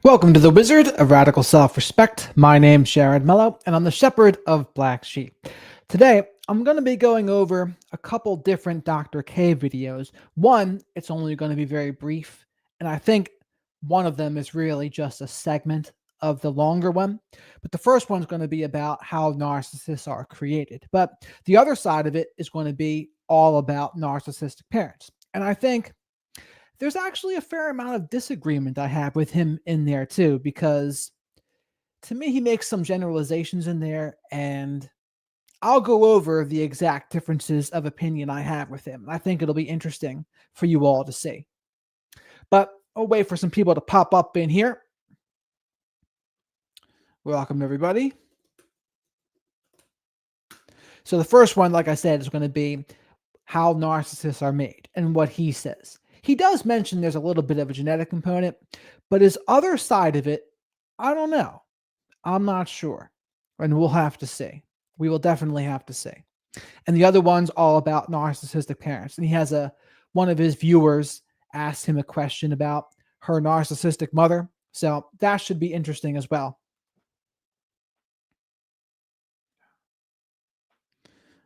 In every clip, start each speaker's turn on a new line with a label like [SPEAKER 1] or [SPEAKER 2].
[SPEAKER 1] Welcome to the Wizard of Radical Self-Respect. My name's Sharon Mello, and I'm the Shepherd of Black Sheep. Today, I'm going to be going over a couple different Dr. K videos. One, it's only going to be very brief, and I think one of them is really just a segment of the longer one. But the first one's going to be about how narcissists are created. But the other side of it is going to be all about narcissistic parents. And I think there's actually a fair amount of disagreement I have with him in there too, because to me, he makes some generalizations in there, and I'll go over the exact differences of opinion I have with him. I think it'll be interesting for you all to see. But I'll wait for some people to pop up in here. Welcome, everybody. So the first one, like I said, is going to be how narcissists are made and what he says. He does mention there's a little bit of a genetic component, but his other side of it, I don't know. I'm not sure. And we'll have to see. We will definitely have to see. And the other one's all about narcissistic parents. And he has one of his viewers asked him a question about her narcissistic mother. So that should be interesting as well.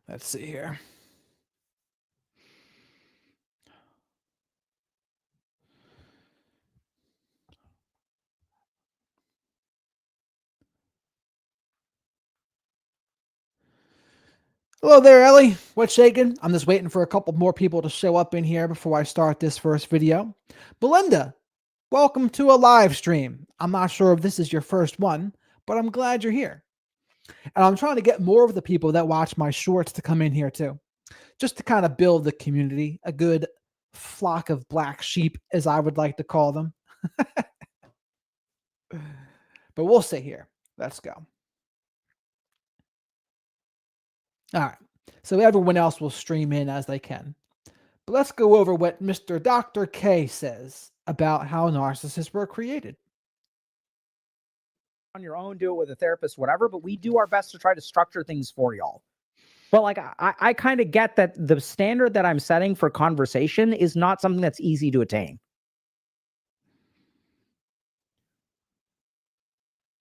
[SPEAKER 1] Let's see here. Hello there, Ellie. What's shaking? I'm just waiting for a couple more people to show up in here before I start this first video. Belinda, welcome to a live stream. I'm not sure if this is your first one, but I'm glad you're here. And I'm trying to get more of the people that watch my shorts to come in here too, just to kind of build the community, a good flock of black sheep, as I would like to call them. But we'll see here. Let's go. All right, so everyone else will stream in as they can. But let's go over what Mr. Dr. K says about how narcissists were created.
[SPEAKER 2] On your own, do it with a therapist, whatever, but we do our best to try to structure things for y'all. But like, I kind of get that the standard that I'm setting for conversation is not something that's easy to attain.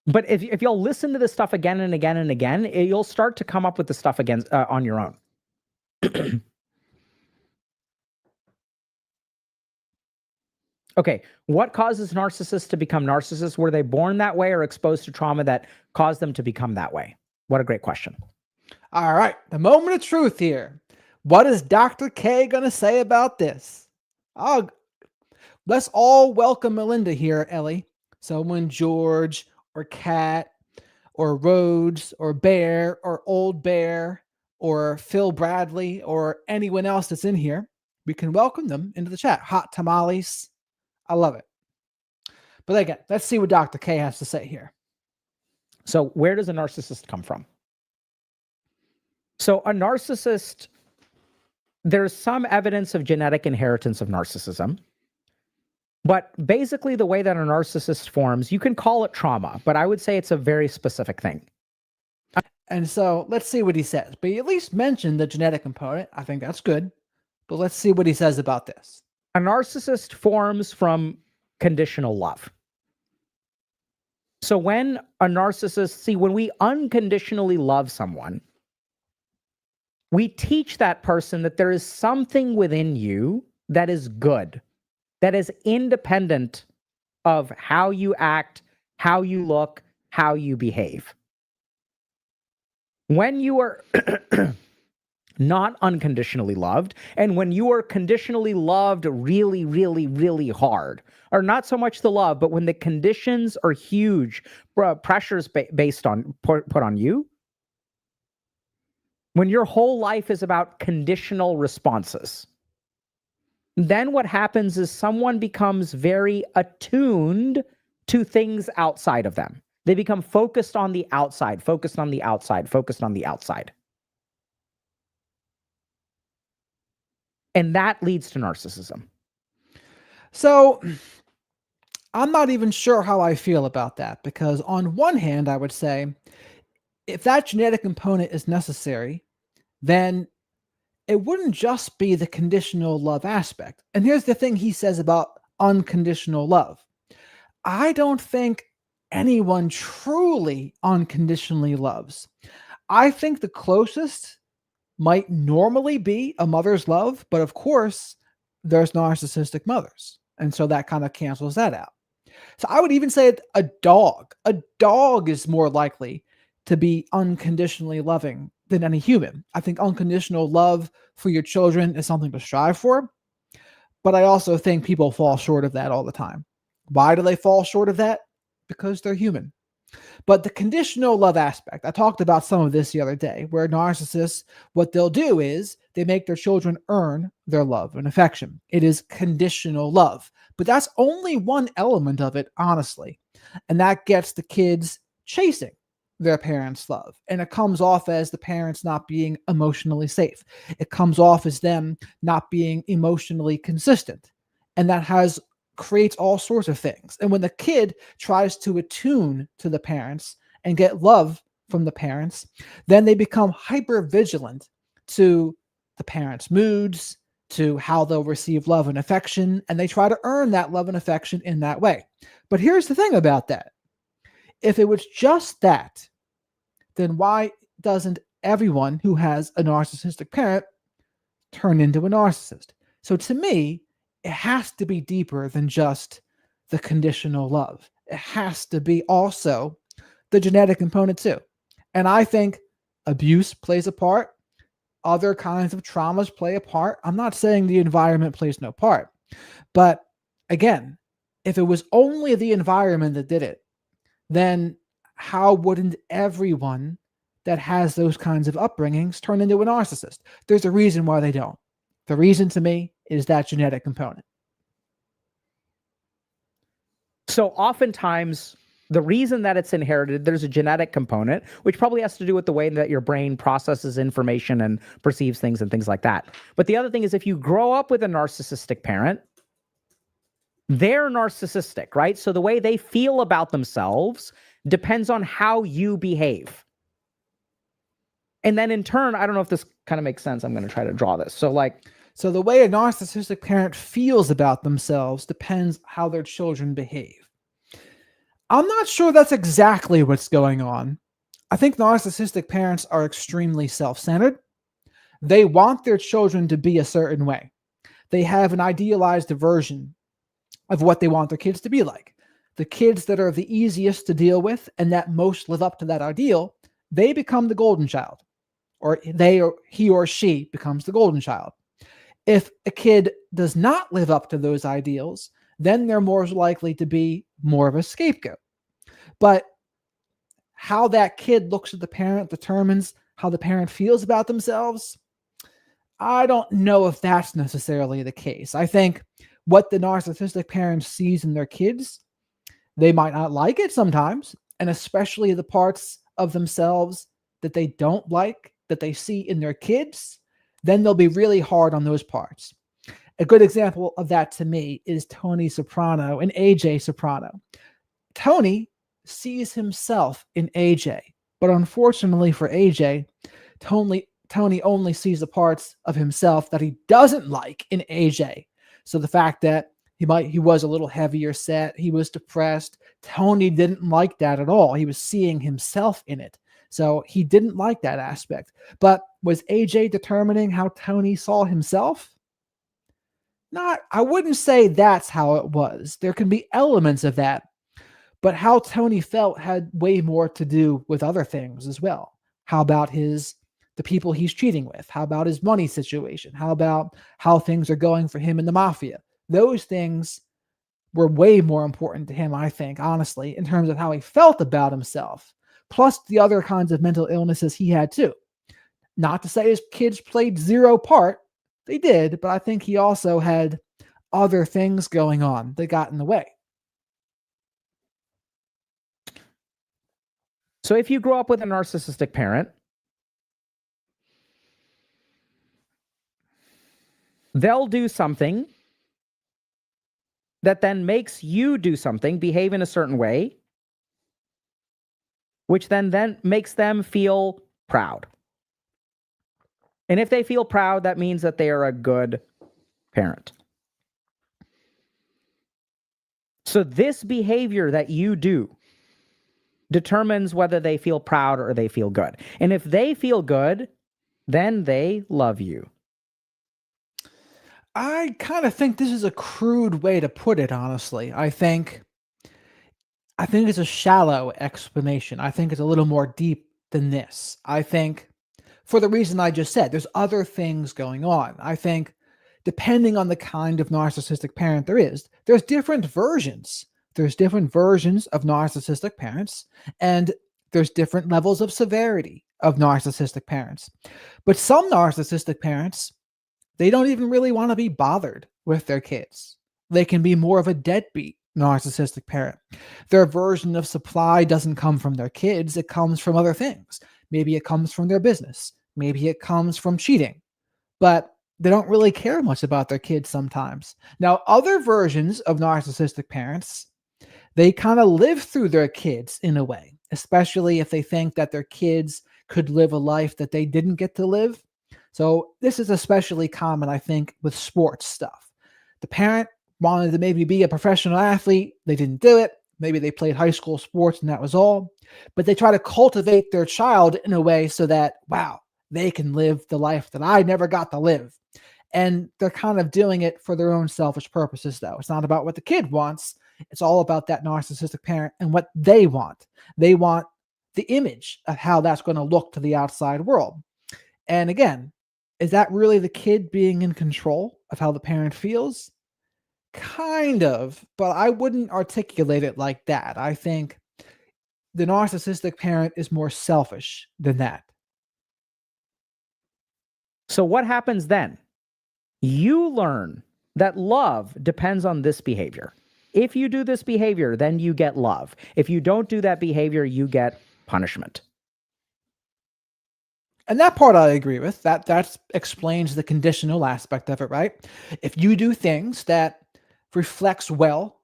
[SPEAKER 2] But if y'all listen to this stuff again and again and again, you'll start to come up with the stuff again on your own. Okay, what causes narcissists to become narcissists? Were they born that way or exposed to trauma that caused them to become that way? What a great question.
[SPEAKER 1] All right, the moment of truth here. What is Dr. K going to say about this? Let's all welcome Melinda here, Ellie. So when George or Kat or Rhodes or Bear or Old Bear or Phil Bradley or anyone else that's in here, we can welcome them into the chat. Hot tamales. I love it. But again, let's see what Dr. K has to say here.
[SPEAKER 2] So where does a narcissist come from? So a narcissist, there's some evidence of genetic inheritance of narcissism. But basically the way that a narcissist forms, you can call it trauma, but I would say it's a very specific thing.
[SPEAKER 1] And so let's see what he says. But he at least mentioned the genetic component. I think that's good. But let's see what he says about this.
[SPEAKER 2] A narcissist forms from conditional love. So when a narcissist, when we unconditionally love someone, we teach that person that there is something within you that is good, that is independent of how you act, how you look, how you behave. When you are not unconditionally loved, and when you are conditionally loved really, really, really hard, or not so much the love, but when the conditions are huge, pressures based on put on you, when your whole life is about conditional responses, then what happens is someone becomes very attuned to things outside of them. They become focused on the outside, focused on the outside, focused on the outside. And that leads to narcissism.
[SPEAKER 1] So I'm not even sure how I feel about that, because on one hand, I would say if that genetic component is necessary, then it wouldn't just be the conditional love aspect. And here's the thing he says about unconditional love. I don't think anyone truly unconditionally loves. I think the closest might normally be a mother's love, but of course, there's narcissistic mothers. And so that kind of cancels that out. So I would even say a dog. A dog is more likely to be unconditionally loving than any human. I think unconditional love for your children is something to strive for, but I also think people fall short of that all the time. Why do they fall short of that? Because they're human. But the conditional love aspect, I talked about some of this the other day, where narcissists, what they'll do is they make their children earn their love and affection. It is conditional love. But that's only one element of it, honestly. And that gets the kids chasing their parents' love. And it comes off as the parents not being emotionally safe. It comes off as them not being emotionally consistent. And that creates all sorts of things. And when the kid tries to attune to the parents and get love from the parents, then they become hyper vigilant to the parents' moods, to how they'll receive love and affection, and they try to earn that love and affection in that way. But here's the thing about that. If it was just that, then why doesn't everyone who has a narcissistic parent turn into a narcissist? So to me, it has to be deeper than just the conditional love. It has to be also the genetic component too. And I think abuse plays a part. Other kinds of traumas play a part. I'm not saying the environment plays no part. But again, if it was only the environment that did it, then how wouldn't everyone that has those kinds of upbringings turn into a narcissist? There's a reason why they don't. The reason to me is that genetic component.
[SPEAKER 2] So oftentimes, the reason that it's inherited, there's a genetic component, which probably has to do with the way that your brain processes information and perceives things and things like that. But the other thing is, if you grow up with a narcissistic parent, they're narcissistic, right? So the way they feel about themselves depends on how you behave. And then in turn, I don't know if this kind of makes sense. I'm going to try to draw this.
[SPEAKER 1] So the way a narcissistic parent feels about themselves depends how their children behave. I'm not sure that's exactly what's going on. I think narcissistic parents are extremely self-centered. They want their children to be a certain way. They have an idealized version of what they want their kids to be like. The kids that are the easiest to deal with and that most live up to that ideal, they become the golden child, or he or she becomes the golden child. If a kid does not live up to those ideals, then they're more likely to be more of a scapegoat. But how that kid looks at the parent determines how the parent feels about themselves. I don't know if that's necessarily the case. I think what the narcissistic parent sees in their kids, they might not like it sometimes, and especially the parts of themselves that they don't like, that they see in their kids, then they'll be really hard on those parts. A good example of that to me is Tony Soprano and AJ Soprano. Tony sees himself in AJ, but unfortunately for AJ, Tony only sees the parts of himself that he doesn't like in AJ. So the fact that he was a little heavier set, he was depressed, Tony didn't like that at all. He was seeing himself in it. So he didn't like that aspect. But was AJ determining how Tony saw himself? I wouldn't say that's how it was. There can be elements of that, but how Tony felt had way more to do with other things as well. How about the people he's cheating with? How about his money situation? How about how things are going for him in the mafia? Those things were way more important to him, I think, honestly, in terms of how he felt about himself, plus the other kinds of mental illnesses he had too. Not to say his kids played zero part. They did, but I think he also had other things going on that got in the way.
[SPEAKER 2] So if you grow up with a narcissistic parent, they'll do something that then makes you do something, behave in a certain way, which then makes them feel proud. And if they feel proud, that means that they are a good parent. So this behavior that you do determines whether they feel proud or they feel good. And if they feel good, then they love you.
[SPEAKER 1] I kind of think this is a crude way to put it, honestly. I think it's a shallow explanation. I think it's a little more deep than this. I think for the reason I just said, there's other things going on. I think depending on the kind of narcissistic parent there's different versions. There's different versions of narcissistic parents, and there's different levels of severity of narcissistic parents. But some narcissistic parents, they don't even really want to be bothered with their kids. They can be more of a deadbeat narcissistic parent. Their version of supply doesn't come from their kids, it comes from other things. Maybe it comes from their business, maybe it comes from cheating, but they don't really care much about their kids sometimes. Now, other versions of narcissistic parents, they kind of live through their kids in a way, especially if they think that their kids could live a life that they didn't get to live. So this is especially common, I think, with sports stuff. The parent wanted to maybe be a professional athlete, they didn't do it. Maybe they played high school sports and that was all. But they try to cultivate their child in a way so that, wow, they can live the life that I never got to live. And they're kind of doing it for their own selfish purposes, though. It's not about what the kid wants. It's all about that narcissistic parent and what they want. They want the image of how that's going to look to the outside world. And again, is that really the kid being in control of how the parent feels? Kind of, but I wouldn't articulate it like that. I think the narcissistic parent is more selfish than that.
[SPEAKER 2] So what happens then? You learn that love depends on this behavior. If you do this behavior, then you get love. If you don't do that behavior, you get punishment.
[SPEAKER 1] And that part I agree with. That explains the conditional aspect of it, right? If you do things that reflects well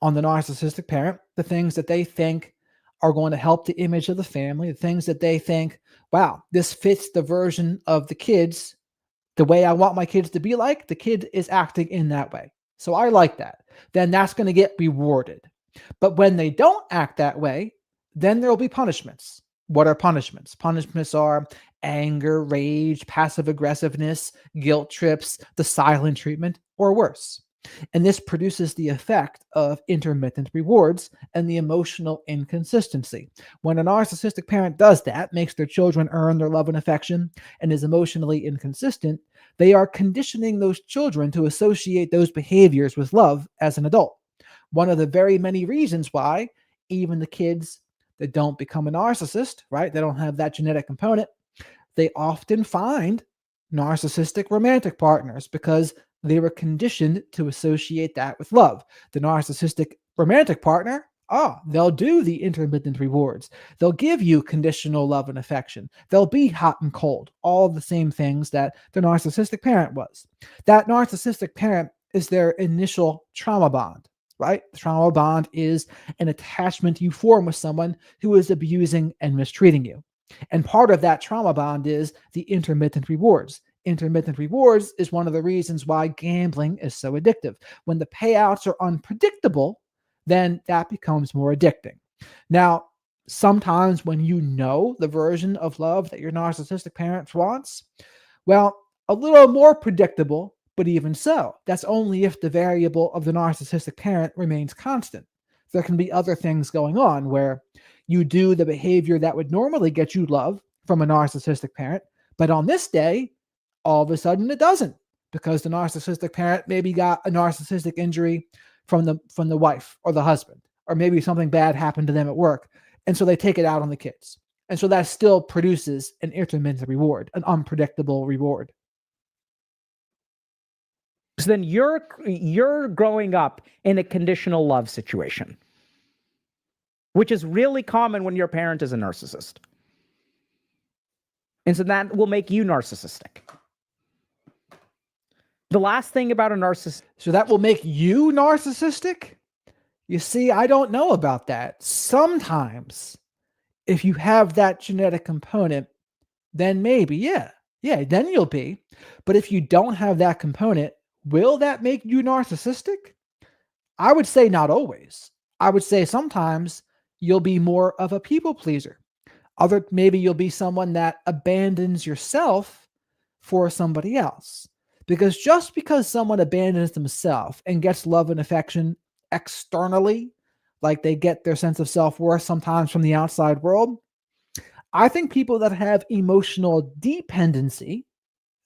[SPEAKER 1] on the narcissistic parent, the things that they think are going to help the image of the family, the things that they think, wow, this fits the version of the kids, the way I want my kids to be like, the kid is acting in that way. So I like that. Then that's going to get rewarded. But when they don't act that way, then there will be punishments. What are punishments? Punishments are anger, rage, passive aggressiveness, guilt trips, the silent treatment, or worse. And this produces the effect of intermittent rewards and the emotional inconsistency. When a narcissistic parent does that, makes their children earn their love and affection, and is emotionally inconsistent, they are conditioning those children to associate those behaviors with love as an adult. One of the very many reasons why even the kids that don't become a narcissist, right, they don't have that genetic component, they often find narcissistic romantic partners because they were conditioned to associate that with love. The narcissistic romantic partner, they'll do the intermittent rewards. They'll give you conditional love and affection. They'll be hot and cold, all the same things that the narcissistic parent was. That narcissistic parent is their initial trauma bond, right? The trauma bond is an attachment you form with someone who is abusing and mistreating you. And part of that trauma bond is the intermittent rewards. Intermittent rewards is one of the reasons why gambling is so addictive. When the payouts are unpredictable, then that becomes more addicting. Now, sometimes when you know the version of love that your narcissistic parent wants, well, a little more predictable, but even so, that's only if the variable of the narcissistic parent remains constant. There can be other things going on where you do the behavior that would normally get you love from a narcissistic parent, but on this day, all of a sudden it doesn't, because the narcissistic parent maybe got a narcissistic injury from the wife or the husband, or maybe something bad happened to them at work, and so they take it out on the kids. And so that still produces an intermittent reward, an unpredictable reward.
[SPEAKER 2] So then you're growing up in a conditional love situation, which is really common when your parent is a narcissist. And so that will make you narcissistic. The last thing about a narcissist.
[SPEAKER 1] So that will make you narcissistic? You see, I don't know about that. Sometimes, if you have that genetic component, then maybe, yeah, then you'll be. But if you don't have that component, will that make you narcissistic? I would say not always. I would say sometimes you'll be more of a people pleaser. Maybe you'll be someone that abandons yourself for somebody else. Because just because someone abandons themselves and gets love and affection externally, like they get their sense of self-worth sometimes from the outside world, I think people that have emotional dependency,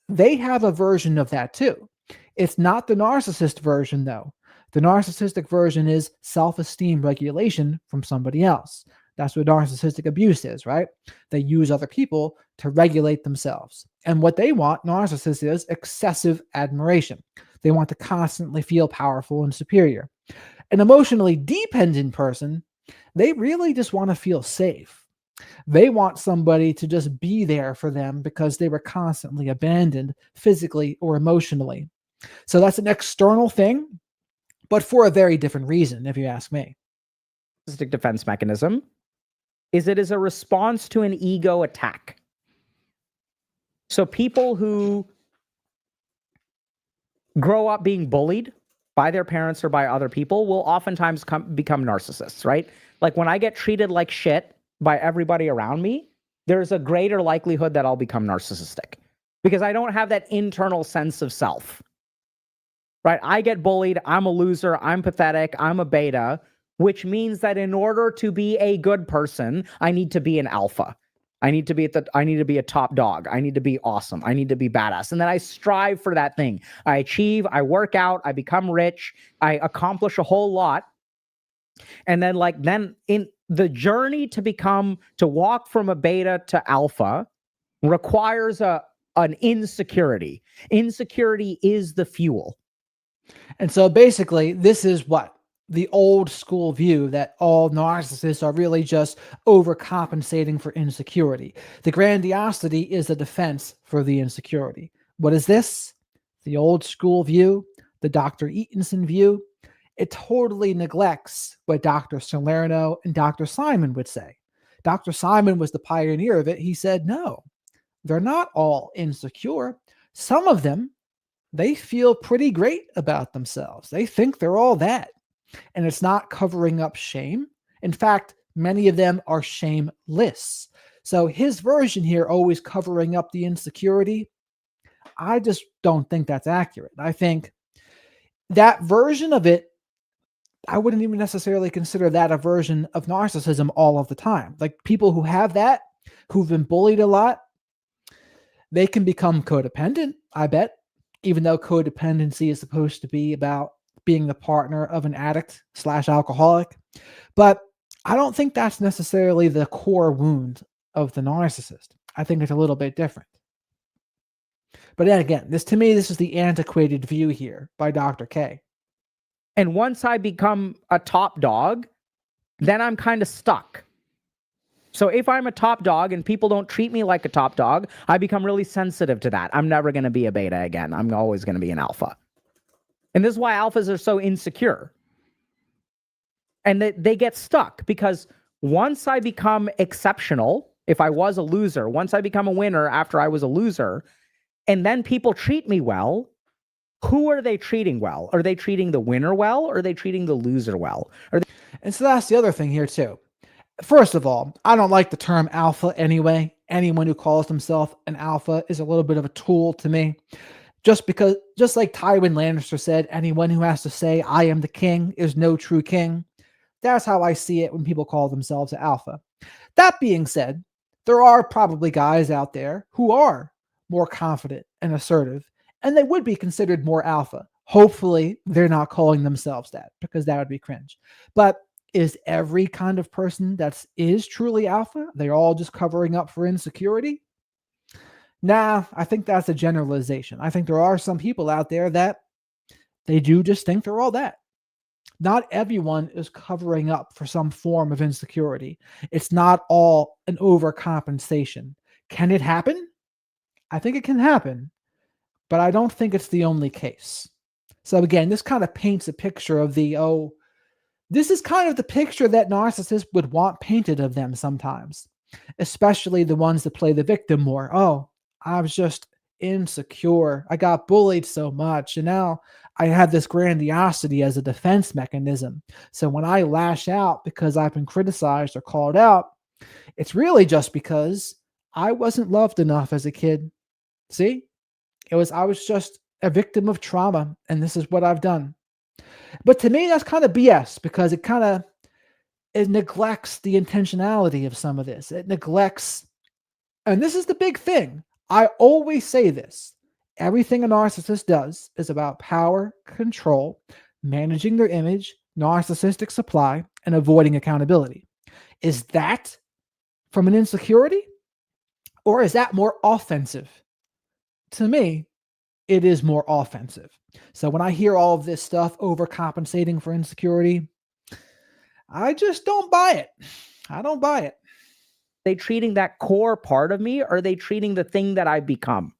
[SPEAKER 1] they have a version of that too. It's not the narcissist version, though. The narcissistic version is self esteem regulation from somebody else. That's what narcissistic abuse is, right? They use other people to regulate themselves. And what they want, narcissists, is excessive admiration. They want to constantly feel powerful and superior. An emotionally dependent person, they really just want to feel safe. They want somebody to just be there for them because they were constantly abandoned physically or emotionally. So that's an external thing, but for a very different reason, if you ask me.
[SPEAKER 2] Narcissistic defense mechanism is it is a response to an ego attack. So people who grow up being bullied by their parents or by other people will oftentimes become narcissists, right? Like when I get treated like shit by everybody around me, there's a greater likelihood that I'll become narcissistic because I don't have that internal sense of self, right? I get bullied. I'm a loser. I'm pathetic. I'm a beta, which means that in order to be a good person, I need to be an alpha. I need to be a top dog. I need to be awesome. I need to be badass. And then I strive for that thing. I achieve, I work out, I become rich, I accomplish a whole lot. And then in the journey to walk from a beta to alpha requires an insecurity. Insecurity is the fuel.
[SPEAKER 1] And so basically, this is what the old school view that all narcissists are really just overcompensating for insecurity. The grandiosity is a defense for the insecurity. What is this? The old school view, the Dr. Eatonson view. It totally neglects what Dr. Salerno and Dr. Simon would say. Dr. Simon was the pioneer of it. He said, no, they're not all insecure. Some of them, they feel pretty great about themselves. They think they're all that. And it's not covering up shame. In fact, many of them are shameless. So his version here, always covering up the insecurity, I just don't think that's accurate. I think that version of it, I wouldn't even necessarily consider that a version of narcissism all of the time. Like people who have that, who've been bullied a lot, they can become codependent, I bet, even though codependency is supposed to be about being the partner of an addict / alcoholic. But I don't think that's necessarily the core wound of the narcissist. I think it's a little bit different. But then again, this is the antiquated view here by Dr. K.
[SPEAKER 2] And once I become a top dog, then I'm kind of stuck. So if I'm a top dog and people don't treat me like a top dog, I become really sensitive to that. I'm never going to be a beta again. I'm always going to be an alpha. And this is why alphas are so insecure. And they get stuck because once I become exceptional, if I was a loser, once I become a winner after I was a loser, and then people treat me well, who are they treating well? Are they treating the winner well, or are they treating the loser well?
[SPEAKER 1] And so that's the other thing here too. First of all, I don't like the term alpha anyway. Anyone who calls himself an alpha is a little bit of a tool to me. Just like Tywin Lannister said, anyone who has to say, I am the king, is no true king. That's how I see it when people call themselves alpha. That being said, there are probably guys out there who are more confident and assertive, and they would be considered more alpha. Hopefully, they're not calling themselves that, because that would be cringe. But is every kind of person that is truly alpha, they're all just covering up for insecurity? Nah, I think that's a generalization. I think there are some people out there that they do just think they're all that. Not everyone is covering up for some form of insecurity. It's not all an overcompensation. Can it happen? I think it can happen, but I don't think it's the only case. So again, this kind of paints a picture of this is kind of the picture that narcissists would want painted of them sometimes, especially the ones that play the victim more. Oh, I was just insecure. I got bullied so much, and now I have this grandiosity as a defense mechanism. So when I lash out because I've been criticized or called out, it's really just because I wasn't loved enough as a kid. See? I was just a victim of trauma, and this is what I've done. But to me, that's kind of BS because it neglects the intentionality of some of this. It neglects, and this is the big thing. I always say this. Everything a narcissist does is about power, control, managing their image, narcissistic supply, and avoiding accountability. Is that from an insecurity, or is that more offensive? To me, it is more offensive. So when I hear all of this stuff overcompensating for insecurity, I just don't buy it. I don't buy it.
[SPEAKER 2] They treating that core part of me, or are they treating the thing that I've become?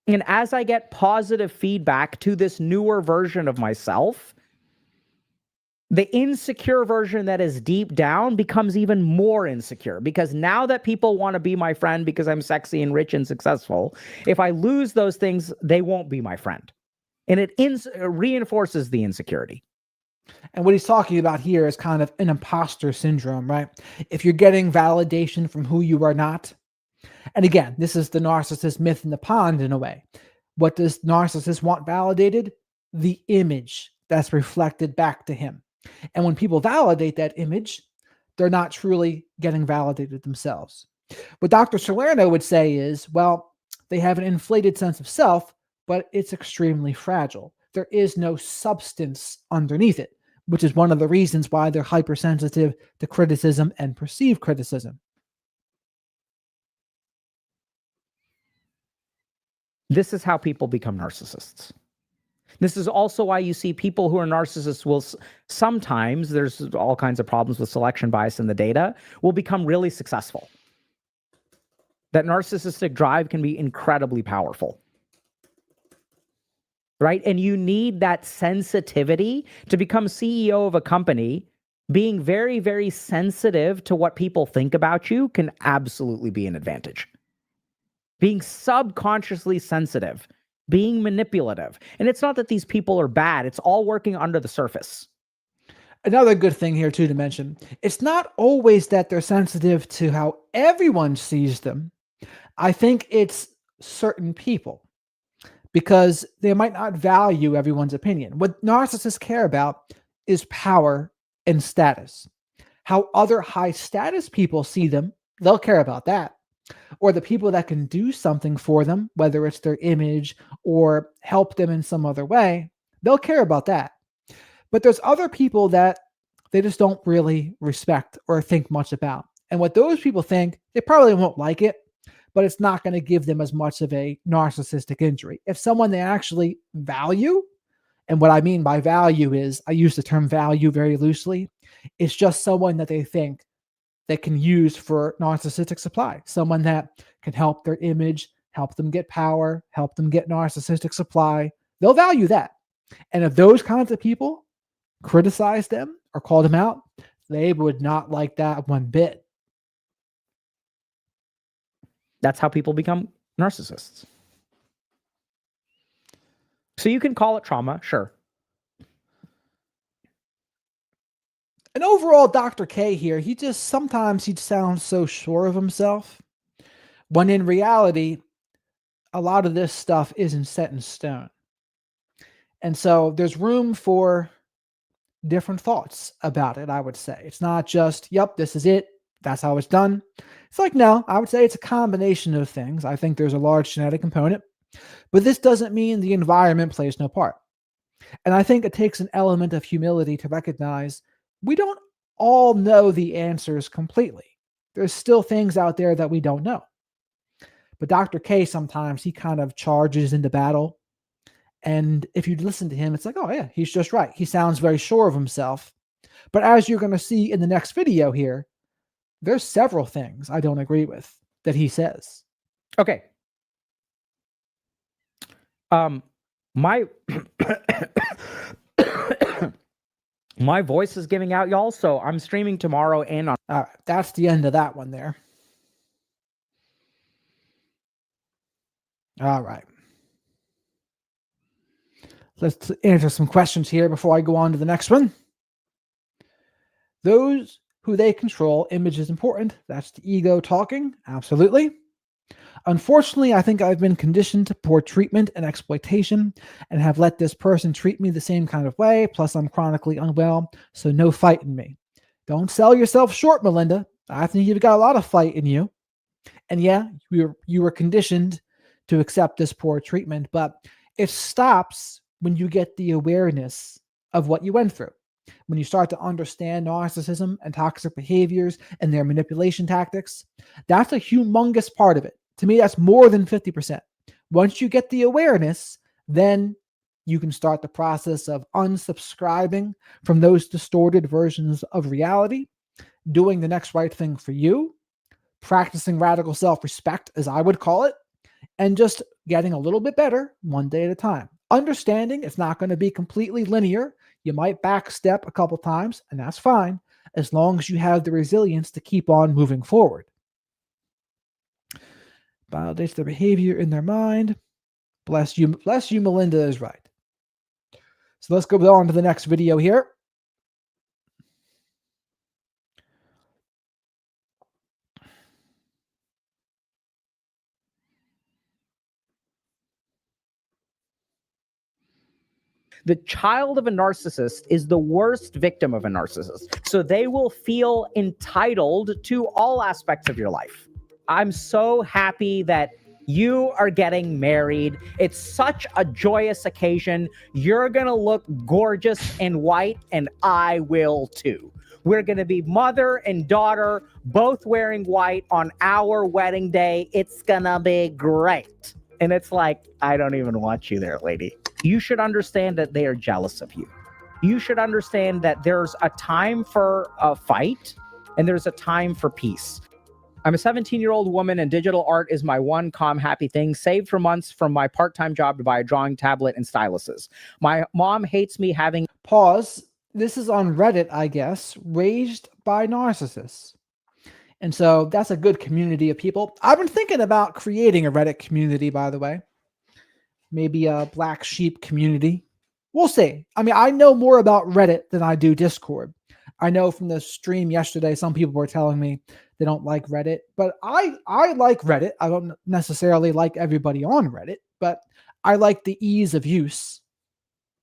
[SPEAKER 2] And as I get positive feedback to this newer version of myself, the insecure version that is deep down becomes even more insecure, because now that people want to be my friend because I'm sexy and rich and successful, if I lose those things, they won't be my friend. And it reinforces the insecurity.
[SPEAKER 1] And what he's talking about here is kind of an imposter syndrome, right? If you're getting validation from who you are not. And again, this is the narcissist myth in the pond in a way. What does narcissist want validated? The image that's reflected back to him. And when people validate that image, they're not truly getting validated themselves. What Dr. Salerno would say is, well, they have an inflated sense of self, but it's extremely fragile. There is no substance underneath it, which is one of the reasons why they're hypersensitive to criticism and perceived criticism.
[SPEAKER 2] This is how people become narcissists. This is also why you see people who are narcissists will sometimes, there's all kinds of problems with selection bias in the data, will become really successful. That narcissistic drive can be incredibly powerful. Right? And you need that sensitivity to become CEO of a company. Being very, very sensitive to what people think about you can absolutely be an advantage. Being subconsciously sensitive, being manipulative. And it's not that these people are bad, it's all working under the surface.
[SPEAKER 1] Another good thing here, too, to mention, it's not always that they're sensitive to how everyone sees them. I think it's certain people, because they might not value everyone's opinion. What narcissists care about is power and status. How other high status people see them, they'll care about that. Or the people that can do something for them, whether it's their image or help them in some other way, they'll care about that. But there's other people that they just don't really respect or think much about. And what those people think, they probably won't like it, but it's not going to give them as much of a narcissistic injury. If someone they actually value, and what I mean by value is, I use the term value very loosely, it's just someone that they think they can use for narcissistic supply, someone that can help their image, help them get power, help them get narcissistic supply. They'll value that. And if those kinds of people criticize them or call them out, they would not like that one bit.
[SPEAKER 2] That's how people become narcissists. So you can call it trauma, sure.
[SPEAKER 1] And overall, Dr. K here, sometimes he sounds so sure of himself, when in reality, a lot of this stuff isn't set in stone. And so there's room for different thoughts about it, I would say. It's not just, yep, this is it, that's how it's done. It's like, no, I would say it's a combination of things. I think there's a large genetic component, but this doesn't mean the environment plays no part. And I think it takes an element of humility to recognize we don't all know the answers completely. There's still things out there that we don't know. But Dr. K, sometimes he kind of charges into battle. And if you listen to him, it's like, oh, yeah, he's just right. He sounds very sure of himself. But as you're going to see in the next video here, there's several things I don't agree with that he says.
[SPEAKER 2] Okay. My my voice is giving out, y'all, so I'm streaming tomorrow and on.
[SPEAKER 1] All right, that's the end of that one there. All right. Let's answer some questions here before I go on to the next one. Those who they control, image is important. That's the ego talking. Absolutely. Unfortunately, I think I've been conditioned to poor treatment and exploitation and have let this person treat me the same kind of way. Plus, I'm chronically unwell, so no fight in me. Don't sell yourself short, Melinda. I think you've got a lot of fight in you. And yeah, you were conditioned to accept this poor treatment, but it stops when you get the awareness of what you went through. When you start to understand narcissism and toxic behaviors and their manipulation tactics, that's a humongous part of it. To me, that's more than 50%. Once you get the awareness, then you can start the process of unsubscribing from those distorted versions of reality, doing the next right thing for you, practicing radical self-respect, as I would call it, and just getting a little bit better one day at a time. Understanding it's not going to be completely linear. You might backstep a couple times, and that's fine, as long as you have the resilience to keep on moving forward. Validates their behavior in their mind. Bless you, Melinda is right. So let's go on to the next video here.
[SPEAKER 2] The child of a narcissist is the worst victim of a narcissist. So they will feel entitled to all aspects of your life. I'm so happy that you are getting married. It's such a joyous occasion. You're going to look gorgeous in white, and I will too. We're going to be mother and daughter, both wearing white on our wedding day. It's going to be great. And it's like, I don't even want you there, lady. You should understand that they are jealous of you. You should understand that there's a time for a fight and there's a time for peace. I'm a 17-year-old woman and digital art is my one calm, happy thing, saved for months from my part-time job to buy a drawing tablet and styluses. My mom hates me having...
[SPEAKER 1] Pause. This is on Reddit, I guess, raised by narcissists. And so that's a good community of people. I've been thinking about creating a Reddit community, by the way. Maybe a black sheep community. We'll see. I mean, I know more about Reddit than I do Discord. I know from the stream yesterday, some people were telling me they don't like Reddit, but I like Reddit. I don't necessarily like everybody on Reddit, but I like the ease of use.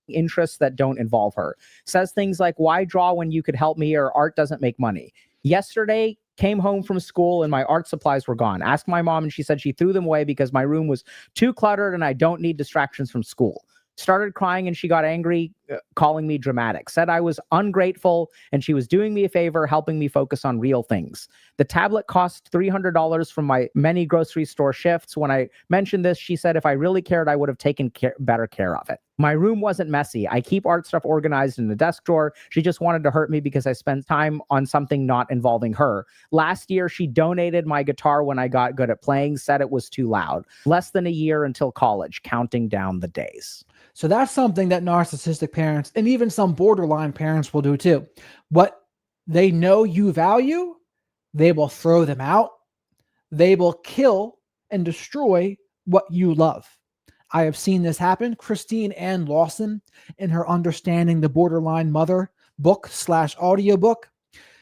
[SPEAKER 2] Interests that don't involve her. Says things like, why draw when you could help me, or art doesn't make money. Yesterday, came home from school and my art supplies were gone. Asked my mom and she said she threw them away because my room was too cluttered and I don't need distractions from school. Started crying and she got angry, calling me dramatic. Said I was ungrateful and she was doing me a favor, helping me focus on real things. The tablet cost $300 from my many grocery store shifts. When I mentioned this, she said if I really cared, I would have taken better care of it. My room wasn't messy. I keep art stuff organized in the desk drawer. She just wanted to hurt me because I spent time on something not involving her. Last year, she donated my guitar when I got good at playing, said it was too loud. Less than a year until college, counting down the days.
[SPEAKER 1] So that's something that narcissistic parents and even some borderline parents will do too. What they know you value, they will throw them out. They will kill and destroy what you love. I have seen this happen. Christine Ann Lawson, in her Understanding the Borderline Mother book / audiobook,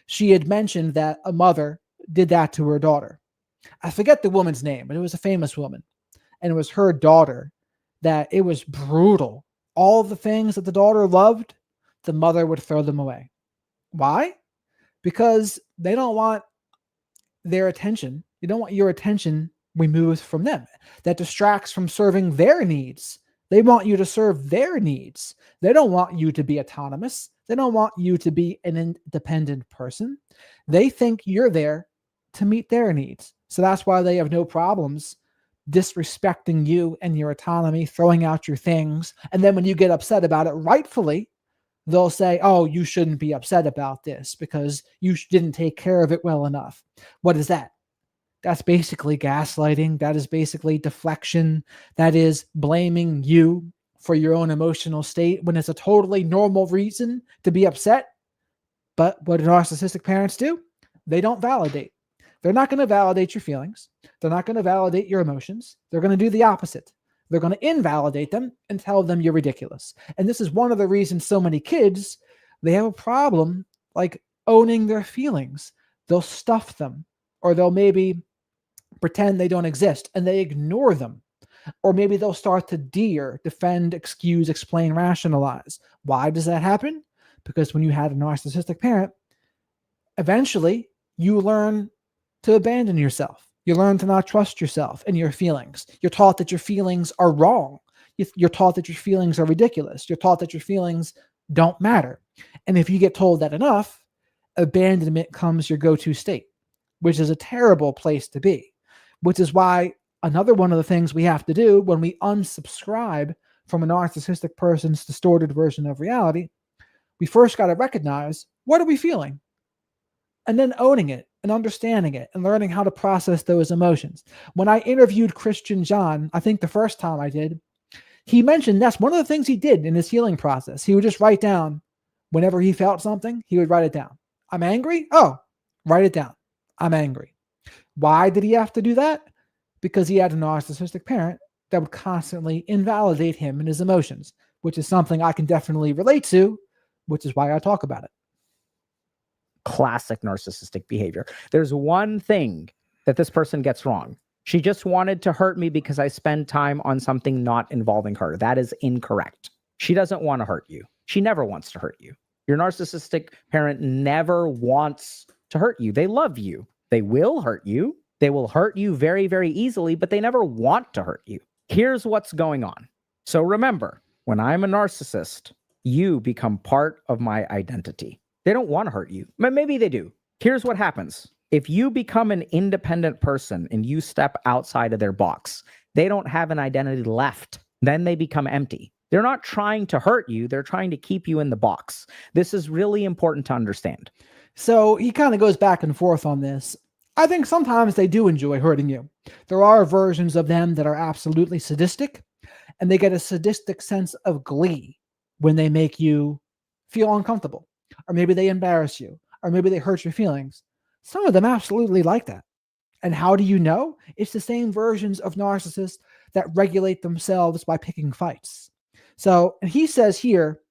[SPEAKER 1] she had mentioned that a mother did that to her daughter. I forget the woman's name, but it was a famous woman. And it was her daughter that it was brutal. All the things that the daughter loved, the mother would throw them away. Why? Because they don't want their attention. You don't want your attention removed from them. That distracts from serving their needs. They want you to serve their needs. They don't want you to be autonomous. They don't want you to be an independent person. They think you're there to meet their needs. So that's why they have no problems disrespecting you and your autonomy, throwing out your things. And then when you get upset about it, rightfully, they'll say, oh, you shouldn't be upset about this because you didn't take care of it well enough. What is that? That's basically gaslighting. That is basically deflection. That is blaming you for your own emotional state when it's a totally normal reason to be upset. But what do narcissistic parents do? They don't validate. They're not going to validate your feelings. They're not going to validate your emotions. They're going to do the opposite. They're going to invalidate them and tell them you're ridiculous. And this is one of the reasons so many kids, they have a problem like owning their feelings. They'll stuff them, or they'll maybe pretend they don't exist and they ignore them. Or maybe they'll start to defend, excuse, explain, rationalize. Why does that happen? Because when you had a narcissistic parent, eventually you learn to abandon yourself. You learn to not trust yourself and your feelings. You're taught that your feelings are wrong. You're taught that your feelings are ridiculous. You're taught that your feelings don't matter. And if you get told that enough, abandonment comes your go-to state, which is a terrible place to be, which is why another one of the things we have to do when we unsubscribe from a narcissistic person's distorted version of reality, we first got to recognize, what are we feeling? And then owning it and understanding it and learning how to process those emotions. When I interviewed Christian John, I think the first time I did, he mentioned that's one of the things he did in his healing process. He would just write down whenever he felt something, he would write it down. I'm angry? Oh, write it down. I'm angry. Why did he have to do that? Because he had a narcissistic parent that would constantly invalidate him and his emotions, which is something I can definitely relate to, which is why I talk about it.
[SPEAKER 2] Classic narcissistic behavior. There's one thing that this person gets wrong. She just wanted to hurt me because I spend time on something not involving her. That is incorrect. She doesn't want to hurt you. She never wants to hurt you. Your narcissistic parent never wants to hurt you. They love you. They will hurt you. They will hurt you very, very easily, but they never want to hurt you. Here's what's going on. So remember, when I'm a narcissist, you become part of my identity. They don't want to hurt you. Maybe they do. Here's what happens. If you become an independent person and you step outside of their box, they don't have an identity left. Then they become empty. They're not trying to hurt you. They're trying to keep you in the box. This is really important to understand.
[SPEAKER 1] So he kind of goes back and forth on this. I think sometimes they do enjoy hurting you. There are versions of them that are absolutely sadistic, and they get a sadistic sense of glee when they make you feel uncomfortable, or maybe they embarrass you, or maybe they hurt your feelings. Some of them absolutely like that. And how do you know? It's the same versions of narcissists that regulate themselves by picking fights. So, and he says here,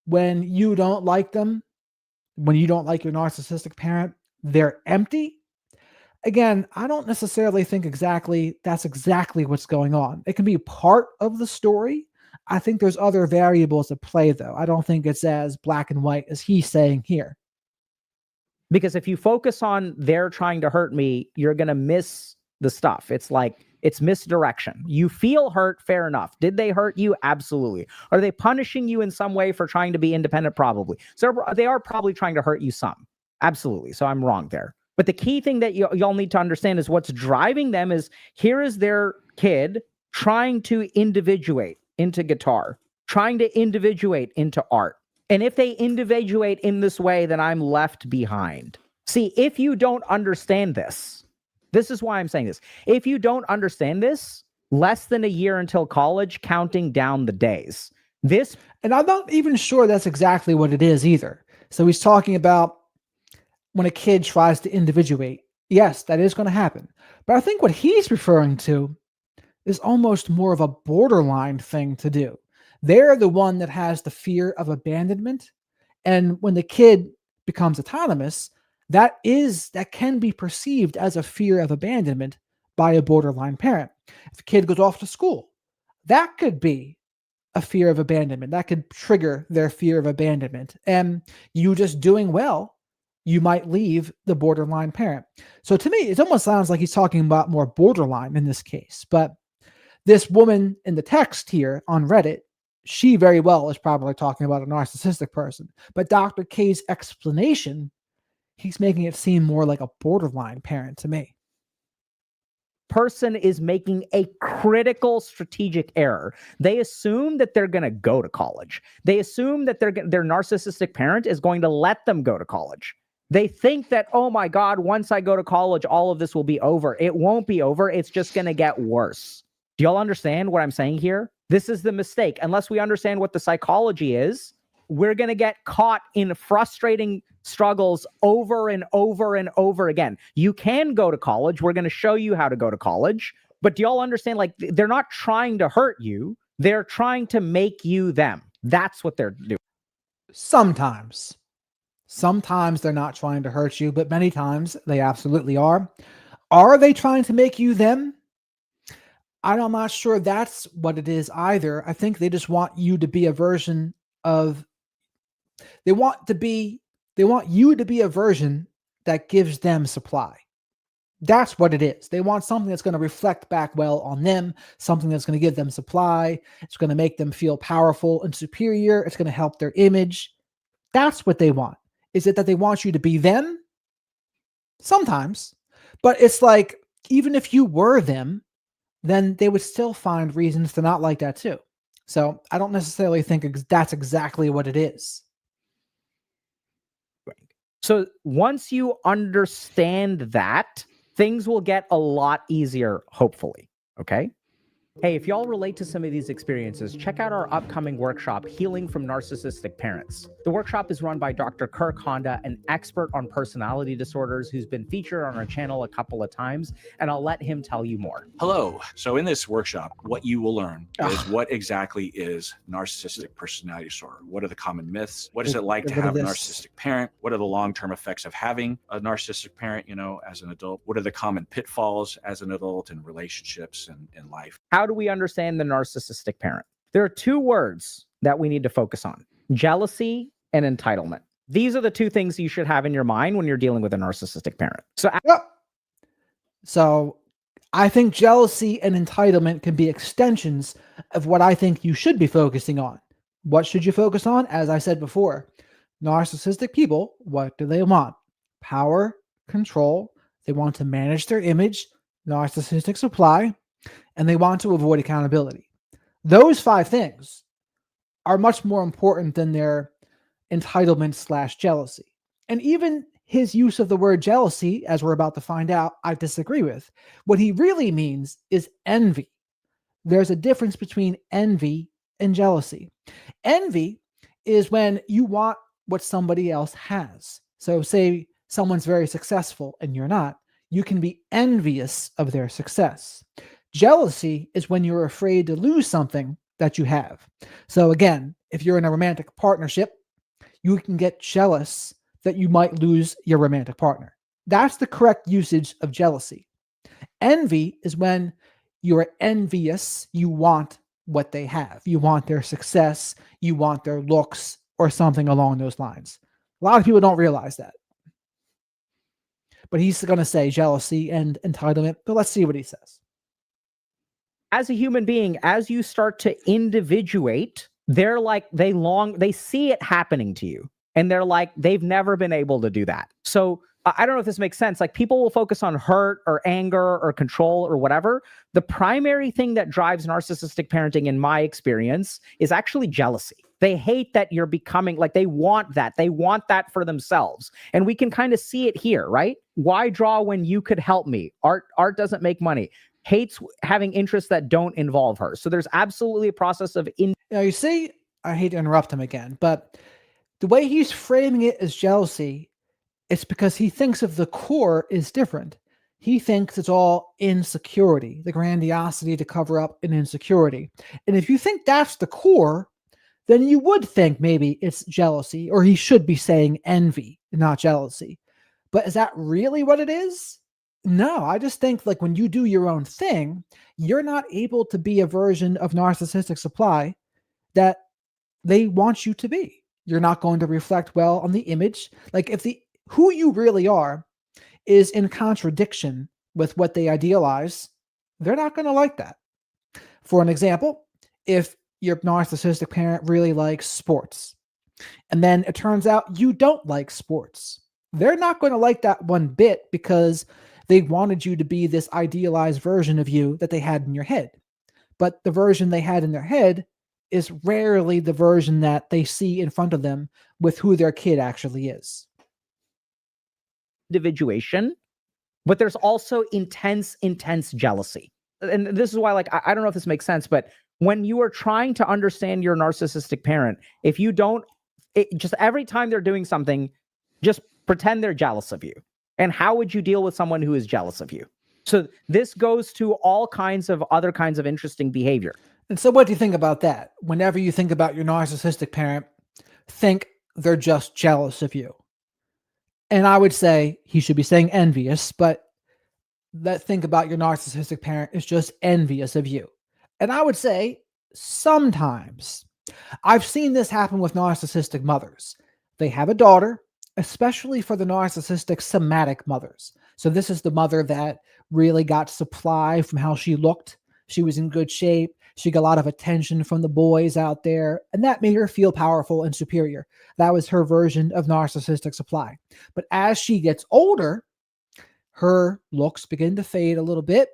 [SPEAKER 1] when you don't like them, when you don't like your narcissistic parent, they're empty. Again, I don't necessarily think that's exactly what's going on. It can be part of the story. I think there's other variables at play, though. I don't think it's as black and white as he's saying here.
[SPEAKER 2] Because if you focus on they're trying to hurt me, you're going to miss the stuff. It's misdirection. You feel hurt, fair enough. Did they hurt you? Absolutely. Are they punishing you in some way for trying to be independent? Probably. So they are probably trying to hurt you some. Absolutely. So I'm wrong there. But the key thing that y'all need to understand is what's driving them is here is their kid trying to individuate into guitar, trying to individuate into art. And if they individuate in this way, then I'm left behind. See, if you don't understand this, this is why I'm saying this. If you don't understand this, less than a year until college, counting down the days.
[SPEAKER 1] And I'm not even sure that's exactly what it is either. So he's talking about when a kid tries to individuate. Yes, that is going to happen. But I think what he's referring to is almost more of a borderline thing to do. They're the one that has the fear of abandonment. And when the kid becomes autonomous, that can be perceived as a fear of abandonment by a borderline parent. If a kid goes off to school, that could be a fear of abandonment. That could trigger their fear of abandonment. And you just doing well, you might leave the borderline parent. So to me, it almost sounds like he's talking about more borderline in this case. But this woman in the text here on Reddit, she very well is probably talking about a narcissistic person. But Dr. K's explanation, he's making it seem more like a borderline parent to me.
[SPEAKER 2] Person is making a critical strategic error. They assume that they're going to go to college. They assume that their narcissistic parent is going to let them go to college. They think that, oh my God, once I go to college, all of this will be over. It won't be over. It's just going to get worse. Do y'all understand what I'm saying here? This is the mistake. Unless we understand what the psychology is, we're going to get caught in frustrating struggles over and over and over again. You can go to college. We're going to show you how to go to college. But do y'all understand? Like, they're not trying to hurt you. They're trying to make you them. That's what they're doing.
[SPEAKER 1] Sometimes. Sometimes they're not trying to hurt you, but many times they absolutely are. Are they trying to make you them? I'm not sure that's what it is either. I think they just want you to be a version of they want you to be a version that gives them supply. That's what it is. They want something that's going to reflect back well on them, something that's going to give them supply. It's going to make them feel powerful and superior. It's going to help their image. That's what they want. Is it that they want you to be them? Sometimes. But it's like, even if you were them, then they would still find reasons to not like that too. So I don't necessarily think that's exactly what it is.
[SPEAKER 2] So once you understand that, things will get a lot easier, hopefully. Okay. Hey, if y'all relate to some of these experiences, check out our upcoming workshop, Healing from Narcissistic Parents. The workshop is run by Dr. Kirk Honda, an expert on personality disorders who's been featured on our channel a couple of times, and I'll let him tell you more.
[SPEAKER 3] Hello. So in this workshop, what you will learn is what exactly is narcissistic personality disorder. What are the common myths? What is it like to have a narcissistic parent? What are the long-term effects of having a narcissistic parent, as an adult? What are the common pitfalls as an adult in relationships and in life?
[SPEAKER 2] How do we understand the narcissistic parent? There are two words that we need to focus on: jealousy and entitlement. These are the two things you should have in your mind when you're dealing with a narcissistic parent.
[SPEAKER 1] So I think jealousy and entitlement can be extensions of what I think you should be focusing on. What should you focus on? As I said before, narcissistic people, what do they want? Power, control. They want to manage their image, narcissistic supply, and they want to avoid accountability. Those 5 things are much more important than their entitlement / jealousy. And even his use of the word jealousy, as we're about to find out, I disagree with. What he really means is envy. There's a difference between envy and jealousy. Envy is when you want what somebody else has. So say someone's very successful and you're not, you can be envious of their success. Jealousy is when you're afraid to lose something that you have. So again, if you're in a romantic partnership, you can get jealous that you might lose your romantic partner. That's the correct usage of jealousy. Envy is when you're envious, you want what they have. You want their success, you want their looks, or something along those lines. A lot of people don't realize that. But he's going to say jealousy and entitlement, but let's see what he says.
[SPEAKER 2] As a human being, as you start to individuate, they're like, they see it happening to you. And they're like, they've never been able to do that. So I don't know if this makes sense. Like, people will focus on hurt or anger or control or whatever. The primary thing that drives narcissistic parenting, in my experience, is actually jealousy. They hate that you're becoming, like, they want that. They want that for themselves. And we can kind of see it here, right? Why draw when you could help me? Art doesn't make money. Hates having interests that don't involve her. So there's absolutely a process of
[SPEAKER 1] Now, you see, I hate to interrupt him again, but the way he's framing it as jealousy, it's because he thinks of the core is different. He thinks it's all insecurity, the grandiosity to cover up an insecurity. And if you think that's the core, then you would think maybe it's jealousy, or he should be saying envy, not jealousy. But is that really what it is? No, I just think, like, when you do your own thing, you're not able to be a version of narcissistic supply that they want you to be. You're not going to reflect well on the image. Like, if who you really are is in contradiction with what they idealize, they're not going to like that. For an example, if your narcissistic parent really likes sports, and then it turns out you don't like sports, they're not going to like that one bit, because they wanted you to be this idealized version of you that they had in your head. But the version they had in their head is rarely the version that they see in front of them with who their kid actually is.
[SPEAKER 2] individuation, but there's also intense jealousy. And this is why, like, I don't know if this makes sense, but when you are trying to understand your narcissistic parent, if you don't, just every time they're doing something, just pretend they're jealous of you. And how would you deal with someone who is jealous of you? So this goes to all kinds of other kinds of interesting behavior.
[SPEAKER 1] And so what do you think about that? Whenever you think about your narcissistic parent, think they're just jealous of you. And I would say he should be saying envious, but that think about your narcissistic parent is just envious of you. And I would say sometimes I've seen this happen with narcissistic mothers. They have a daughter, especially for the narcissistic somatic mothers. So this is the mother that really got supply from how she looked. She was in good shape. She got a lot of attention from the boys out there, and that made her feel powerful and superior. That was her version of narcissistic supply. But as she gets older, her looks begin to fade a little bit.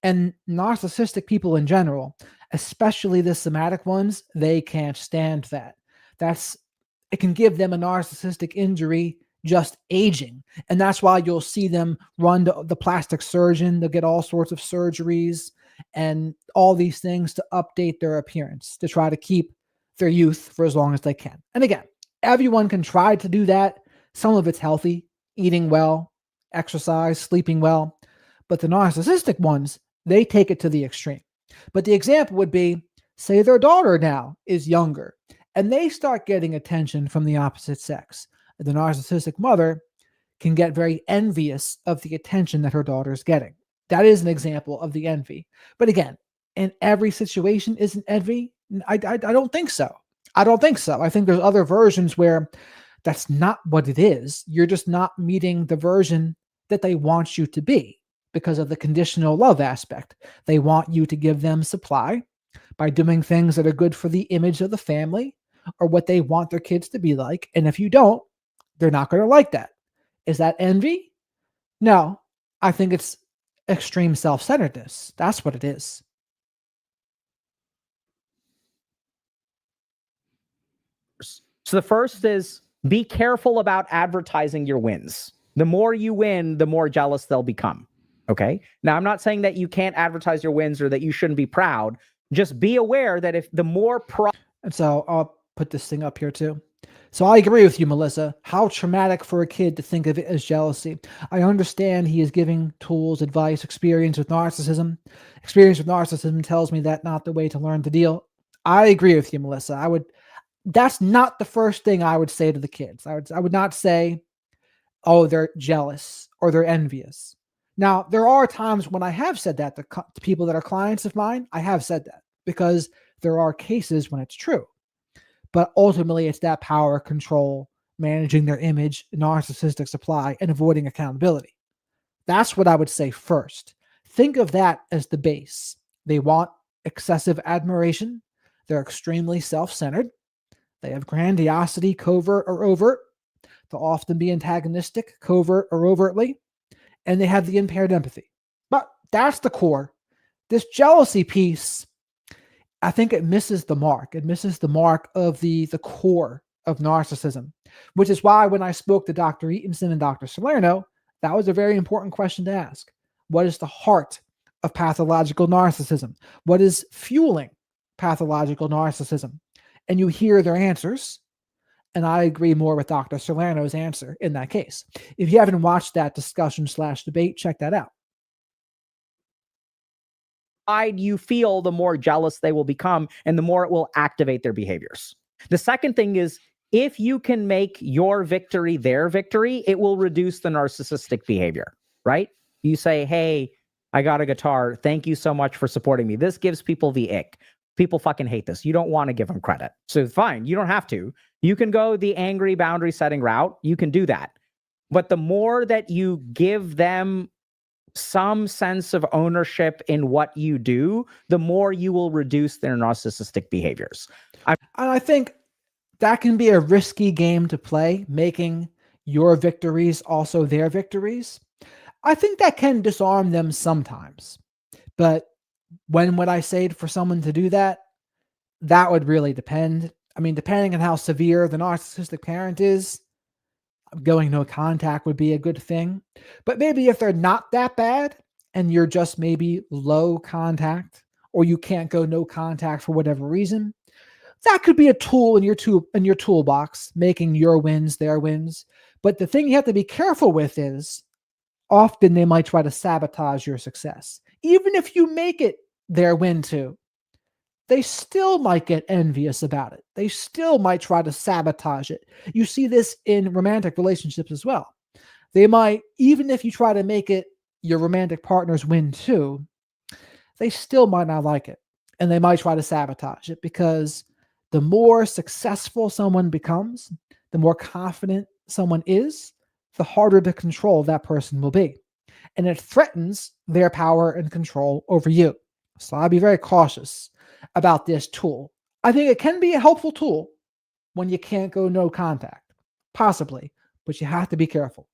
[SPEAKER 1] And narcissistic people in general, especially the somatic ones, they can't stand that. It can give them a narcissistic injury just aging. And that's why you'll see them run to the plastic surgeon. They'll get all sorts of surgeries and all these things to update their appearance, to try to keep their youth for as long as they can. And again, everyone can try to do that. Some of it's healthy, eating well, exercise, sleeping well. But the narcissistic ones, they take it to the extreme. But the example would be, say their daughter now is younger and they start getting attention from the opposite sex. The narcissistic mother can get very envious of the attention that her daughter is getting. That is an example of the envy. But again, in every situation, isn't envy? I don't think so. I don't think so. I think there's other versions where that's not what it is. You're just not meeting the version that they want you to be because of the conditional love aspect. They want you to give them supply by doing things that are good for the image of the family or what they want their kids to be like. And if you don't, they're not going to like that. Is that envy? No, I think it's extreme self-centeredness. That's what it is.
[SPEAKER 2] So the first is be careful about advertising your wins. The more you win, the more jealous they'll become. Okay. Now, I'm not saying that you can't advertise your wins or that you shouldn't be proud. Just be aware that if the more
[SPEAKER 1] And so I'll put this thing up here too. So I agree with you, Melissa. How traumatic for a kid to think of it as jealousy. I understand he is giving tools, advice, experience with narcissism. Experience with narcissism tells me that's not the way to learn to deal. I agree with you, Melissa. That's not the first thing I would say to the kids. I would not say, oh, they're jealous or they're envious. Now, there are times when I have said that to people that are clients of mine. I have said that because there are cases when it's true. But ultimately, it's that power, control, managing their image, narcissistic supply, and avoiding accountability. That's what I would say first. Think of that as the base. They want excessive admiration. They're extremely self-centered. They have grandiosity, covert or overt. They'll often be antagonistic, covert or overtly. And they have the impaired empathy. But that's the core. This jealousy piece, I think it misses the mark. It misses the mark of the core of narcissism, which is why when I spoke to Dr. Eatonson and Dr. Salerno, that was a very important question to ask. What is the heart of pathological narcissism? What is fueling pathological narcissism? And you hear their answers, and I agree more with Dr. Salerno's answer in that case. If you haven't watched that discussion/debate, check that out.
[SPEAKER 2] You feel, the more jealous they will become and the more it will activate their behaviors. The second thing is, if you can make your victory their victory, it will reduce the narcissistic behavior, right? You say, hey, I got a guitar. Thank you so much for supporting me. This gives people the ick. People fucking hate this. You don't want to give them credit. So fine, you don't have to. You can go the angry boundary setting route. You can do that. But the more that you give them some sense of ownership in what you do, the more you will reduce their narcissistic behaviors.
[SPEAKER 1] I think that can be a risky game to play, making your victories also their victories. I think that can disarm them sometimes. But when would I say for someone to do that? That would really depend. I mean, depending on how severe the narcissistic parent is, going no contact would be a good thing. But maybe if they're not that bad and you're just maybe low contact, or you can't go no contact for whatever reason, that could be a tool in your toolbox, making your wins their wins. But the thing you have to be careful with is, often they might try to sabotage your success. Even if you make it their win too, they still might get envious about it. They still might try to sabotage it. You see this in romantic relationships as well. They might, even if you try to make it your romantic partner's win too, they still might not like it. And they might try to sabotage it because the more successful someone becomes, the more confident someone is, the harder to control that person will be. And it threatens their power and control over you. So I'd be very cautious about this tool. I think it can be a helpful tool when you can't go no contact, possibly, but you have to be careful.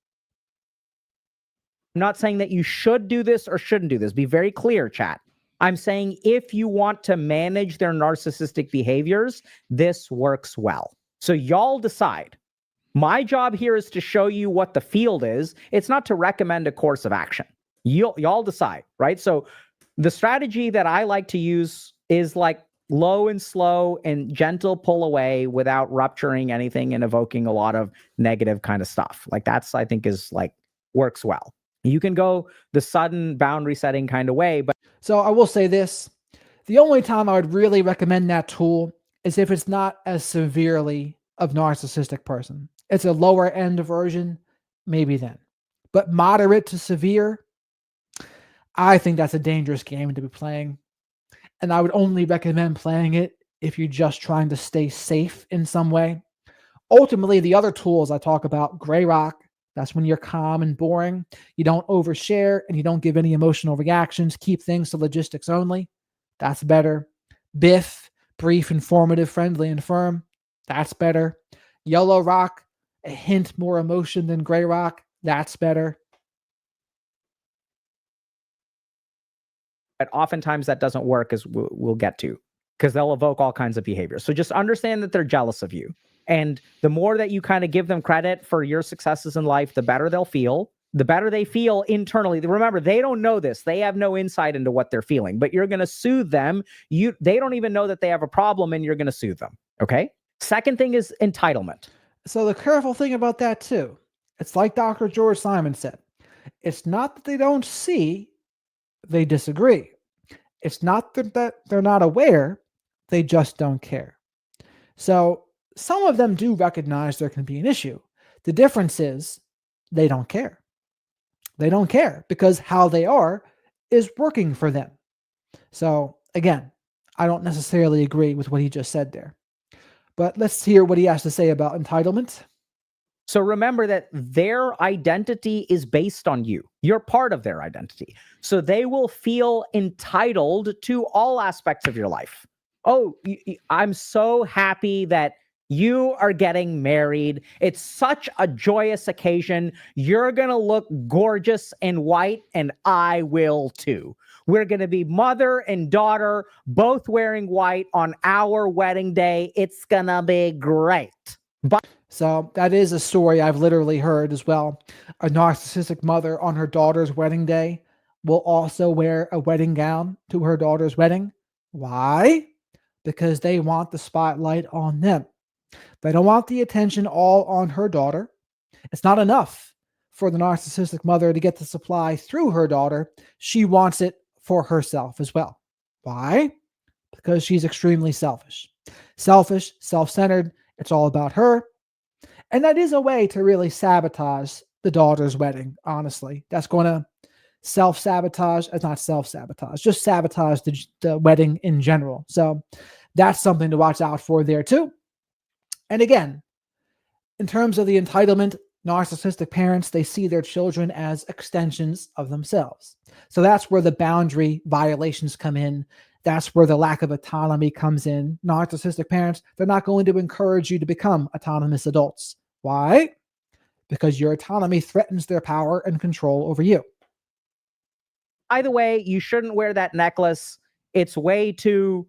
[SPEAKER 2] I'm not saying that you should do this or shouldn't do this. Be very clear, chat. I'm saying if you want to manage their narcissistic behaviors, this works well. So y'all decide. My job here is to show you what the field is. It's not to recommend a course of action. Y'all decide, right? So the strategy that I like to use is like low and slow and gentle pull away without rupturing anything and evoking a lot of negative kind of stuff. Like that's, I think, is like works well. You can go the sudden boundary setting kind of way, but
[SPEAKER 1] So I will say this, the only time I would really recommend that tool is if it's not as severely of narcissistic person. It's a lower end version, maybe then. But moderate to severe, I think that's a dangerous game to be playing. And I would only recommend playing it if you're just trying to stay safe in some way. Ultimately, the other tools I talk about, gray rock, that's when you're calm and boring. You don't overshare and you don't give any emotional reactions. Keep things to logistics only. That's better. Biff, brief, informative, friendly, and firm. That's better. Yellow rock, a hint more emotion than gray rock. That's better.
[SPEAKER 2] oftentimes that doesn't work, as we'll get to, because they'll evoke all kinds of behaviors. So just understand that they're jealous of you. And the more that you kind of give them credit for your successes in life, the better they'll feel. The better they feel internally. Remember, they don't know this. They have no insight into what they're feeling, but you're going to soothe them. They don't even know that they have a problem, and you're going to soothe them. Okay. Second thing is entitlement.
[SPEAKER 1] So the careful thing about that too, it's like Dr. George Simon said, it's not that they don't see, they disagree. It's not that they're not aware, they just don't care. So some of them do recognize there can be an issue. The difference is they don't care. They don't care because how they are is working for them. So again, I don't necessarily agree with what he just said there. But let's hear what he has to say about entitlement.
[SPEAKER 2] So remember that their identity is based on you. You're part of their identity. So they will feel entitled to all aspects of your life. Oh, I'm so happy that you are getting married. It's such a joyous occasion. You're going to look gorgeous in white, and I will too. We're going to be mother and daughter, both wearing white on our wedding day. It's going to be great.
[SPEAKER 1] So that is a story I've literally heard as well. A narcissistic mother on her daughter's wedding day will also wear a wedding gown to her daughter's wedding. Why? Because they want the spotlight on them. They don't want the attention all on her daughter. It's not enough for the narcissistic mother to get the supply through her daughter. She wants it for herself as well. Why? Because she's extremely selfish. Selfish, self-centered. It's all about her. And that is a way to really sabotage the daughter's wedding, honestly. That's going to self-sabotage. It's not self-sabotage, just sabotage the wedding in general. So that's something to watch out for there too. And again, in terms of the entitlement, narcissistic parents, they see their children as extensions of themselves. So that's where the boundary violations come in. That's where the lack of autonomy comes in. Narcissistic parents, they're not going to encourage you to become autonomous adults. Why? Because your autonomy threatens their power and control over you.
[SPEAKER 2] By the way, you shouldn't wear that necklace. It's way too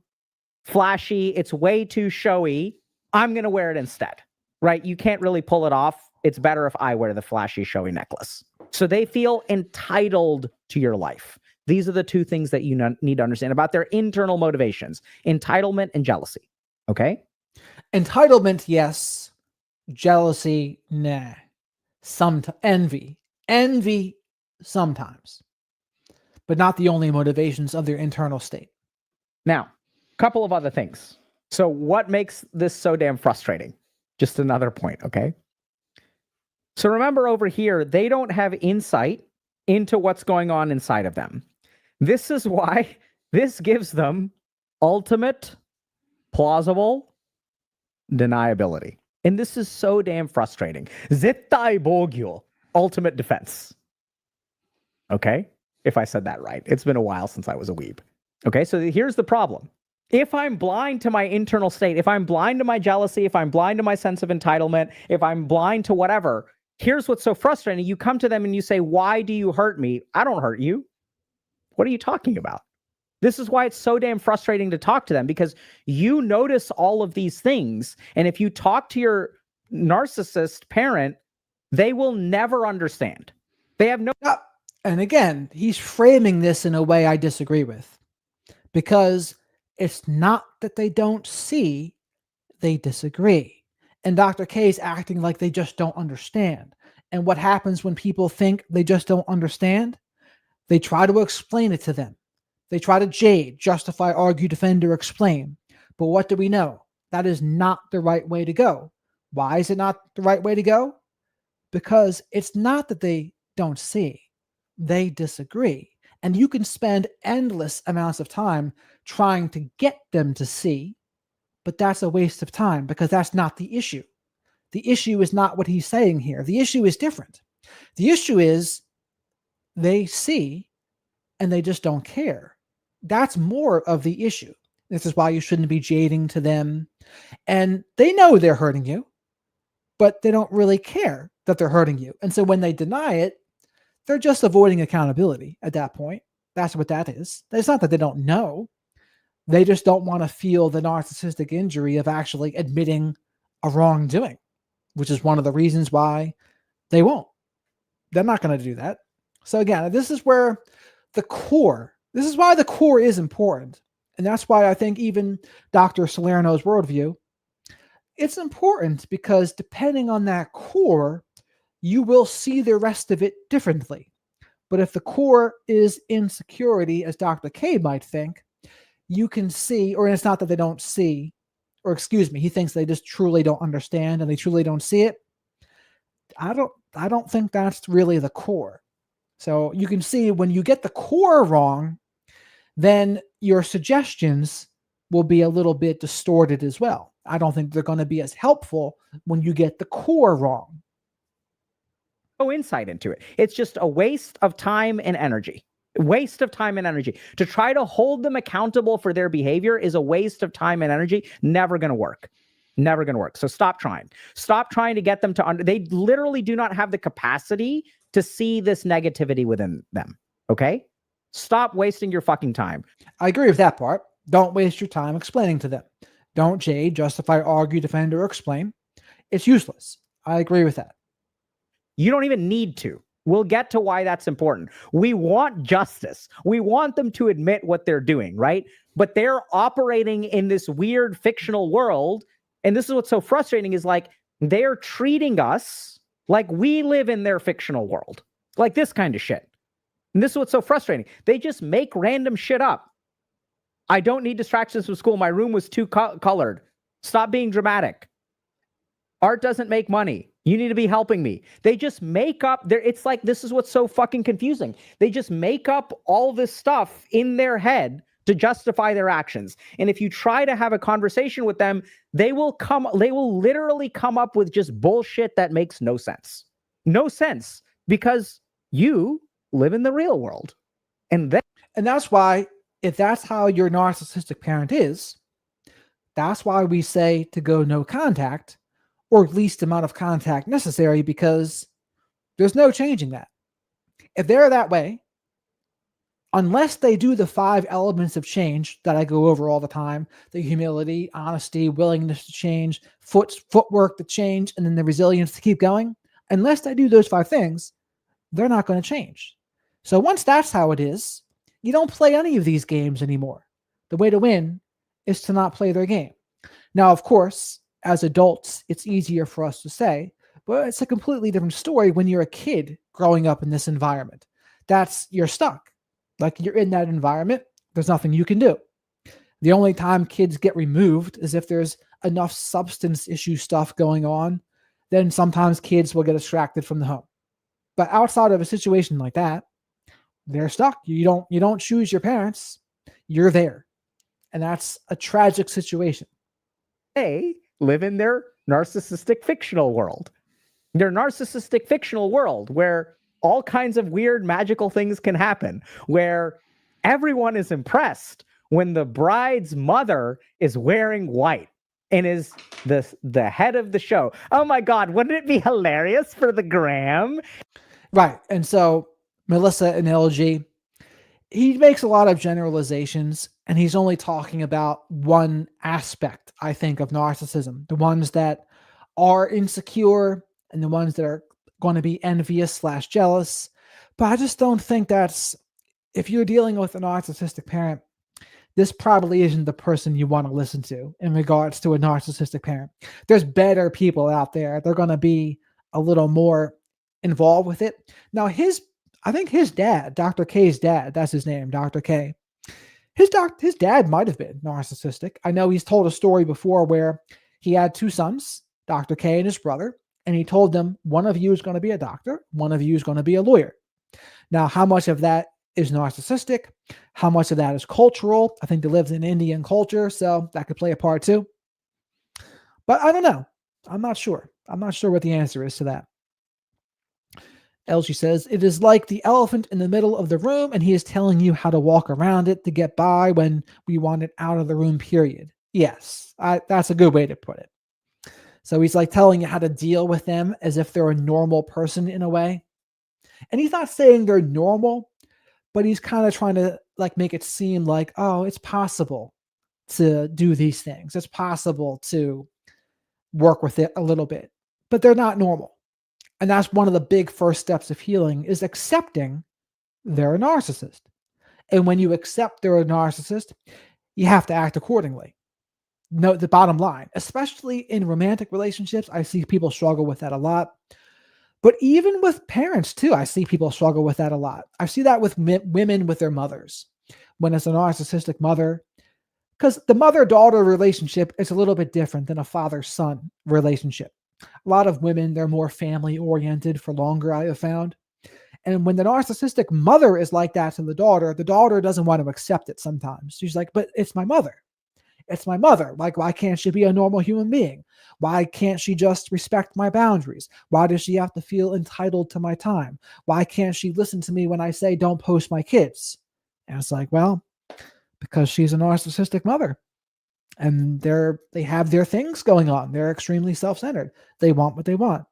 [SPEAKER 2] flashy. It's way too showy. I'm going to wear it instead, right? You can't really pull it off. It's better if I wear the flashy, showy necklace. So they feel entitled to your life. These are the two things that you need to understand about their internal motivations: entitlement and jealousy. Okay?
[SPEAKER 1] Entitlement, yes. Jealousy, nah. Envy. Envy sometimes, but not the only motivations of their internal state.
[SPEAKER 2] Now, a couple of other things. So what makes this so damn frustrating? Just another point, okay? So remember over here, they don't have insight into what's going on inside of them. This is why this gives them ultimate, plausible deniability. And this is so damn frustrating. Zettai bogyo, ultimate defense. Okay? If I said that right. It's been a while since I was a weeb. Okay, so here's the problem. If I'm blind to my internal state, if I'm blind to my jealousy, if I'm blind to my sense of entitlement, if I'm blind to whatever, here's what's so frustrating. You come to them and you say, why do you hurt me? I don't hurt you. What are you talking about? This is why it's so damn frustrating to talk to them, because you notice all of these things. And if you talk to your narcissist parent, they will never understand. They have no...
[SPEAKER 1] And again, he's framing this in a way I disagree with, because it's not that they don't see, they disagree. And Dr. K is acting like they just don't understand. And what happens when people think they just don't understand? They try to explain it to them. They try to jade, justify, argue, defend, or explain. But what do we know? That is not the right way to go. Why is it not the right way to go? Because it's not that they don't see. They disagree. And you can spend endless amounts of time trying to get them to see, but that's a waste of time, because that's not the issue. The issue is not what he's saying here. The issue is different. The issue is they see and they just don't care. That's more of the issue. This is why you shouldn't be jading to them. And they know they're hurting you, but they don't really care that they're hurting you. And so when they deny it, they're just avoiding accountability at that point. That's what that is. It's not that they don't know. They just don't want to feel the narcissistic injury of actually admitting a wrongdoing, which is one of the reasons why they won't. They're not going to do that. So again, this is where the core, this is why the core is important. And that's why I think even Dr. Salerno's worldview, it's important, because depending on that core, you will see the rest of it differently. But if the core is insecurity, as Dr. K might think, you can see, or it's not that they don't see, or excuse me, he thinks they just truly don't understand and they truly don't see it. I don't think that's really the core. So you can see when you get the core wrong, then your suggestions will be a little bit distorted as well. I don't think they're going to be as helpful when you get the core wrong.
[SPEAKER 2] No insight into it. It's just a waste of time and energy. Waste of time and energy. To try to hold them accountable for their behavior is a waste of time and energy. Never going to work. Never going to work. So stop trying. Stop trying to get them to they literally do not have the capacity to see this negativity within them. Okay? Stop wasting your fucking time.
[SPEAKER 1] I agree with that part. Don't waste your time explaining to them. Don't jade, justify, argue, defend, or explain. It's useless. I agree with that.
[SPEAKER 2] You don't even need to. We'll get to why that's important. We want justice. We want them to admit what they're doing, right? But they're operating in this weird fictional world. And this is what's so frustrating, is like they're treating us like we live in their fictional world. Like this kind of shit. And this is what's so frustrating. They just make random shit up. I don't need distractions from school. My room was too colored. Stop being dramatic. Art doesn't make money. You need to be helping me. They just make up it's like, this is what's so fucking confusing. They just make up all this stuff in their head to justify their actions. And if you try to have a conversation with them, they will literally come up with just bullshit that makes no sense. No sense, because you live in the real world. And
[SPEAKER 1] that's why, if that's how your narcissistic parent is, that's why we say to go no contact, or least amount of contact necessary, because there's no changing that. If they're that way, unless they do the 5 elements of change that I go over all the time, the humility, honesty, willingness to change, footwork to change, and then the resilience to keep going, unless they do those 5 things, they're not going to change. So once that's how it is, you don't play any of these games anymore. The way to win is to not play their game. Now, of course, as adults, it's easier for us to say, but it's a completely different story when you're a kid growing up in this environment. you're stuck. Like, you're in that environment. There's nothing you can do. The only time kids get removed is if there's enough substance issue stuff going on. Then sometimes kids will get distracted from the home. But outside of a situation like that, they're stuck. You don't choose your parents. You're there. And that's a tragic situation.
[SPEAKER 2] They live in their narcissistic fictional world. Their narcissistic fictional world where all kinds of weird magical things can happen, where everyone is impressed when the bride's mother is wearing white and is the head of the show. Oh my God, wouldn't it be hilarious for the gram?
[SPEAKER 1] Right. And so Melissa and LG, he makes a lot of generalizations, and he's only talking about one aspect, I think, of narcissism. The ones that are insecure and the ones that are going to be envious / jealous. But I just don't think if you're dealing with a narcissistic parent, this probably isn't the person you want to listen to in regards to a narcissistic parent. There's better people out there. They're going to be a little more involved with it. Now, I think his dad, Dr. K's dad, that's his name, Dr. K. His dad might have been narcissistic. I know he's told a story before where he had 2 sons, Dr. K and his brother, and he told them, one of you is going to be a doctor, one of you is going to be a lawyer. Now, how much of that is narcissistic? How much of that is cultural? I think they lived in Indian culture, so that could play a part too. But I don't know. I'm not sure. I'm not sure what the answer is to that. LG says, it is like the elephant in the middle of the room, and he is telling you how to walk around it to get by when we want it out of the room, period. Yes, that's a good way to put it. So he's like telling you how to deal with them as if they're a normal person in a way. And he's not saying they're normal, but he's kind of trying to like make it seem like, oh, it's possible to do these things. It's possible to work with it a little bit, but they're not normal. And that's one of the big first steps of healing, is accepting they're a narcissist. And when you accept they're a narcissist, you have to act accordingly. No, the bottom line, especially in romantic relationships, I see people struggle with that a lot. But even with parents too, I see people struggle with that a lot. I see that with women with their mothers. When it's a narcissistic mother, because the mother-daughter relationship is a little bit different than a father-son relationship. A lot of women, they're more family-oriented for longer, I have found. And when the narcissistic mother is like that to the daughter doesn't want to accept it sometimes. She's like, but it's my mother. It's my mother. Like, why can't she be a normal human being? Why can't she just respect my boundaries? Why does she have to feel entitled to my time? Why can't she listen to me when I say don't post my kids? And it's like, well, because she's a narcissistic mother. And they have their things going on. They're extremely self-centered. They want what they want.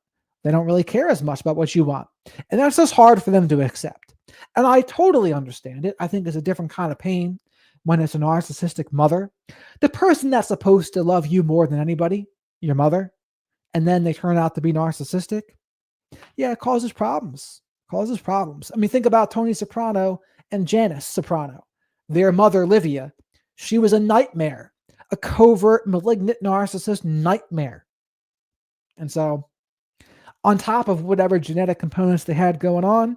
[SPEAKER 1] They don't really care as much about what you want. And that's just hard for them to accept. And I totally understand it. I think it's a different kind of pain when it's a narcissistic mother. The person that's supposed to love you more than anybody, your mother, and then they turn out to be narcissistic. Yeah, it causes problems. Causes problems. I mean, think about Tony Soprano and Janice Soprano. Their mother, Livia, she was a nightmare. A covert, malignant narcissist nightmare. And so, on top of whatever genetic components they had going on,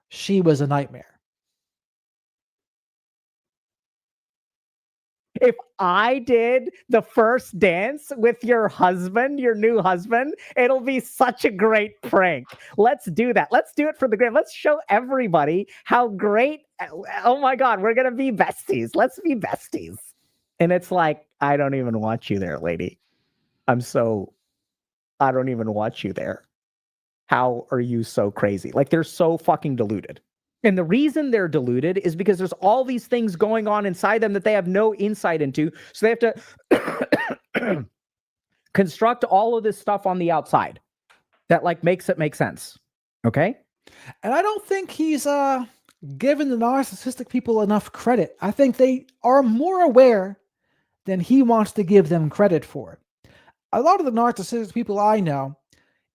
[SPEAKER 1] she was a nightmare.
[SPEAKER 2] If I did the first dance with your husband, your new husband, it'll be such a great prank. Let's do that. Let's do it for the gram. Let's show everybody how great. Oh my God, we're going to be besties. Let's be besties. And it's like, I don't even want you there, lady. I don't even want you there. How are you so crazy? Like, they're so fucking deluded. And the reason they're deluded is because there's all these things going on inside them that they have no insight into. So they have to construct all of this stuff on the outside that like makes it make sense. Okay?
[SPEAKER 1] And I don't think he's given the narcissistic people enough credit. I think they are more aware than he wants to give them credit for. A lot of the narcissistic people I know,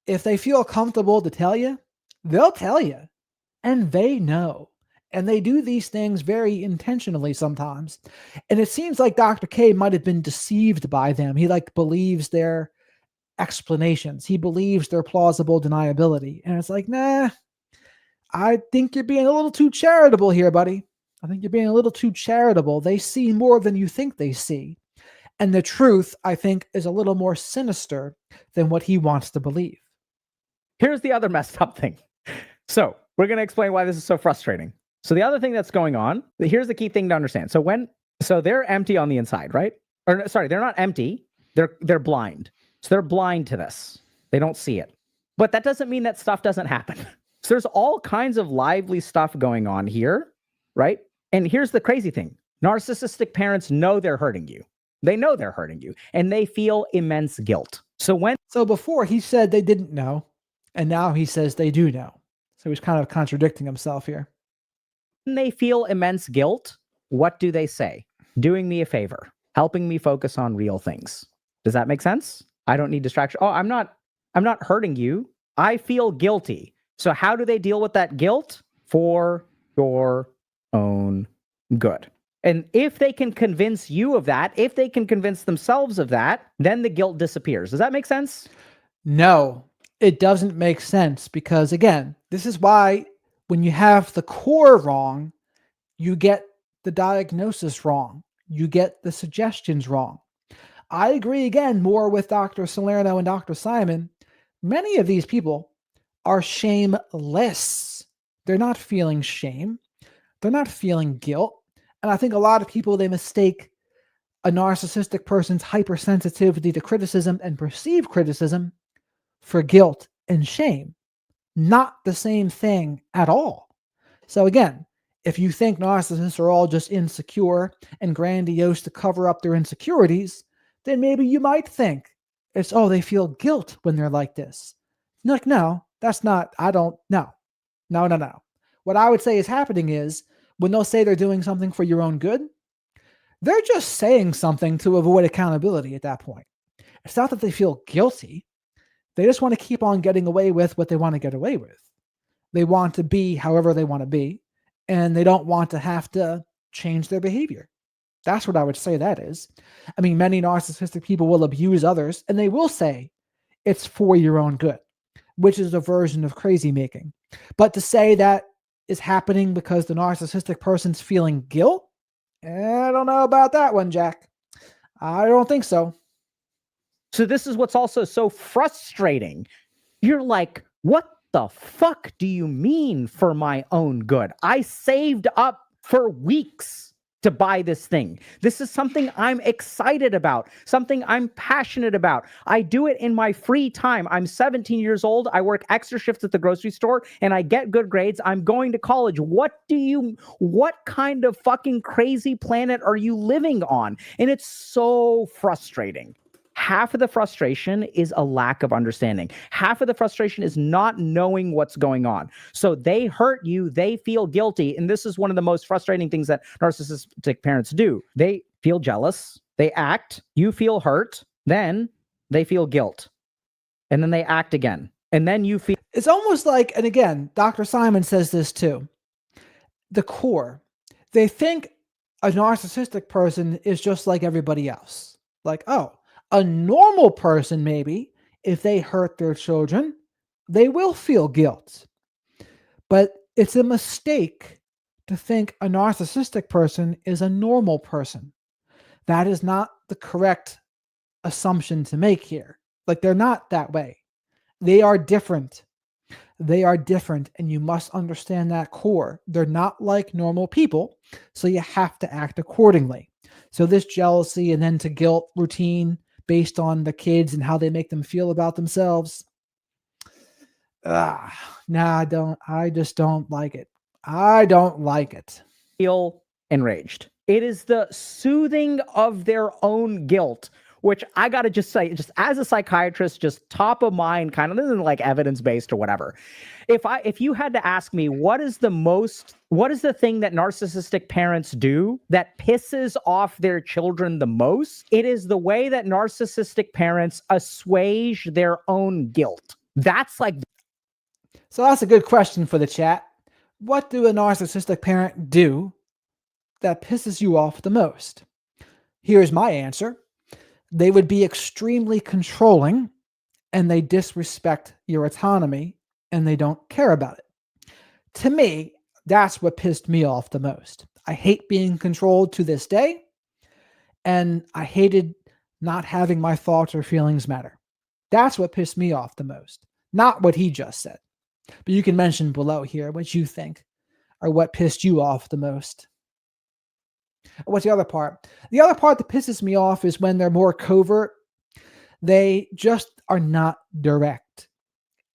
[SPEAKER 1] if they feel comfortable to tell you, they'll tell you. And they know. And they do these things very intentionally sometimes. And it seems like Dr. K might have been deceived by them. He like believes their explanations. He believes their plausible deniability. And it's like, nah, I think you're being a little too charitable here, buddy. I think you're being a little too charitable. They see more than you think they see. And the truth, I think, is a little more sinister than what he wants to believe.
[SPEAKER 2] Here's the other messed up thing. So we're going to explain why this is so frustrating. So the other thing that's going on, here's the key thing to understand. So they're empty on the inside, right? Or sorry, they're not empty. They're blind. So they're blind to this. They don't see it. But that doesn't mean that stuff doesn't happen. So there's all kinds of lively stuff going on here, right? And here's the crazy thing. Narcissistic parents know they're hurting you. They know they're hurting you, and they feel immense guilt.
[SPEAKER 1] So before he said they didn't know, and now he says they do know. So he's kind of contradicting himself here.
[SPEAKER 2] When they feel immense guilt, what do they say? Doing me a favor, helping me focus on real things. Does that make sense? I don't need distraction. Oh, I'm not hurting you. I feel guilty. So how do they deal with that guilt? For your own good. And if they can convince you of that, if they can convince themselves of that, then the guilt disappears. Does that make sense?
[SPEAKER 1] No, it doesn't make sense because, again, this is why when you have the core wrong, you get the diagnosis wrong. You get the suggestions wrong. I agree again more with Dr. Salerno and Dr. Simon. Many of these people are shameless. They're not feeling shame. They're not feeling guilt. And I think a lot of people, they mistake a narcissistic person's hypersensitivity to criticism and perceived criticism for guilt and shame. Not the same thing at all. So again, if you think narcissists are all just insecure and grandiose to cover up their insecurities, then maybe you might think it's, oh, they feel guilt when they're like this. Like, no, that's not, no. What I would say is happening is when they'll say they're doing something for your own good, they're just saying something to avoid accountability at that point. It's not that they feel guilty. They just want to keep on getting away with what they want to get away with. They want to be however they want to be, and they don't want to have to change their behavior. That's what I would say that is. I mean, many narcissistic people will abuse others, and they will say it's for your own good, which is a version of crazy making. But to say that is happening because the narcissistic person's feeling guilt, I don't know about that one, Jack. I don't think so.
[SPEAKER 2] So this is what's also so frustrating. You're like, what the fuck do you mean for my own good? I saved up for weeks to buy this thing. This is something I'm excited about, something I'm passionate about. I do it in my free time. I'm 17 years old. I work extra shifts at the grocery store and I get good grades. I'm going to college. What kind of fucking crazy planet are you living on? And it's so frustrating. Half of the frustration is a lack of understanding. Half of the frustration is not knowing what's going on. So they hurt you, they feel guilty. And this is one of the most frustrating things that narcissistic parents do. They feel jealous, they act, you feel hurt, then they feel guilt. And then they act again. And then you feel...
[SPEAKER 1] It's almost like, and again, Dr. Simon says this too, the core. They think a narcissistic person is just like everybody else. Like, oh, a normal person, maybe, if they hurt their children, they will feel guilt. But it's a mistake to think a narcissistic person is a normal person. That is not the correct assumption to make here. Like, they're not that way. They are different. They are different, and you must understand that core. They're not like normal people, so you have to act accordingly. So this jealousy and then to guilt routine based on the kids and how they make them feel about themselves. I just don't like it. I don't like it.
[SPEAKER 2] Feel enraged. It is the soothing of their own guilt, which I got to just say, just as a psychiatrist, just top of mind, kind of, this isn't like evidence-based or whatever. If you had to ask me, what is the thing that narcissistic parents do that pisses off their children the most? It is the way that narcissistic parents assuage their own guilt. That's like...
[SPEAKER 1] So that's a good question for the chat. What do a narcissistic parent do that pisses you off the most? Here's my answer. They would be extremely controlling, and they disrespect your autonomy, and they don't care about it. To me, that's what pissed me off the most. I hate being controlled to this day, and I hated not having my thoughts or feelings matter. That's what pissed me off the most, not what he just said. But you can mention below here what you think or what pissed you off the most. What's the other part? The other part that pisses me off is when they're more covert. They just are not direct.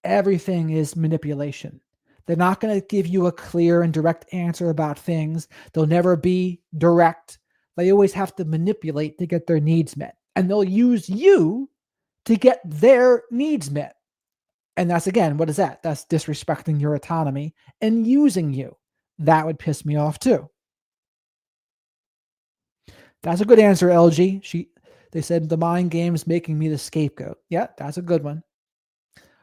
[SPEAKER 1] Everything is manipulation. They're not going to give you a clear and direct answer about things. They'll never be direct. They always have to manipulate to get their needs met. And they'll use you to get their needs met. And that's, again, what is that? That's disrespecting your autonomy and using you. That would piss me off too. That's a good answer, LG. They said the mind games making me the scapegoat. Yeah, that's a good one.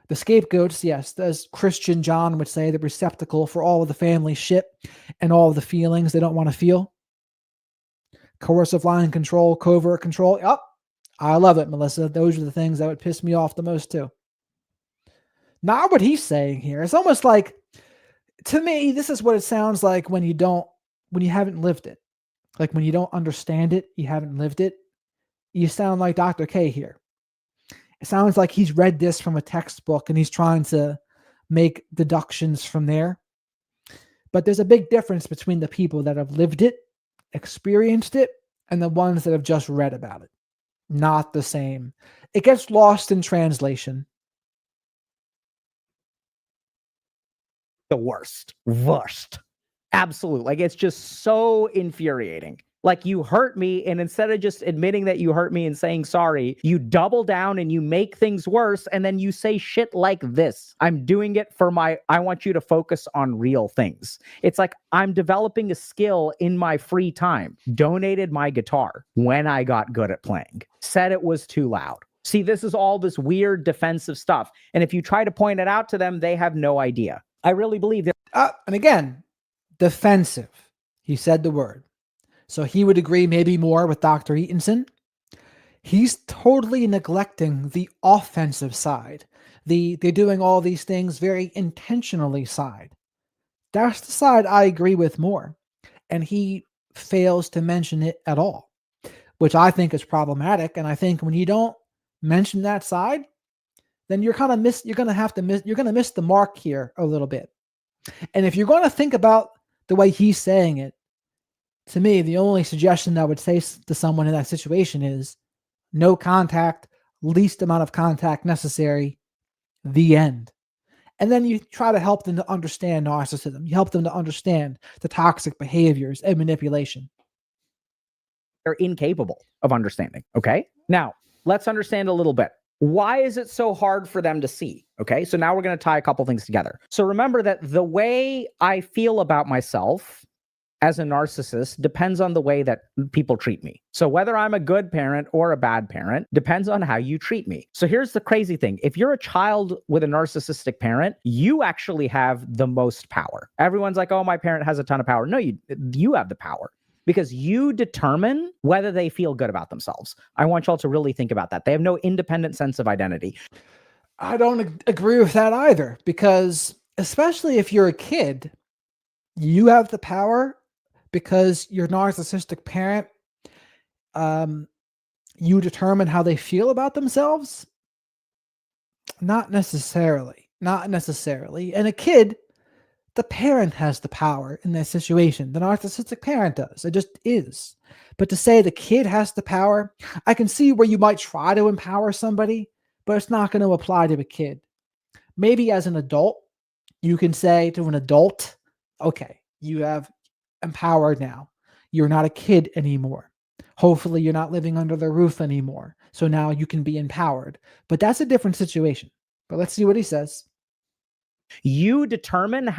[SPEAKER 1] The scapegoats, yes, as Christian John would say, the receptacle for all of the family shit and all of the feelings they don't want to feel. Coercive line control, covert control. Yep, I love it, Melissa. Those are the things that would piss me off the most too. Not what he's saying here. It's almost like, to me, this is what it sounds like when you haven't lived it. Like when you don't understand it, you haven't lived it. You sound like Dr. K here. It sounds like he's read this from a textbook and he's trying to make deductions from there. But there's a big difference between the people that have lived it, experienced it, and the ones that have just read about it. Not the same. It gets lost in translation.
[SPEAKER 2] The worst. Absolute. Like, it's just so infuriating. Like, you hurt me, and instead of just admitting that you hurt me and saying sorry, you double down and you make things worse, and then you say shit like this. I'm doing it for I want you to focus on real things. It's like, I'm developing a skill in my free time. Donated my guitar when I got good at playing. Said it was too loud. See, this is all this weird defensive stuff. And if you try to point it out to them, they have no idea. I really believe that.
[SPEAKER 1] And again, defensive. He said the word. So he would agree maybe more with Dr. Eatonson. He's totally neglecting the offensive side. They're doing all these things very intentionally side. That's the side I agree with more. And he fails to mention it at all, which I think is problematic. And I think when you don't mention that side, then you're going to miss the mark here a little bit. And if you're going to think about the way he's saying it, to me, the only suggestion I would say to someone in that situation is no contact, least amount of contact necessary, the end. And then you try to help them to understand narcissism. You help them to understand the toxic behaviors and manipulation.
[SPEAKER 2] They're incapable of understanding. Okay. Now, let's understand a little bit. Why is it so hard for them to see? Okay. So now we're going to tie a couple things together. So remember that the way I feel about myself as a narcissist depends on the way that people treat me. So whether I'm a good parent or a bad parent depends on how you treat me. So here's the crazy thing. If you're a child with a narcissistic parent, you actually have the most power. Everyone's like, oh, my parent has a ton of power. No, you have the power because you determine whether they feel good about themselves. I want y'all to really think about that. They have no independent sense of identity.
[SPEAKER 1] I don't agree with that either, because especially if you're a kid, you have the power. Because your narcissistic parent, you determine how they feel about themselves? Not necessarily. And a kid, the parent has the power in that situation. The narcissistic parent does. It just is. But to say the kid has the power, I can see where you might try to empower somebody, but it's not going to apply to a kid. Maybe as an adult, you can say to an adult, okay, you have empowered now. You're not a kid anymore. Hopefully you're not living under the roof anymore. So now you can be empowered. But that's a different situation. But let's see what he says.
[SPEAKER 2] You determine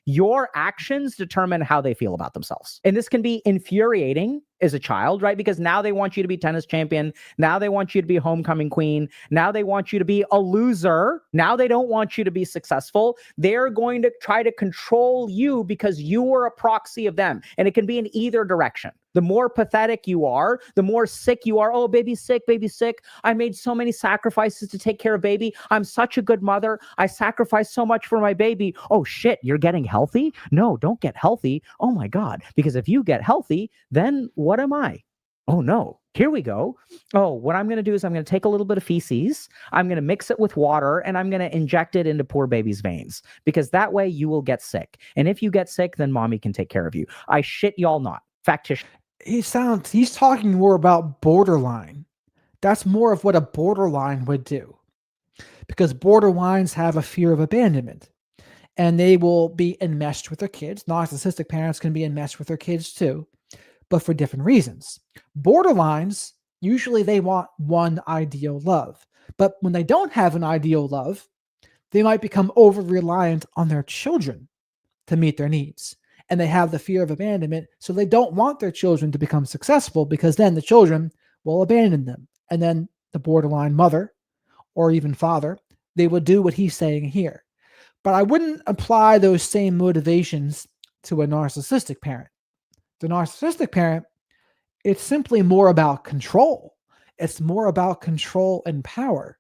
[SPEAKER 2] your actions determine how they feel about themselves. And this can be infuriating as a child, right? Because now they want you to be tennis champion. Now they want you to be homecoming queen. Now they want you to be a loser. Now they don't want you to be successful. They're going to try to control you because you are a proxy of them. And it can be in either direction. The more pathetic you are, the more sick you are. Oh, baby's sick, baby's sick. I made so many sacrifices to take care of baby. I'm such a good mother. I sacrificed so much for my baby. Oh shit, you're getting healthy? No, don't get healthy. Oh my God, because if you get healthy, then what am I? Oh no, here we go. Oh, what I'm going to do is I'm going to take a little bit of feces, I'm going to mix it with water, and I'm going to inject it into poor baby's veins, because that way you will get sick. And if you get sick, then mommy can take care of you. I shit y'all not. Factitious.
[SPEAKER 1] He's talking more about borderline. That's more of what a borderline would do, because borderlines have a fear of abandonment, and they will be enmeshed with their kids. Narcissistic parents can be enmeshed with their kids too, but for different reasons. Borderlines, usually they want one ideal love, but when they don't have an ideal love, they might become over-reliant on their children to meet their needs. And they have the fear of abandonment, so they don't want their children to become successful, because then the children will abandon them. And then the borderline mother or even father, they will do what he's saying here. But I wouldn't apply those same motivations to a narcissistic parent. The narcissistic parent, it's simply more about control. It's more about control and power.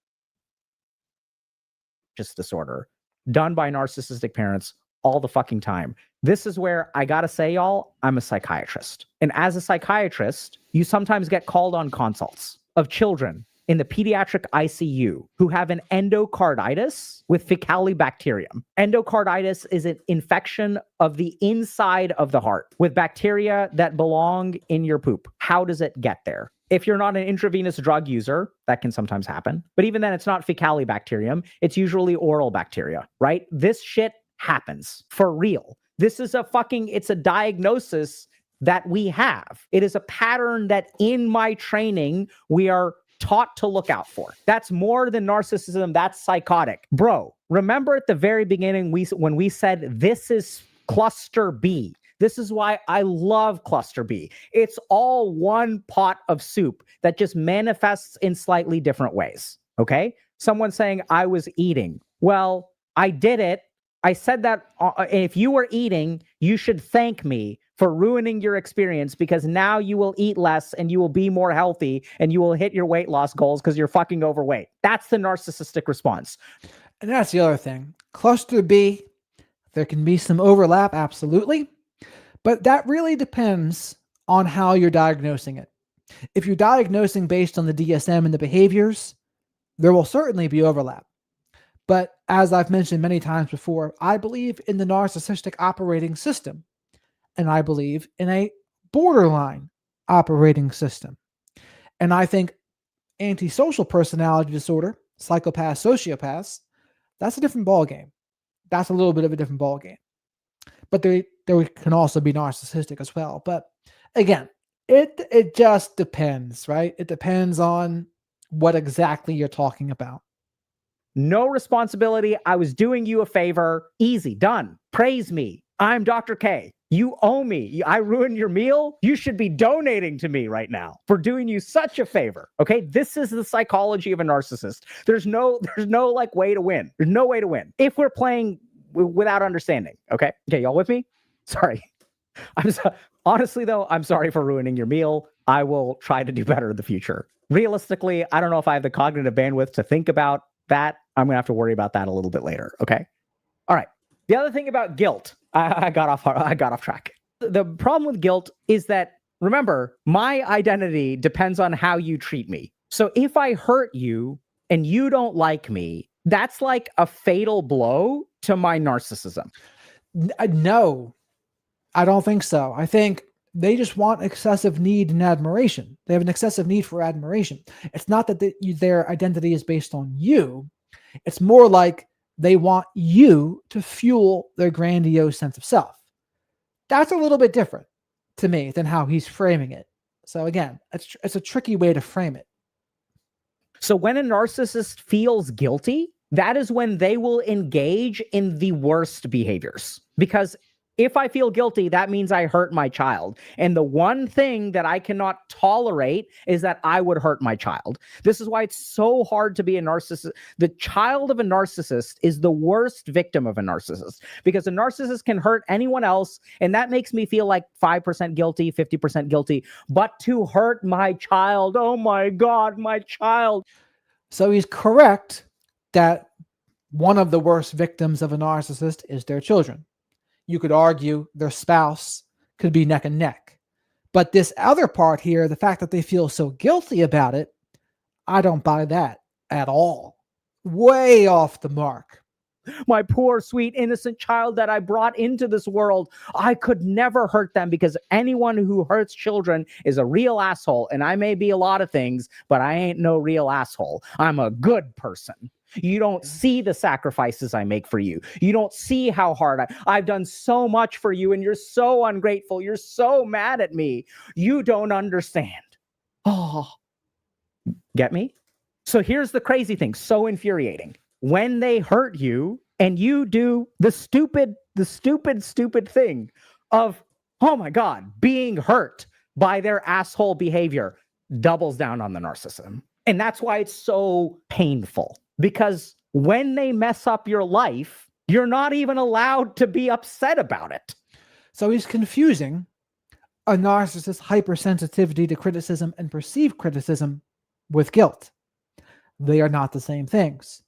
[SPEAKER 2] Disorder done by narcissistic parents all the fucking time. This is where I gotta say, y'all, I'm a psychiatrist. And as a psychiatrist, you sometimes get called on consults of children in the pediatric ICU who have an endocarditis with Faecalibacterium. Endocarditis is an infection of the inside of the heart with bacteria that belong in your poop. How does it get there? If you're not an intravenous drug user, that can sometimes happen. But even then, it's not Faecalibacterium. It's usually oral bacteria, right? This shit happens for real. This is it's a diagnosis that we have. It is a pattern that in my training, we are taught to look out for. That's more than narcissism. That's psychotic. Bro, remember at the very beginning, when we said this is cluster B. This is why I love cluster B. It's all one pot of soup that just manifests in slightly different ways. Okay? Someone saying I was eating. Well, I did it. I said that if you were eating, you should thank me for ruining your experience, because now you will eat less and you will be more healthy and you will hit your weight loss goals because you're fucking overweight. That's the narcissistic response.
[SPEAKER 1] And that's the other thing. Cluster B, there can be some overlap, absolutely. But that really depends on how you're diagnosing it. If you're diagnosing based on the DSM and the behaviors, there will certainly be overlap. But as I've mentioned many times before, I believe in the narcissistic operating system, and I believe in a borderline operating system. And I think antisocial personality disorder, psychopaths, sociopaths, that's a different ballgame. That's a little bit of a different ballgame. But there can also be narcissistic as well. But again, it just depends, right? It depends on what exactly you're talking about.
[SPEAKER 2] No responsibility. I was doing you a favor. Easy, done. Praise me. I'm Dr. K. You owe me. I ruined your meal. You should be donating to me right now for doing you such a favor. Okay, this is the psychology of a narcissist. There's no like way to win. There's no way to win if we're playing without understanding. Okay, y'all with me? Sorry. Honestly though, I'm sorry for ruining your meal. I will try to do better in the future. Realistically, I don't know if I have the cognitive bandwidth to think about that. I'm gonna have to worry about that a little bit later. Okay. All right. The other thing about guilt, I got off track. The problem with guilt is that, remember, my identity depends on how you treat me. So if I hurt you and you don't like me, that's like a fatal blow to my narcissism.
[SPEAKER 1] No, I don't think so. I think they just want excessive need and admiration. They have an excessive need for admiration. It's not that their identity is based on you. It's more like they want you to fuel their grandiose sense of self. That's a little bit different to me than how he's framing it. So again, it's a tricky way to frame it.
[SPEAKER 2] So when a narcissist feels guilty, that is when they will engage in the worst behaviors. Because If I feel guilty, that means I hurt my child. And the one thing that I cannot tolerate is that I would hurt my child. This is why it's so hard to be a narcissist. The child of a narcissist is the worst victim of a narcissist, because a narcissist can hurt anyone else. And that makes me feel like 5% guilty, 50% guilty. But to hurt my child, oh my God, my child.
[SPEAKER 1] So he's correct that one of the worst victims of a narcissist is their children. You could argue their spouse could be neck and neck. But this other part here, the fact that they feel so guilty about it, I don't buy that at all. Way off the mark.
[SPEAKER 2] My poor, sweet, innocent child that I brought into this world, I could never hurt them, because anyone who hurts children is a real asshole. And I may be a lot of things, but I ain't no real asshole. I'm a good person. You don't see the sacrifices I make for you. You don't see how hard I've done so much for you, and you're so ungrateful. You're so mad at me. You don't understand. Oh, get me? So here's the crazy thing, so infuriating. When they hurt you and you do the stupid thing of, oh my God, being hurt by their asshole behavior, doubles down on the narcissism. And that's why it's so painful, because when they mess up your life, you're not even allowed to be upset about it.
[SPEAKER 1] So he's confusing a narcissist's hypersensitivity to criticism and perceived criticism with guilt. They are not the same things.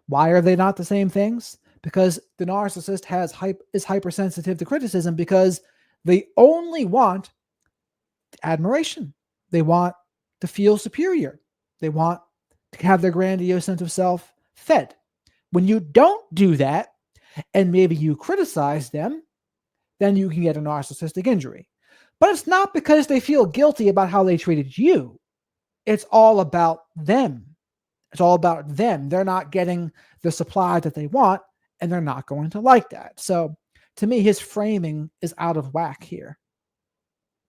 [SPEAKER 1] Why are they not the same things? Because the narcissist is hypersensitive to criticism because they only want admiration. They want to feel superior. They want to have their grandiose sense of self fed. When you don't do that, and maybe you criticize them, then you can get a narcissistic injury. But it's not because they feel guilty about how they treated you. It's all about them. It's all about them. They're not getting the supply that they want, and they're not going to like that. So to me, his framing is out of whack here.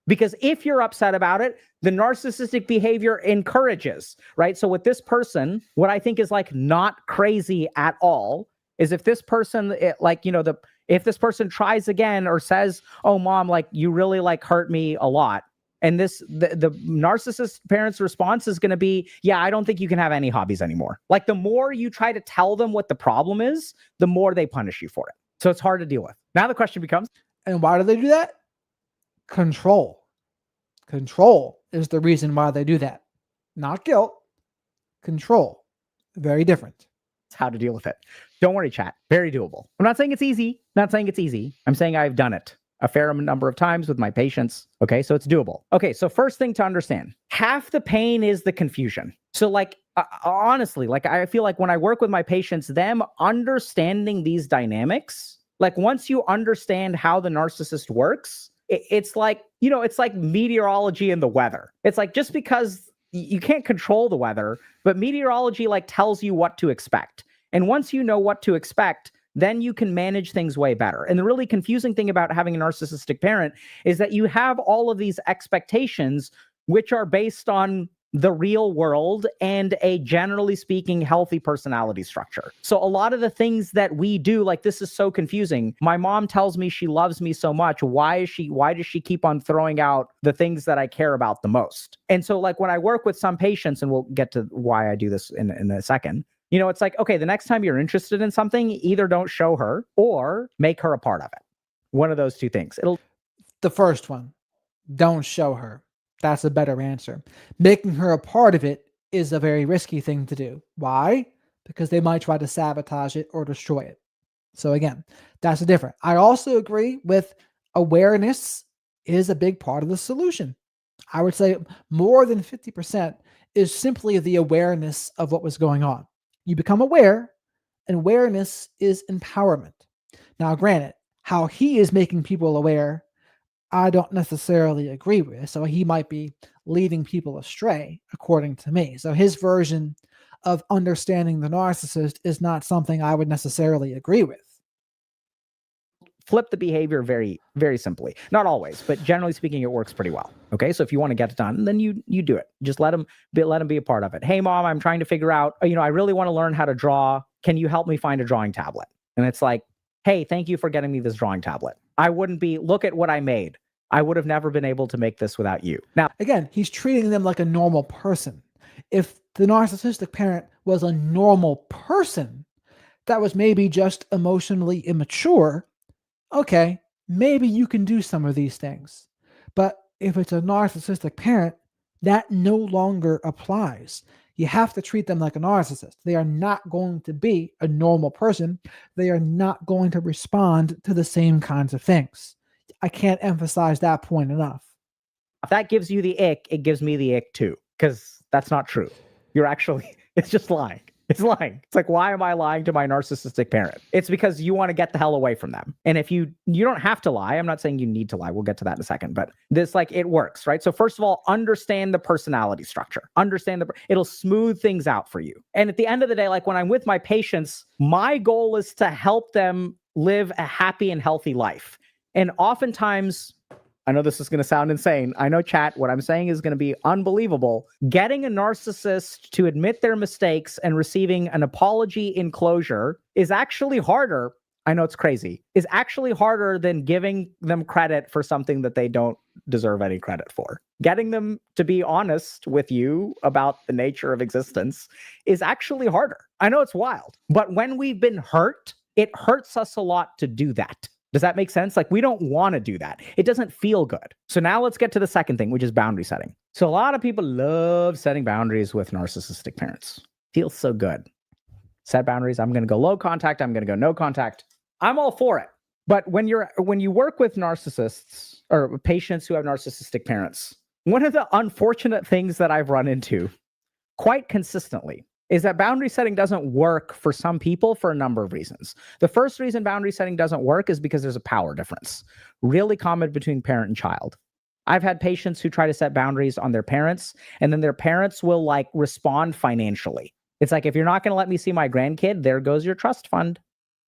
[SPEAKER 2] Because if you're upset about it, the narcissistic behavior encourages, right? So with this person, what I think is like not crazy at all is if this person, if this person tries again or says, oh, mom, like you really like hurt me a lot. And the narcissist parent's response is going to be, yeah, I don't think you can have any hobbies anymore. Like the more you try to tell them what the problem is, the more they punish you for it. So it's hard to deal with. Now the question becomes,
[SPEAKER 1] and why do they do that? Control. Control is the reason why they do that. Not guilt. Control. Very different.
[SPEAKER 2] It's how to deal with it. Don't worry, chat. Very doable. I'm not saying it's easy. I'm saying I've done it a fair number of times with my patients. Okay, so it's doable. Okay, so first thing to understand, half the pain is the confusion. So like, honestly, like I feel like when I work with my patients, them understanding these dynamics, like once you understand how the narcissist works, it's like, it's like meteorology and the weather. It's like, just because you can't control the weather, but meteorology like tells you what to expect. And once you know what to expect, then you can manage things way better. And the really confusing thing about having a narcissistic parent is that you have all of these expectations, which are based on the real world and a, generally speaking, healthy personality structure. So a lot of the things that we do, like this is so confusing. My mom tells me she loves me so much. Why does she keep on throwing out the things that I care about the most? And so like when I work with some patients, and we'll get to why I do this in a second, it's like, okay, the next time you're interested in something, either don't show her or make her a part of it. One of those two things.
[SPEAKER 1] The first one, don't show her. That's a better answer. Making her a part of it is a very risky thing to do. Why? Because they might try to sabotage it or destroy it. So again, that's different. I also agree with awareness is a big part of the solution. I would say more than 50% is simply the awareness of what was going on. You become aware, and awareness is empowerment. Now, granted, how he is making people aware, I don't necessarily agree with. So he might be leading people astray, according to me. So his version of understanding the narcissist is not something I would necessarily agree with.
[SPEAKER 2] Flip the behavior very, very simply. Not always, but generally speaking, it works pretty well. Okay, so if you want to get it done, then you do it. Just let them be a part of it. Hey, mom, I'm trying to figure out, I really want to learn how to draw. Can you help me find a drawing tablet? And it's like, hey, thank you for getting me this drawing tablet. I wouldn't be, look at what I made. I would have never been able to make this without you. Now,
[SPEAKER 1] again, he's treating them like a normal person. If the narcissistic parent was a normal person that was maybe just emotionally immature, okay, maybe you can do some of these things. But if it's a narcissistic parent, that no longer applies. You have to treat them like a narcissist. They are not going to be a normal person. They are not going to respond to the same kinds of things. I can't emphasize that point enough.
[SPEAKER 2] if that gives you the ick, it gives me the ick too, because that's not true. You're actually, it's just lying. It's lying. It's like, why am I lying to my narcissistic parent? It's because you want to get the hell away from them. And if you don't have to lie. I'm not saying you need to lie. We'll get to that in a second, but this, like, it works, right? So first of all, understand the personality structure. It'll smooth things out for you. And at the end of the day, like when I'm with my patients, my goal is to help them live a happy and healthy life. And oftentimes, I know this is going to sound insane. I know, chat, what I'm saying is going to be unbelievable. Getting a narcissist to admit their mistakes and receiving an apology in closure is actually harder. I know it's crazy. Is actually harder than giving them credit for something that they don't deserve any credit for. Getting them to be honest with you about the nature of existence is actually harder. I know it's wild, but when we've been hurt, it hurts us a lot to do that. Does that make sense? Like, we don't want to do that. It doesn't feel good. So now let's get to the second thing, which is boundary setting. So a lot of people love setting boundaries with narcissistic parents. Feels so good. Set boundaries. I'm going to go low contact. I'm going to go no contact. I'm all for it. But when you work with narcissists or patients who have narcissistic parents, one of the unfortunate things that I've run into quite consistently is that boundary setting doesn't work for some people for a number of reasons. The first reason boundary setting doesn't work is because there's a power difference, really common between parent and child. I've had patients who try to set boundaries on their parents, and then their parents will like respond financially. It's like, if you're not going to let me see my grandkid, there goes your trust fund.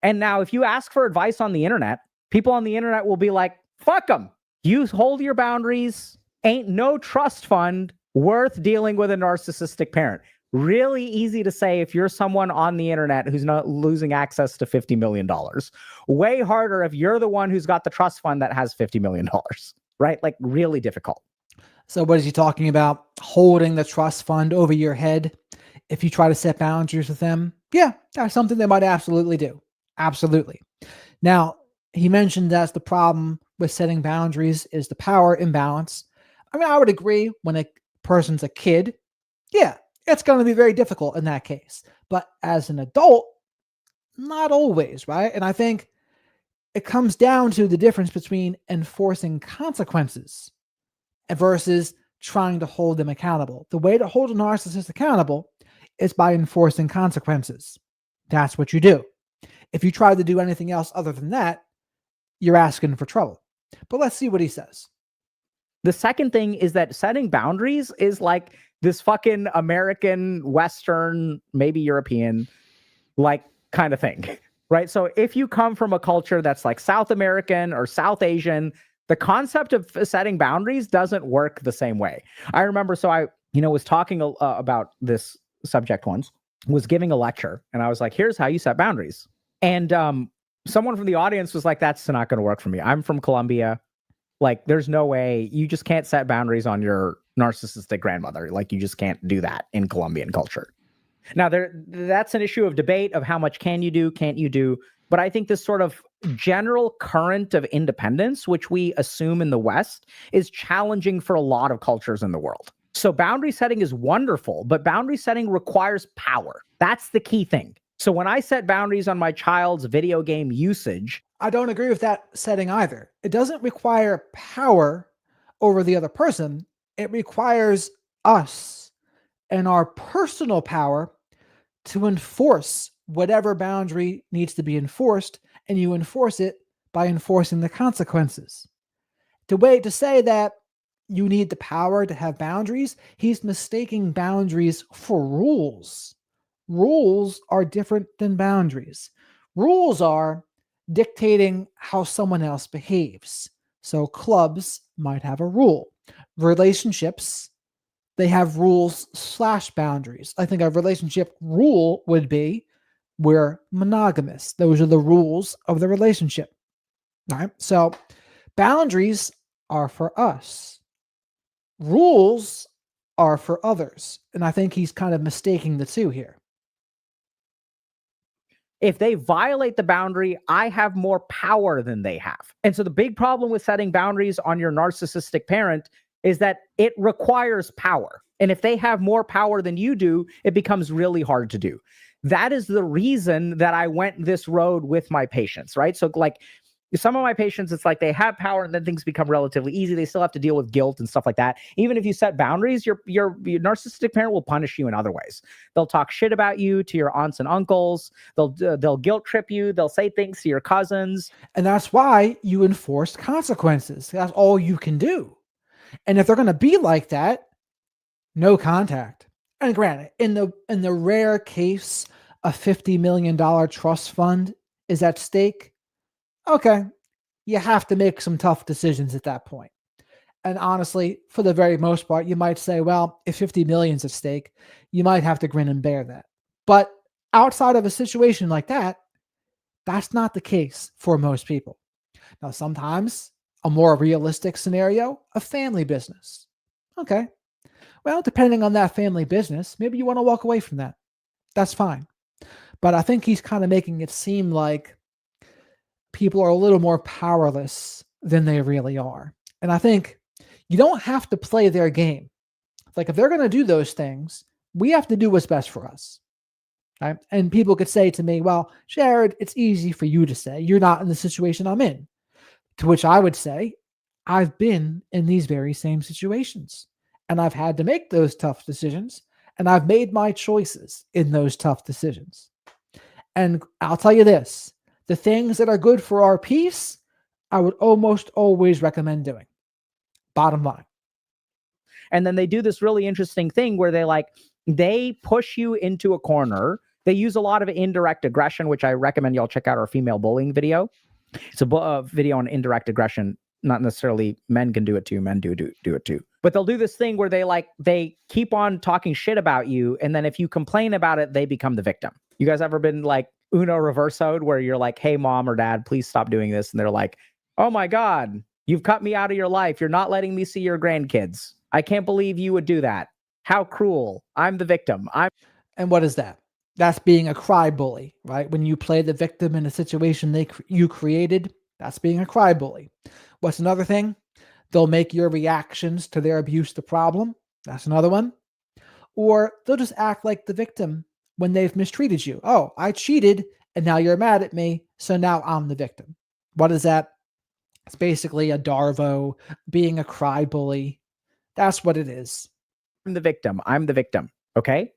[SPEAKER 2] And now if you ask for advice on the internet, people on the internet will be like, fuck them. You hold your boundaries. Ain't no trust fund worth dealing with a narcissistic parent. Really easy to say if you're someone on the internet who's not losing access to $50 million. Way harder if you're the one who's got the trust fund that has $50 million, right? Like, really difficult.
[SPEAKER 1] So what is he talking about? Holding the trust fund over your head if you try to set boundaries with them? Yeah, that's something they might absolutely do. Absolutely. Now, he mentioned that's the problem with setting boundaries is the power imbalance. I mean, I would agree when a person's a kid. Yeah, it's going to be very difficult in that case. But as an adult, not always, right? And I think it comes down to the difference between enforcing consequences versus trying to hold them accountable. The way to hold a narcissist accountable is by enforcing consequences. That's what you do. If you try to do anything else other than that, you're asking for trouble. But let's see what he says.
[SPEAKER 2] The second thing is that setting boundaries is like this fucking American, Western, maybe European, like, kind of thing, right? So if you come from a culture that's like South American or South Asian, the concept of setting boundaries doesn't work the same way. I remember, so I, was talking about this subject once, was giving a lecture, and I was like, here's how you set boundaries. And someone from the audience was like, that's not going to work for me. I'm from Colombia. Like, there's no way. You just can't set boundaries on your narcissistic grandmother. Like, you just can't do that in Colombian culture. Now, that's an issue of debate of how much can you do, can't you do. But I think this sort of general current of independence, which we assume in the West, is challenging for a lot of cultures in the world. So boundary setting is wonderful, but boundary setting requires power. That's the key thing. So when I set boundaries on my child's video game usage,
[SPEAKER 1] I don't agree with that setting either. It doesn't require power over the other person. It requires us and our personal power to enforce whatever boundary needs to be enforced, and you enforce it by enforcing the consequences. To say that you need the power to have boundaries, he's mistaking boundaries for rules. Rules are different than boundaries. Rules are dictating how someone else behaves. So clubs might have a rule. Relationships, they have rules/boundaries. I think a relationship rule would be we're monogamous. Those are the rules of the relationship. Right? So boundaries are for us. Rules are for others. And I think he's kind of mistaking the two here.
[SPEAKER 2] If they violate the boundary, I have more power than they have. And so the big problem with setting boundaries on your narcissistic parent is that it requires power. And if they have more power than you do, it becomes really hard to do. That is the reason that I went this road with my patients, right? So like some of my patients, it's like they have power and then things become relatively easy. They still have to deal with guilt and stuff like that. Even if you set boundaries, your narcissistic parent will punish you in other ways. They'll talk shit about you to your aunts and uncles. They'll guilt trip you. They'll say things to your cousins.
[SPEAKER 1] And that's why you enforce consequences. That's all you can do. And if they're going to be like that, no contact. And granted, in the rare case a $50 million trust fund is at stake, okay, you have to make some tough decisions at that point. And honestly, for the very most part, you might say, well, if 50 million is at stake, you might have to grin and bear that. But outside of a situation like that, that's not the case for most people. Now, sometimes a more realistic scenario, a family business. Okay. Well, depending on that family business, maybe you want to walk away from that. That's fine. But I think he's kind of making it seem like people are a little more powerless than they really are. And I think you don't have to play their game. Like if they're going to do those things, we have to do what's best for us. Right? And people could say to me, well, Jared, it's easy for you to say. You're not in the situation I'm in. To which I would say, I've been in these very same situations. And I've had to make those tough decisions. And I've made my choices in those tough decisions. And I'll tell you this, the things that are good for our peace, I would almost always recommend doing. Bottom line.
[SPEAKER 2] And then they do this really interesting thing where they push you into a corner. They use a lot of indirect aggression, which I recommend y'all check out our female bullying video. It's a video on indirect aggression. Not necessarily men can do it too. Men do it too. But they'll do this thing where they keep on talking shit about you. And then if you complain about it, they become the victim. You guys ever been like Uno reversoed where you're like, hey, mom or dad, please stop doing this. And they're like, oh my God, you've cut me out of your life. You're not letting me see your grandkids. I can't believe you would do that. How cruel. I'm the victim.
[SPEAKER 1] And what is that? That's being a cry bully, right? When you play the victim in a situation you created, that's being a cry bully. What's another thing? They'll make your reactions to their abuse the problem. That's another one. Or they'll just act like the victim when they've mistreated you. Oh, I cheated and now you're mad at me, so now I'm the victim. What is that? It's basically a Darvo, being a cry bully. That's what it is.
[SPEAKER 2] I'm the victim. I'm the victim. Okay.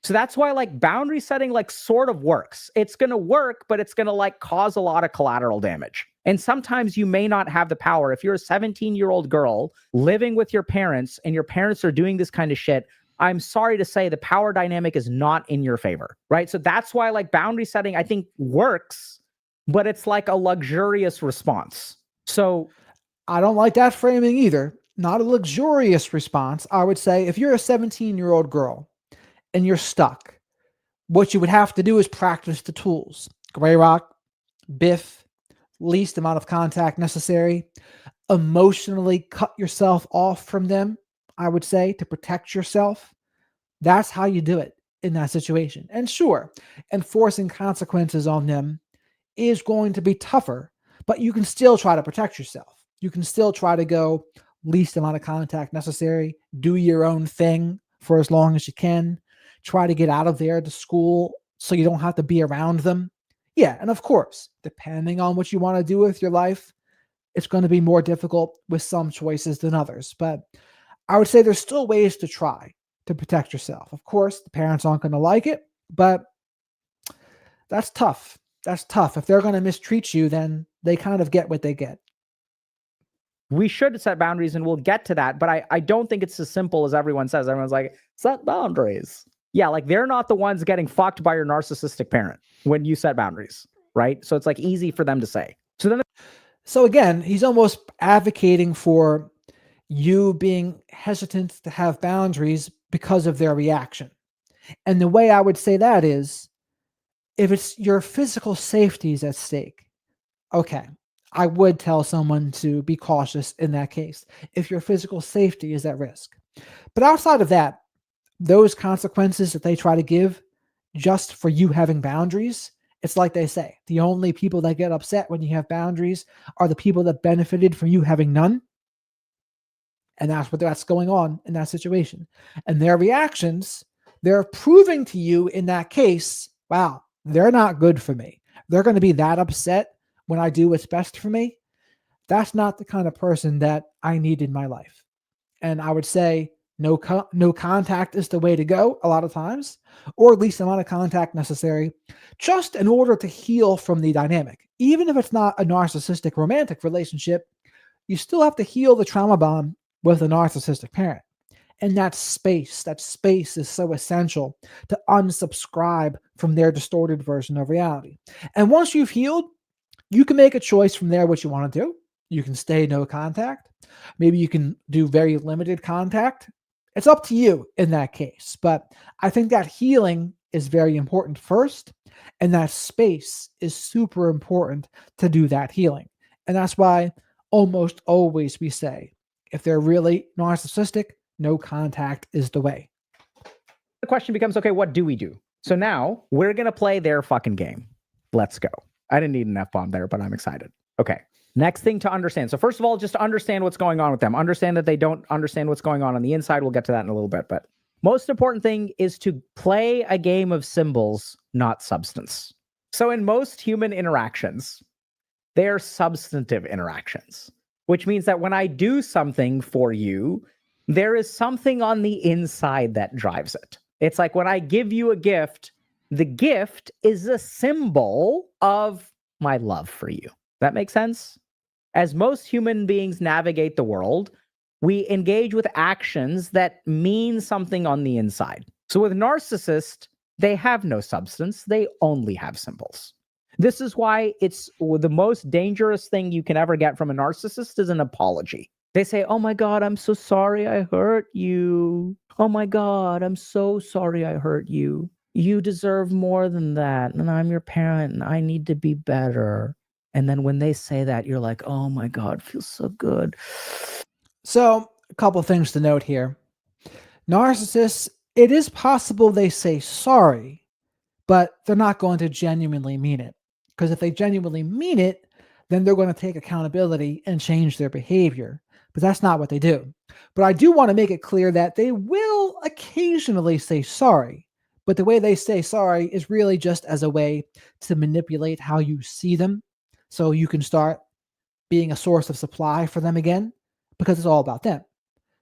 [SPEAKER 2] So that's why boundary setting sort of works. It's going to work, but it's going to cause a lot of collateral damage. And sometimes you may not have the power. If you're a 17-year-old girl living with your parents and your parents are doing this kind of shit, I'm sorry to say the power dynamic is not in your favor, right? So that's why boundary setting, I think, works, but it's like a luxurious response. So
[SPEAKER 1] I don't like that framing either. Not a luxurious response. I would say if you're a 17-year-old girl and you're stuck, what you would have to do is practice the tools. Gray rock, biff, least amount of contact necessary. Emotionally cut yourself off from them, I would say, to protect yourself. That's how you do it in that situation. And sure, enforcing consequences on them is going to be tougher, but you can still try to protect yourself. You can still try to go least amount of contact necessary, do your own thing for as long as you can, try to get out of there to school so you don't have to be around them. Yeah, and of course, depending on what you want to do with your life, it's going to be more difficult with some choices than others. But I would say there's still ways to try to protect yourself. Of course, the parents aren't going to like it, but that's tough. That's tough. If they're going to mistreat you, then they kind of get what they get.
[SPEAKER 2] We should set boundaries, and we'll get to that. But I don't think it's as simple as everyone says. Everyone's like, set boundaries. Yeah, they're not the ones getting fucked by your narcissistic parent when you set boundaries, right? So it's easy for them to say.
[SPEAKER 1] So again, he's almost advocating for you being hesitant to have boundaries because of their reaction. And the way I would say that is, if it's your physical safety is at stake, okay, I would tell someone to be cautious in that case if your physical safety is at risk. But outside of that, those consequences that they try to give just for you having boundaries, it's like they say, the only people that get upset when you have boundaries are the people that benefited from you having none. And that's going on in that situation. And their reactions, they're proving to you in that case, wow, they're not good for me. They're going to be that upset when I do what's best for me. That's not the kind of person that I need in my life. And I would say no contact is the way to go a lot of times, or at least the amount of contact necessary, just in order to heal from the dynamic. Even if it's not a narcissistic romantic relationship, you still have to heal the trauma bond with a narcissistic parent. And that space is so essential to unsubscribe from their distorted version of reality. And once you've healed, you can make a choice from there what you want to do. You can stay no contact. Maybe you can do very limited contact. It's up to you in that case. But I think that healing is very important first. And that space is super important to do that healing. And that's why almost always we say, if they're really narcissistic, no contact is the way.
[SPEAKER 2] The question becomes, okay, what do we do? So now we're going to play their fucking game. Let's go. I didn't need an F-bomb there, but I'm excited. Okay. Next thing to understand. So first of all, just to understand what's going on with them. Understand that they don't understand what's going on the inside. We'll get to that in a little bit. But most important thing is to play a game of symbols, not substance. So in most human interactions, they're substantive interactions, which means that when I do something for you, there is something on the inside that drives it. It's like when I give you a gift, the gift is a symbol of my love for you. That makes sense? As most human beings navigate the world, we engage with actions that mean something on the inside. So with narcissists, they have no substance. They only have symbols. This is why it's the most dangerous thing you can ever get from a narcissist is an apology. They say, oh my God, I'm so sorry I hurt you. Oh my God, I'm so sorry I hurt you. You deserve more than that. And I'm your parent and I need to be better. And then when they say that, you're like, oh my God, feels so good.
[SPEAKER 1] So a couple things to note here. Narcissists, it is possible they say sorry, but they're not going to genuinely mean it. Because if they genuinely mean it, then they're going to take accountability and change their behavior. But that's not what they do. But I do want to make it clear that they will occasionally say sorry. But the way they say sorry is really just as a way to manipulate how you see them. So you can start being a source of supply for them again, because it's all about them.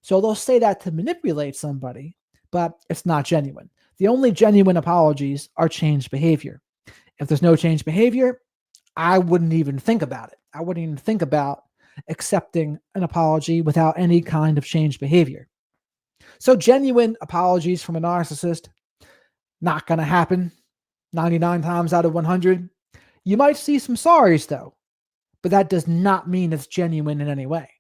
[SPEAKER 1] So they'll say that to manipulate somebody, but it's not genuine. The only genuine apologies are changed behavior. If there's no changed behavior, I wouldn't even think about it. I wouldn't even think about accepting an apology without any kind of changed behavior. So genuine apologies from a narcissist, not going to happen 99 times out of 100. You might see some sorries though, but that does not mean it's genuine in any way.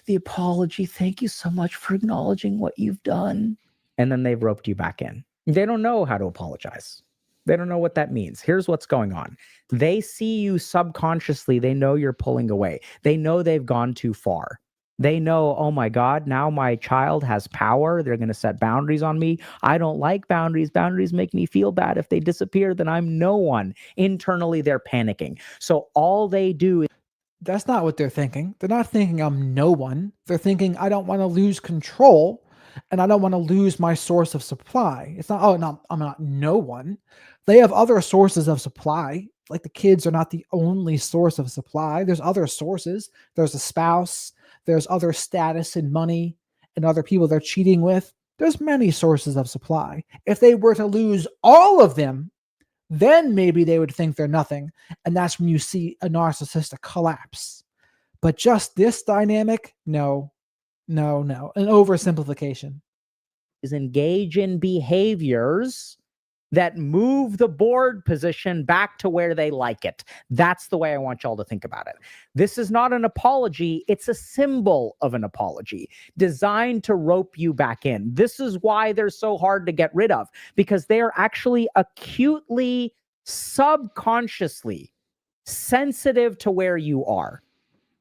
[SPEAKER 2] The apology, thank you so much for acknowledging what you've done. And then they've roped you back in. They don't know how to apologize. They don't know what that means. Here's what's going on. They see you subconsciously. They know you're pulling away. They know they've gone too far. They know, oh my God, now my child has power. They're going to set boundaries on me. I don't like boundaries. Boundaries make me feel bad. If they disappear, then I'm no one. Internally, they're panicking. So all they do is
[SPEAKER 1] That's not what they're thinking. They're not thinking I'm no one. They're thinking I don't want to lose control and I don't want to lose my source of supply. It's not, oh, no, I'm not no one. They have other sources of supply. Like the kids are not the only source of supply. There's other sources. There's a spouse. There's other status and money and other people they're cheating with. There's many sources of supply. If they were to lose all of them, then maybe they would think they're nothing. And that's when you see a narcissistic collapse. But just this dynamic, no. An oversimplification.
[SPEAKER 2] is engage in behaviors that move the board position back to where they like it. That's the way I want y'all to think about it. This is not an apology. It's a symbol of an apology designed to rope you back in. This is why they're so hard to get rid of, because they're actually acutely, subconsciously sensitive to where you are.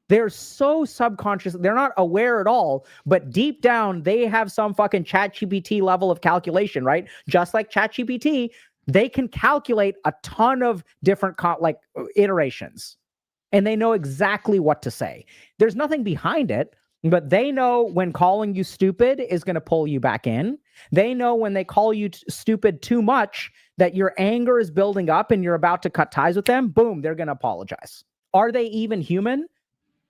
[SPEAKER 2] They're so subconscious. They're not aware at all, but deep down, they have some fucking ChatGPT level of calculation, right? Just like ChatGPT, they can calculate a ton of different iterations, and they know exactly what to say. There's nothing behind it, but they know when calling you stupid is going to pull you back in. They know when they call you stupid too much, that your anger is building up and you're about to cut ties with them. Boom, they're going to apologize. Are they even human?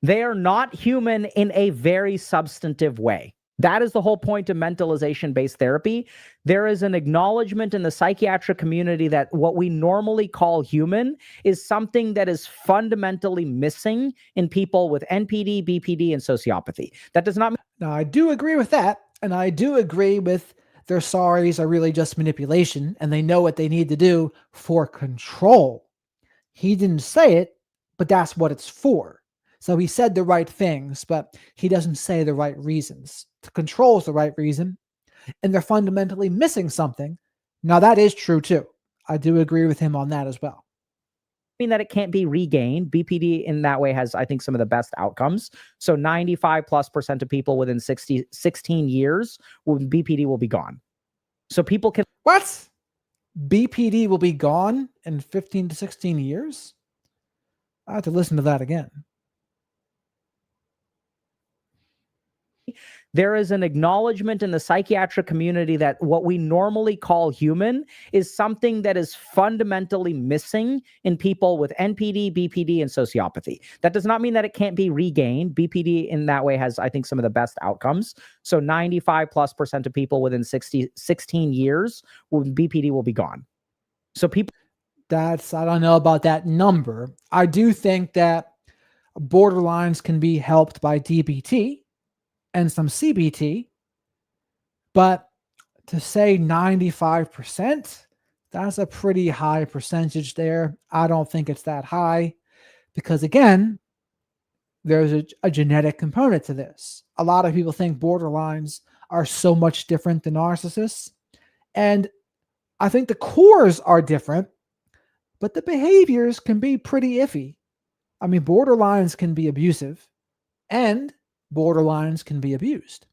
[SPEAKER 2] They are not human in a very substantive way. That is the whole point of mentalization-based therapy. There is an acknowledgement in the psychiatric community that what we normally call human is something that is fundamentally missing in people with NPD, BPD, and sociopathy. That does not mean—
[SPEAKER 1] Now, I do agree with that, and I do agree with their sorries are really just manipulation, and they know what they need to do for control. He didn't say it, but that's what it's for. So he said the right things, but he doesn't say the right reasons. To control is the right reason, and they're fundamentally missing something. Now, that is true too. I do agree with him on that as well.
[SPEAKER 2] mean that it can't be regained. BPD in that way has, I think, some of the best outcomes. So 95+% of people within 16 years, BPD will be gone. So people can—
[SPEAKER 1] What? BPD will be gone in 15 to 16 years? I have to listen to that again.
[SPEAKER 2] There is an acknowledgement in the psychiatric community that what we normally call human is something that is fundamentally missing in people with NPD, BPD, and sociopathy. That does not mean that it can't be regained. BPD in that way has, I think, some of the best outcomes. So 95+% of people within 16 years, BPD will be gone. So people—
[SPEAKER 1] I don't know about that number. I do think that borderlines can be helped by DBT and some CBT, but to say 95%, that's a pretty high percentage there. I don't think it's that high because, again, there's a genetic component to this. A lot of people think borderlines are so much different than narcissists, and I think the cores are different, but the behaviors can be pretty iffy. I mean, borderlines can be abusive, and borderlines can be abused.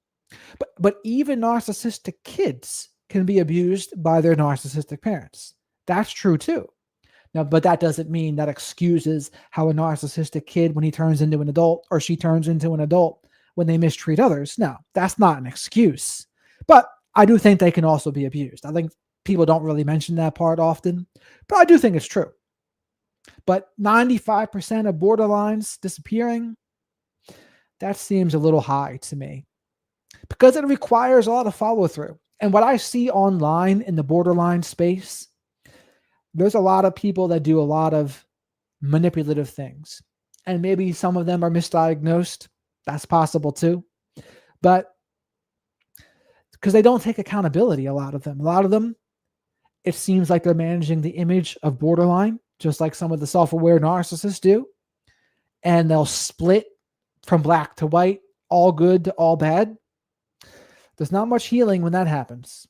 [SPEAKER 1] But even narcissistic kids can be abused by their narcissistic parents. That's true too. Now, but that doesn't mean that excuses how a narcissistic kid, when he turns into an adult or she turns into an adult, when they mistreat others. No, that's not an excuse. But I do think they can also be abused. I think people don't really mention that part often, but I do think it's true. But 95% of borderlines disappearing, that seems a little high to me because it requires a lot of follow through. And what I see online in the borderline space, there's a lot of people that do a lot of manipulative things. And maybe some of them are misdiagnosed. That's possible too. But because they don't take accountability, a lot of them, it seems like they're managing the image of borderline, just like some of the self-aware narcissists do. And they'll split from black to white, all good to all bad. There's not much healing when that happens.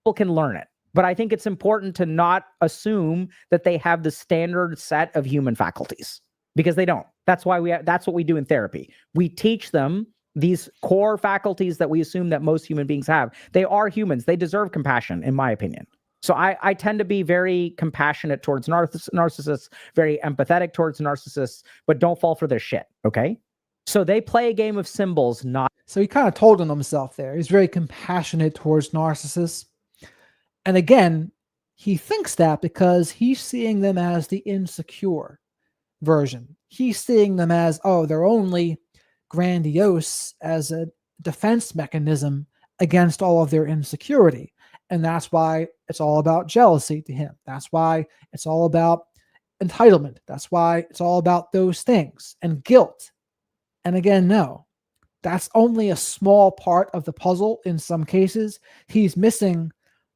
[SPEAKER 2] People can learn it, but I think it's important to not assume that they have the standard set of human faculties, because they don't. That's why that's what we do in therapy. We teach them these core faculties that we assume that most human beings have. They are humans. They deserve compassion, in my opinion. So I tend to be very compassionate towards narcissists, very empathetic towards narcissists, but don't fall for their shit, okay? So they play a game of symbols, not—
[SPEAKER 1] So he kind of told on himself there. He's very compassionate towards narcissists. And again, he thinks that because he's seeing them as the insecure version. He's seeing them as, oh, they're only grandiose as a defense mechanism against all of their insecurity. And that's why it's all about jealousy to him. That's why it's all about entitlement. That's why it's all about those things and guilt. And again, no, that's only a small part of the puzzle in some cases. He's missing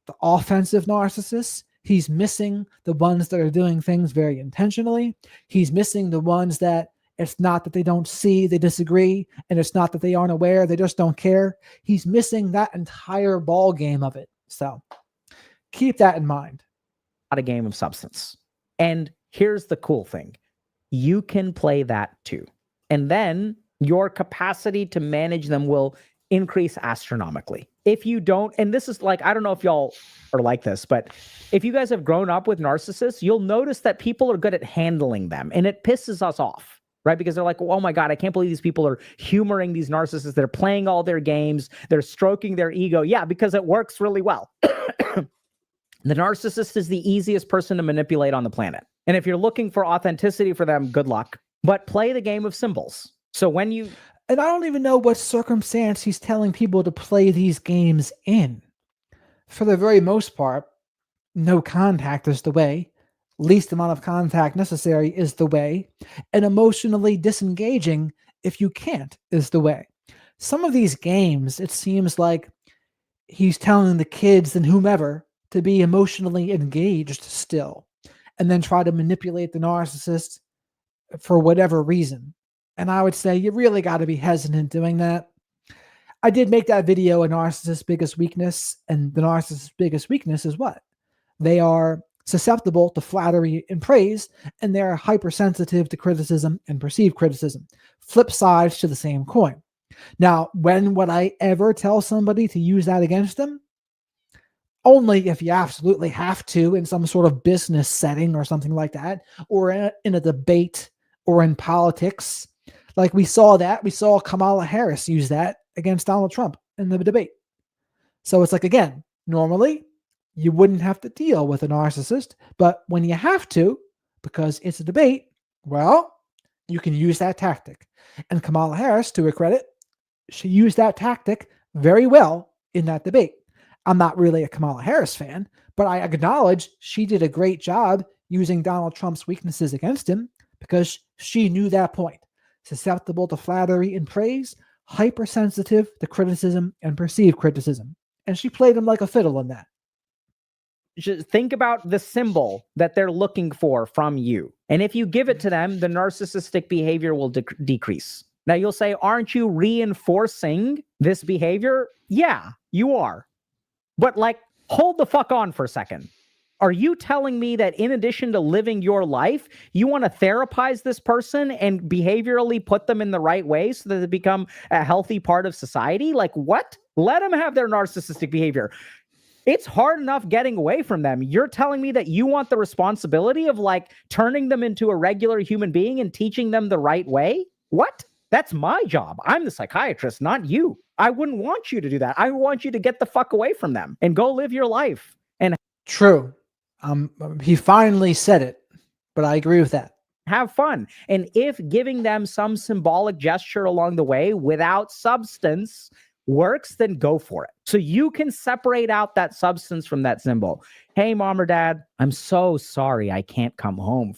[SPEAKER 1] the offensive narcissists. He's missing the ones that are doing things very intentionally. He's missing the ones that it's not that they don't see, they disagree, and it's not that they aren't aware, they just don't care. He's missing that entire ball game of it. So keep that in mind.
[SPEAKER 2] Not a game of substance. And Here's the cool thing. You can play that too. And then your capacity to manage them will increase astronomically. If you don't, and this is like, I don't know if y'all are like this, but if you guys have grown up with narcissists, you'll notice that people are good at handling them, and it pisses us off, right? Because they're like, oh my God, I can't believe these people are humoring these narcissists. They're playing all their games. They're stroking their ego. Yeah, because it works really well. The narcissist is the easiest person to manipulate on the planet. And if you're looking for authenticity for them, good luck. But play the game of symbols. So when you...
[SPEAKER 1] And I don't even know what circumstance he's telling people to play these games in. For the very most part, no contact is the way. Least amount of contact necessary is the way. And emotionally disengaging, if you can't, is the way. Some of these games, it seems like he's telling the kids and whomever to be emotionally engaged still, and then try to manipulate the narcissist for whatever reason. And I would say you really got to be hesitant doing that. I did make that video, a narcissist's biggest weakness, and the narcissist's biggest weakness is what? They are susceptible to flattery and praise, and they're hypersensitive to criticism and perceived criticism. Flip sides to the same coin. Now, when would I ever tell somebody to use that against them? Only if you absolutely have to, in some sort of business setting or something like that, or in a debate or in politics. Like we saw Kamala Harris use that against Donald Trump in the debate. So it's like, again, normally you wouldn't have to deal with a narcissist, but when you have to, because it's a debate, well, you can use that tactic. And Kamala Harris, to her credit, she used that tactic very well in that debate. I'm not really a Kamala Harris fan, but I acknowledge she did a great job using Donald Trump's weaknesses against him because she knew that point. Susceptible to flattery and praise, hypersensitive to criticism and perceived criticism. And she played him like a fiddle in that.
[SPEAKER 2] Just think about the symbol that they're looking for from you. And if you give it to them, the narcissistic behavior will decrease. Now you'll say, aren't you reinforcing this behavior? Yeah, you are. But like, hold the fuck on for a second. Are you telling me that in addition to living your life, you want to therapize this person and behaviorally put them in the right way so that they become a healthy part of society? Like what? Let them have their narcissistic behavior. It's hard enough getting away from them. You're telling me that you want the responsibility of like turning them into a regular human being and teaching them the right way? What? That's my job. I'm the psychiatrist, not you. I wouldn't want you to do that. I want you to get the fuck away from them and go live your life. And
[SPEAKER 1] true. He finally said it, but I agree with that.
[SPEAKER 2] Have fun. And if giving them some symbolic gesture along the way without substance works, then go for it. So you can separate out that substance from that symbol. Hey, mom or dad, I'm so sorry I can't come home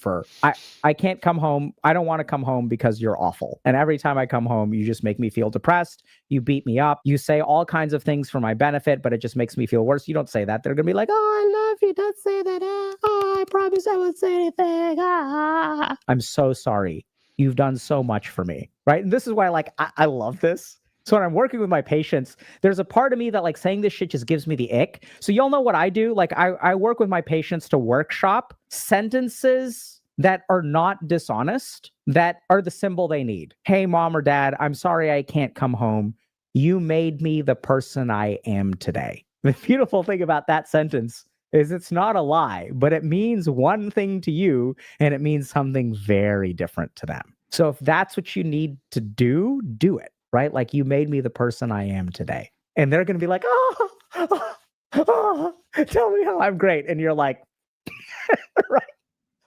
[SPEAKER 2] I can't come home. I don't want to come home because you're awful. And every time I come home, you just make me feel depressed. You beat me up. You say all kinds of things for my benefit, but it just makes me feel worse. You don't say that. They're going to be like, oh, I love you. Don't say that. Oh, I promise I won't say anything. Ah. I'm so sorry. You've done so much for me. Right. And this is why I love this. So when I'm working with my patients, there's a part of me that like saying this shit just gives me the ick. So y'all know what I do? Like I work with my patients to workshop sentences that are not dishonest, that are the symbol they need. Hey, mom or dad, I'm sorry I can't come home. You made me the person I am today. The beautiful thing about that sentence is it's not a lie, but it means one thing to you and it means something very different to them. So if that's what you need to do, do it. Right? Like you made me the person I am today. And they're going to be like, oh, tell me how I'm great. And you're like, right?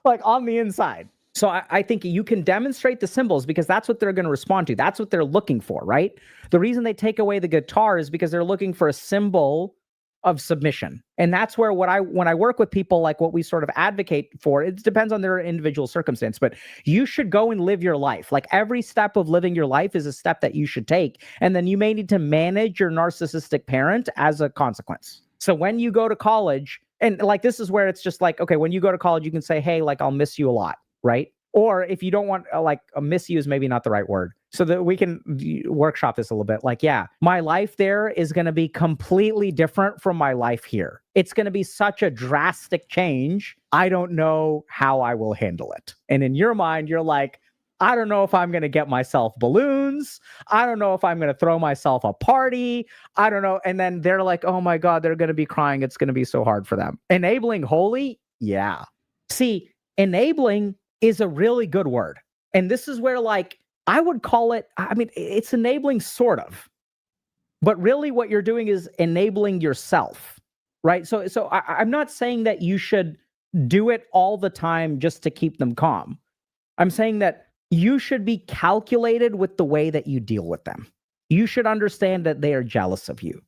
[SPEAKER 2] Like on the inside. So I think you can demonstrate the symbols because that's what they're going to respond to. That's what they're looking for, right? The reason they take away the guitar is because they're looking for a symbol of submission. And that's where when I work with people, like what we sort of advocate for, it depends on their individual circumstance, but you should go and live your life. Like every step of living your life is a step that you should take. And then you may need to manage your narcissistic parent as a consequence. So when you go to college, and like, this is where it's just like, okay, when you go to college, you can say, hey, like, I'll miss you a lot, right? Or if you don't want like a misuse, maybe not the right word, so that we can workshop this a little bit. Like, yeah, my life there is going to be completely different from my life here. It's going to be such a drastic change. I don't know how I will handle it. And in your mind, you're like, I don't know if I'm going to get myself balloons. I don't know if I'm going to throw myself a party. I don't know. And then they're like, oh my God, they're going to be crying. It's going to be so hard for them. Enabling holy. Yeah. See, enabling is a really good word. And this is where, like, I would call it, I mean, it's enabling sort of, but really what you're doing is enabling yourself, right? So I'm not saying that you should do it all the time just to keep them calm. I'm saying that you should be calculated with the way that you deal with them. You should understand that they are jealous of you.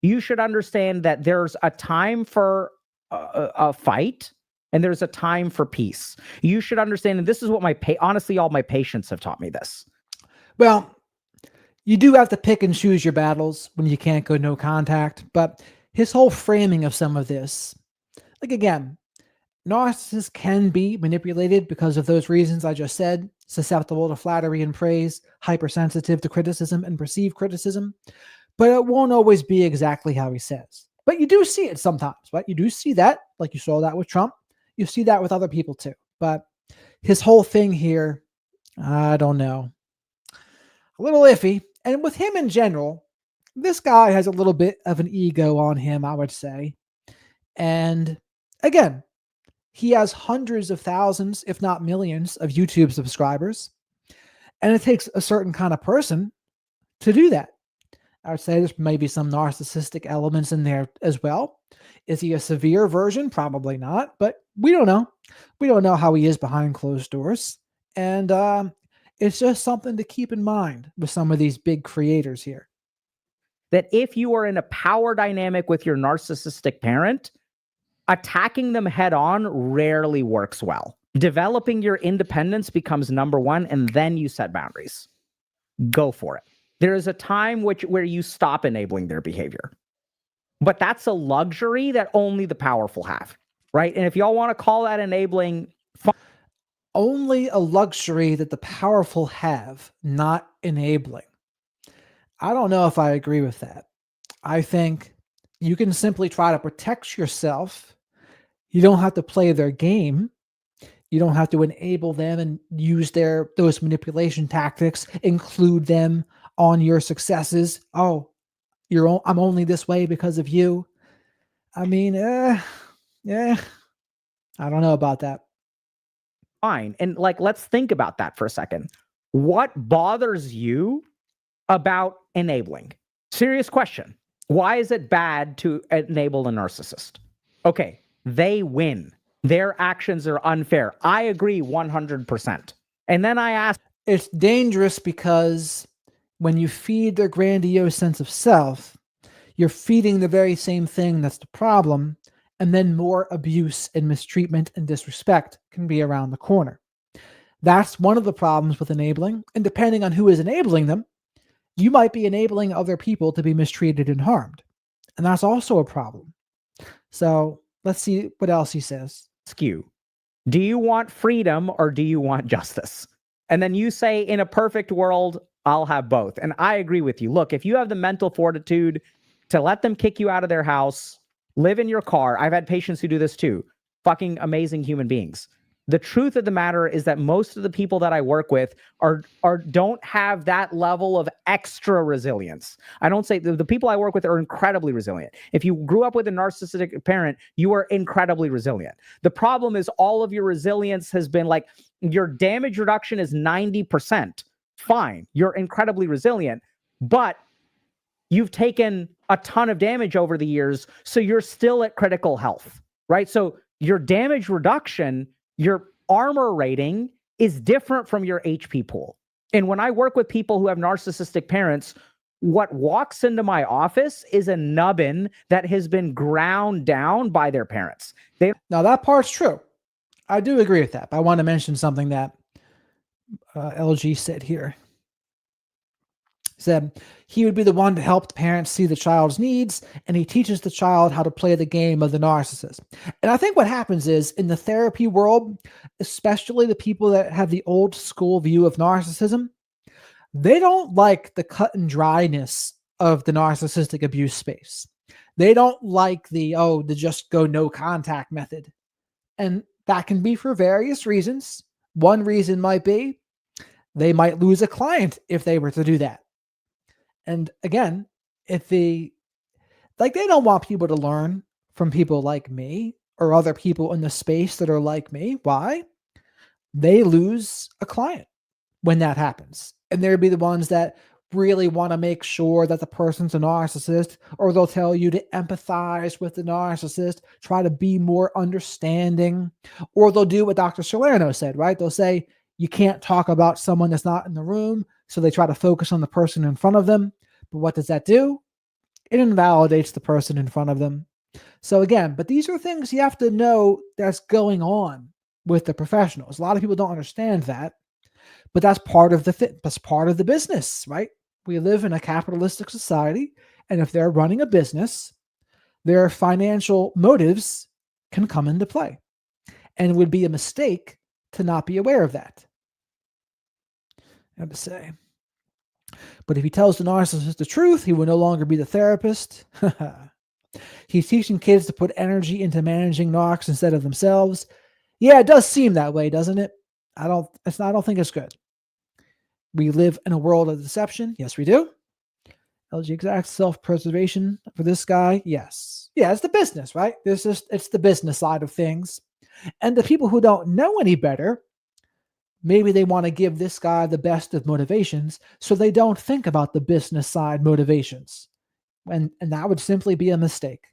[SPEAKER 2] You should understand that there's a time for a fight and there's a time for peace. You should understand, and this is what honestly, all my patients have taught me this.
[SPEAKER 1] Well, you do have to pick and choose your battles when you can't go no contact, but his whole framing of some of this, like, again, narcissists can be manipulated because of those reasons I just said, susceptible to flattery and praise, hypersensitive to criticism and perceived criticism, but it won't always be exactly how he says. But you do see it sometimes, right? You do see that, like you saw that with Trump. You see that with other people too. But his whole thing here, I don't know, a little iffy. And with him in general, this guy has a little bit of an ego on him, I would say. And again, he has hundreds of thousands, if not millions, of YouTube subscribers. And it takes a certain kind of person to do that. I would say there's maybe some narcissistic elements in there as well. Is he a severe version? Probably not, but we don't know. We don't know how he is behind closed doors. And it's just something to keep in mind with some of these big creators here.
[SPEAKER 2] That if you are in a power dynamic with your narcissistic parent, attacking them head on rarely works well. Developing your independence becomes number one, and then you set boundaries. Go for it. There is a time where you stop enabling their behavior. But that's a luxury that only the powerful have, right? And if y'all want to call that enabling,
[SPEAKER 1] only a luxury that the powerful have, not enabling. I don't know if I agree with that. I think you can simply try to protect yourself. You don't have to play their game. You don't have to enable them and use those manipulation tactics, include them on your successes. Oh, I'm only this way because of you. I mean, yeah, I don't know about that.
[SPEAKER 2] Fine. And like, let's think about that for a second. What bothers you about enabling? Serious question. Why is it bad to enable a narcissist? Okay, they win. Their actions are unfair. I agree 100%. And then I ask,
[SPEAKER 1] it's dangerous because when you feed their grandiose sense of self, you're feeding the very same thing that's the problem, and then more abuse and mistreatment and disrespect can be around the corner. That's one of the problems with enabling, and depending on who is enabling them, you might be enabling other people to be mistreated and harmed, and that's also a problem. So let's see what else he says.
[SPEAKER 2] Do you want freedom or do you want justice? And then you say, in a perfect world, I'll have both. And I agree with you. Look, if you have the mental fortitude to let them kick you out of their house, live in your car. I've had patients who do this too. Fucking amazing human beings. The truth of the matter is that most of the people that I work with don't have that level of extra resilience. I don't say the people I work with are incredibly resilient. If you grew up with a narcissistic parent, you are incredibly resilient. The problem is all of your resilience has been like, your damage reduction is 90%. Fine, you're incredibly resilient, but you've taken a ton of damage over the years, so you're still at critical health, right? So your damage reduction, your armor rating is different from your HP pool. And when I work with people who have narcissistic parents, what walks into my office is a nubbin that has been ground down by their parents.
[SPEAKER 1] Now that part's true. I do agree with that. But I want to mention something that LG said here. Said he would be the one to help the parents see the child's needs, and he teaches the child how to play the game of the narcissist. And I think what happens is in the therapy world, especially the people that have the old school view of narcissism, they don't like the cut and dryness of the narcissistic abuse space. They don't like the just go no contact method. And that can be for various reasons. One reason might be they might lose a client if they were to do that. And again, if they don't want people to learn from people like me or other people in the space that are like me. Why? They lose a client when that happens. And there'd be the ones that really want to make sure that the person's a narcissist, or they'll tell you to empathize with the narcissist, try to be more understanding, or they'll do what Dr. Salerno said, right? They'll say, you can't talk about someone that's not in the room. So they try to focus on the person in front of them. But what does that do? It invalidates the person in front of them. So again, but these are things you have to know that's going on with the professionals. A lot of people don't understand that, but that's part of that's part of the business, right? We live in a capitalistic society, and if they're running a business, their financial motives can come into play, and it would be a mistake to not be aware of that. I have to say. But if he tells the narcissist the truth, he will no longer be the therapist. He's teaching kids to put energy into managing narcs instead of themselves. Yeah, it does seem that way, doesn't it? I don't think it's good. We live in a world of deception. Yes, we do. LG exact self-preservation for this guy. Yes. Yeah, it's the business, right? It's the business side of things. And the people who don't know any better, maybe they want to give this guy the best of motivations, so they don't think about the business side motivations. And that would simply be a mistake.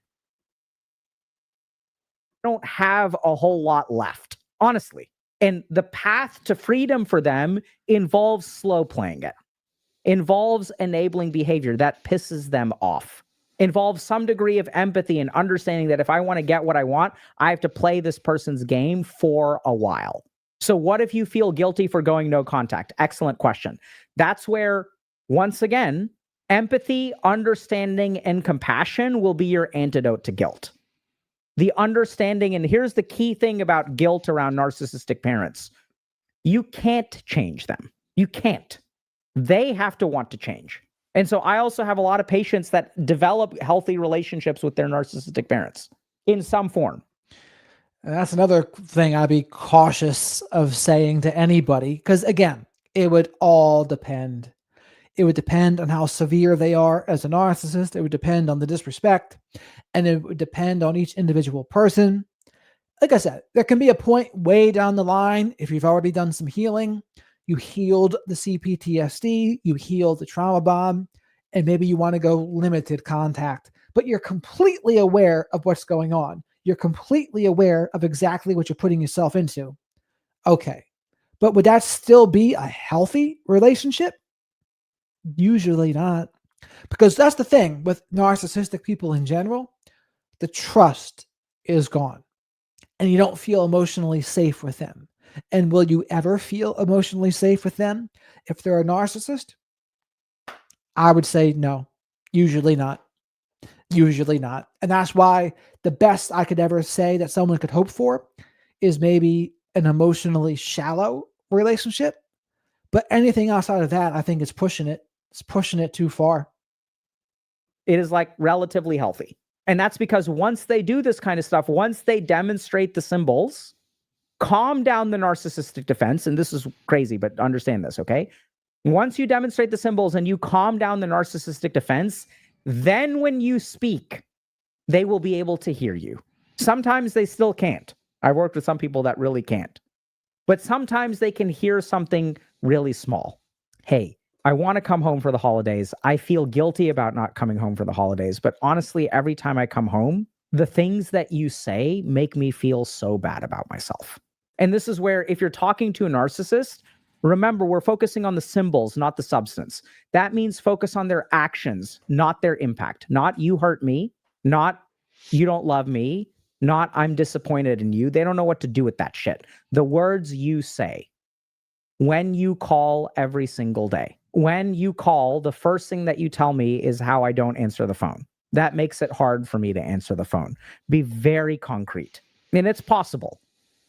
[SPEAKER 2] Don't have a whole lot left, honestly. And the path to freedom for them involves slow playing it, involves enabling behavior that pisses them off, involves some degree of empathy and understanding that if I want to get what I want, I have to play this person's game for a while. So what if you feel guilty for going no contact? Excellent question. That's where, once again, empathy, understanding, and compassion will be your antidote to guilt. The understanding, and here's the key thing about guilt around narcissistic parents. You can't change them. You can't. They have to want to change. And so I also have a lot of patients that develop healthy relationships with their narcissistic parents in some form.
[SPEAKER 1] And that's another thing I'd be cautious of saying to anybody, because again, it would all depend. It would depend on how severe they are as a narcissist. It would depend on the disrespect, and it would depend on each individual person. Like I said, there can be a point way down the line, if you've already done some healing, you healed the CPTSD, you healed the trauma bond, and maybe you want to go limited contact, but you're completely aware of what's going on. You're completely aware of exactly what you're putting yourself into. Okay. But would that still be a healthy relationship? Usually not. Because that's the thing with narcissistic people in general. The trust is gone. And you don't feel emotionally safe with them. And will you ever feel emotionally safe with them if they're a narcissist? I would say no. Usually not. Usually not. And that's why the best I could ever say that someone could hope for is maybe an emotionally shallow relationship. But anything outside of that, I think it's pushing it. It's pushing it too far.
[SPEAKER 2] It is like relatively healthy. And that's because once they do this kind of stuff, once they demonstrate the symbols, calm down the narcissistic defense. And this is crazy, but understand this, okay? Once you demonstrate the symbols and you calm down the narcissistic defense, then when you speak, they will be able to hear you. Sometimes they still can't. I've worked with some people that really can't. But sometimes they can hear something really small. Hey, I want to come home for the holidays. I feel guilty about not coming home for the holidays. But honestly, every time I come home, the things that you say make me feel so bad about myself. And this is where, if you're talking to a narcissist, remember, we're focusing on the symbols, not the substance. That means focus on their actions, not their impact. Not you hurt me, not you don't love me, not I'm disappointed in you. They don't know what to do with that shit. The words you say when you call every single day, when you call, the first thing that you tell me is how I don't answer the phone. That makes it hard for me to answer the phone. Be very concrete. And it's possible.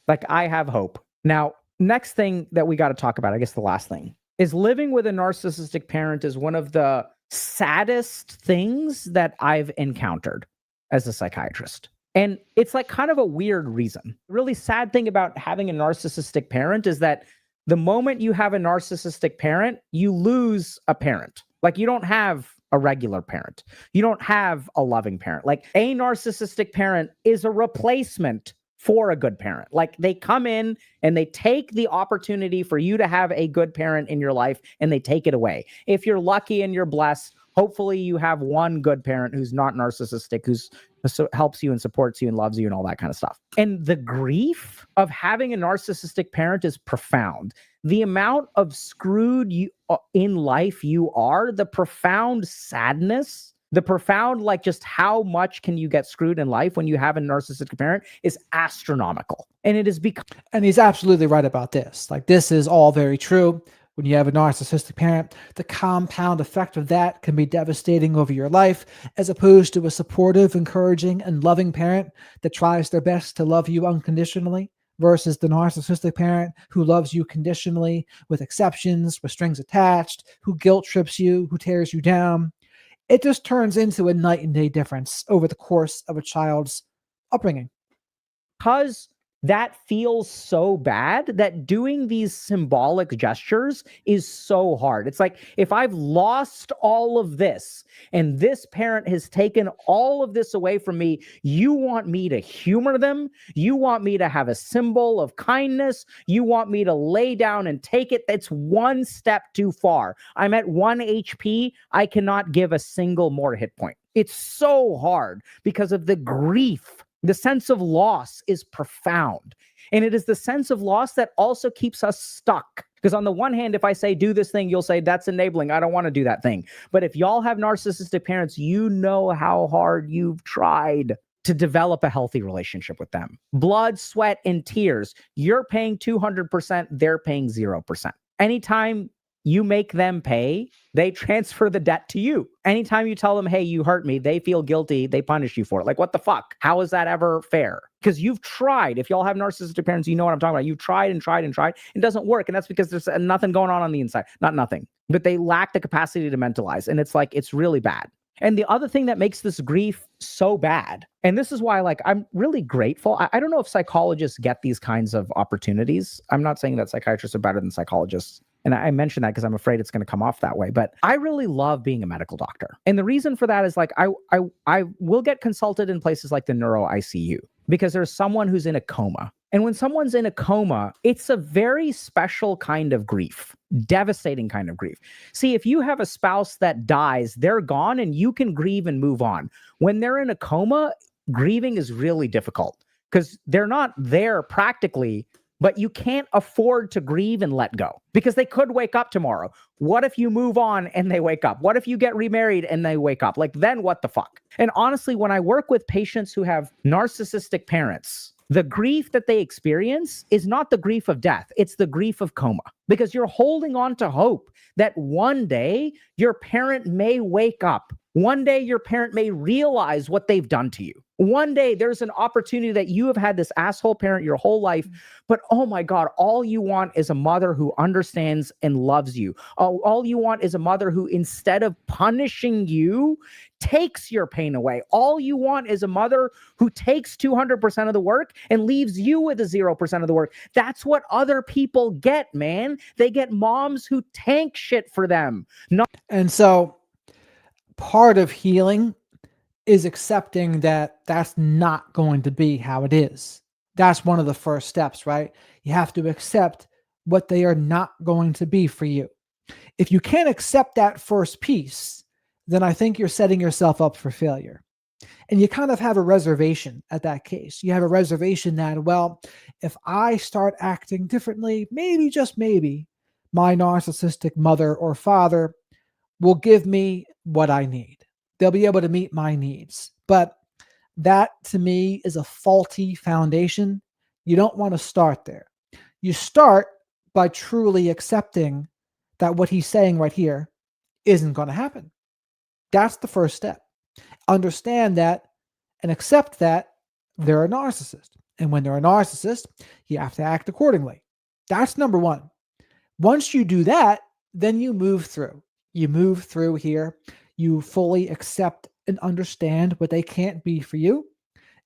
[SPEAKER 2] Like, I have hope. Now, next thing that we got to talk about, I guess the last thing, is living with a narcissistic parent is one of the saddest things that I've encountered as a psychiatrist. And it's like kind of a weird reason. The really sad thing about having a narcissistic parent is that the moment you have a narcissistic parent, you lose a parent. Like, you don't have a regular parent. You don't have a loving parent. Like, a narcissistic parent is a replacement for a good parent. Like, they come in and they take the opportunity for you to have a good parent in your life and they take it away. If you're lucky and you're blessed, hopefully you have one good parent who's not narcissistic, who's helps you and supports you and loves you and all that kind of stuff. And the grief of having a narcissistic parent is profound. The amount of screwed you in life you are, the profound sadness, the profound, like, just how much can you get screwed in life when you have a narcissistic parent is astronomical. And it is because...
[SPEAKER 1] And he's absolutely right about this. Like, this is all very true. When you have a narcissistic parent, the compound effect of that can be devastating over your life, as opposed to a supportive, encouraging, and loving parent that tries their best to love you unconditionally, versus the narcissistic parent who loves you conditionally, with exceptions, with strings attached, who guilt trips you, who tears you down. It just turns into a night and day difference over the course of a child's upbringing.
[SPEAKER 2] Because that feels so bad that doing these symbolic gestures is so hard. It's like, if I've lost all of this and this parent has taken all of this away from me, you want me to humor them. You want me to have a symbol of kindness. You want me to lay down and take it. That's one step too far. I'm at 1 HP. I cannot give a single more hit point. It's so hard because of the grief. The sense of loss is profound. And it is the sense of loss that also keeps us stuck. Because on the one hand, if I say, do this thing, you'll say, that's enabling. I don't want to do that thing. But if y'all have narcissistic parents, you know how hard you've tried to develop a healthy relationship with them. Blood, sweat, and tears. You're paying 200%. They're paying 0%. Anytime you make them pay, they transfer the debt to you. Anytime you tell them, hey, you hurt me, they feel guilty, they punish you for it. Like, what the fuck? How is that ever fair? Because you've tried. If y'all have narcissistic parents, you know what I'm talking about. You've tried and tried and tried. It doesn't work. And that's because there's nothing going on the inside. Not nothing. But they lack the capacity to mentalize. And it's like, it's really bad. And the other thing that makes this grief so bad, and this is why, like, I'm really grateful. I don't know if psychologists get these kinds of opportunities. I'm not saying that psychiatrists are better than psychologists. And I mention that because I'm afraid it's going to come off that way. But I really love being a medical doctor. And the reason for that is, like, I will get consulted in places like the neuro ICU because there's someone who's in a coma. And when someone's in a coma, it's a very special kind of grief, devastating kind of grief. See, if you have a spouse that dies, they're gone and you can grieve and move on. When they're in a coma, grieving is really difficult because they're not there practically, but you can't afford to grieve and let go because they could wake up tomorrow. What if you move on and they wake up? What if you get remarried and they wake up? Like, then what the fuck? And honestly, when I work with patients who have narcissistic parents, the grief that they experience is not the grief of death. It's the grief of coma, because you're holding on to hope that one day your parent may wake up. One day your parent may realize what they've done to you. One day there's an opportunity that you have had this asshole parent your whole life, but oh my God, all you want is a mother who understands and loves you. All you want is a mother who, instead of punishing you, takes your pain away. All you want is a mother who takes 200% of the work and leaves you with a 0% of the work. That's what other people get, man. They get moms who tank shit for them.
[SPEAKER 1] And so part of healing is accepting that that's not going to be how it is. That's one of the first steps, right? You have to accept what they are not going to be for you. If you can't accept that first piece, then I think you're setting yourself up for failure. And you kind of have a reservation at that case. You have a reservation that, well, if I start acting differently, maybe, just maybe, my narcissistic mother or father will give me what I need. They'll be able to meet my needs. But that, to me, is a faulty foundation. You don't want to start there. You start by truly accepting that what he's saying right here isn't going to happen. That's the first step. Understand that and accept that they're a narcissist. And when they're a narcissist, you have to act accordingly. That's number one. Once you do that, then you move through. You move through here. You fully accept and understand what they can't be for you.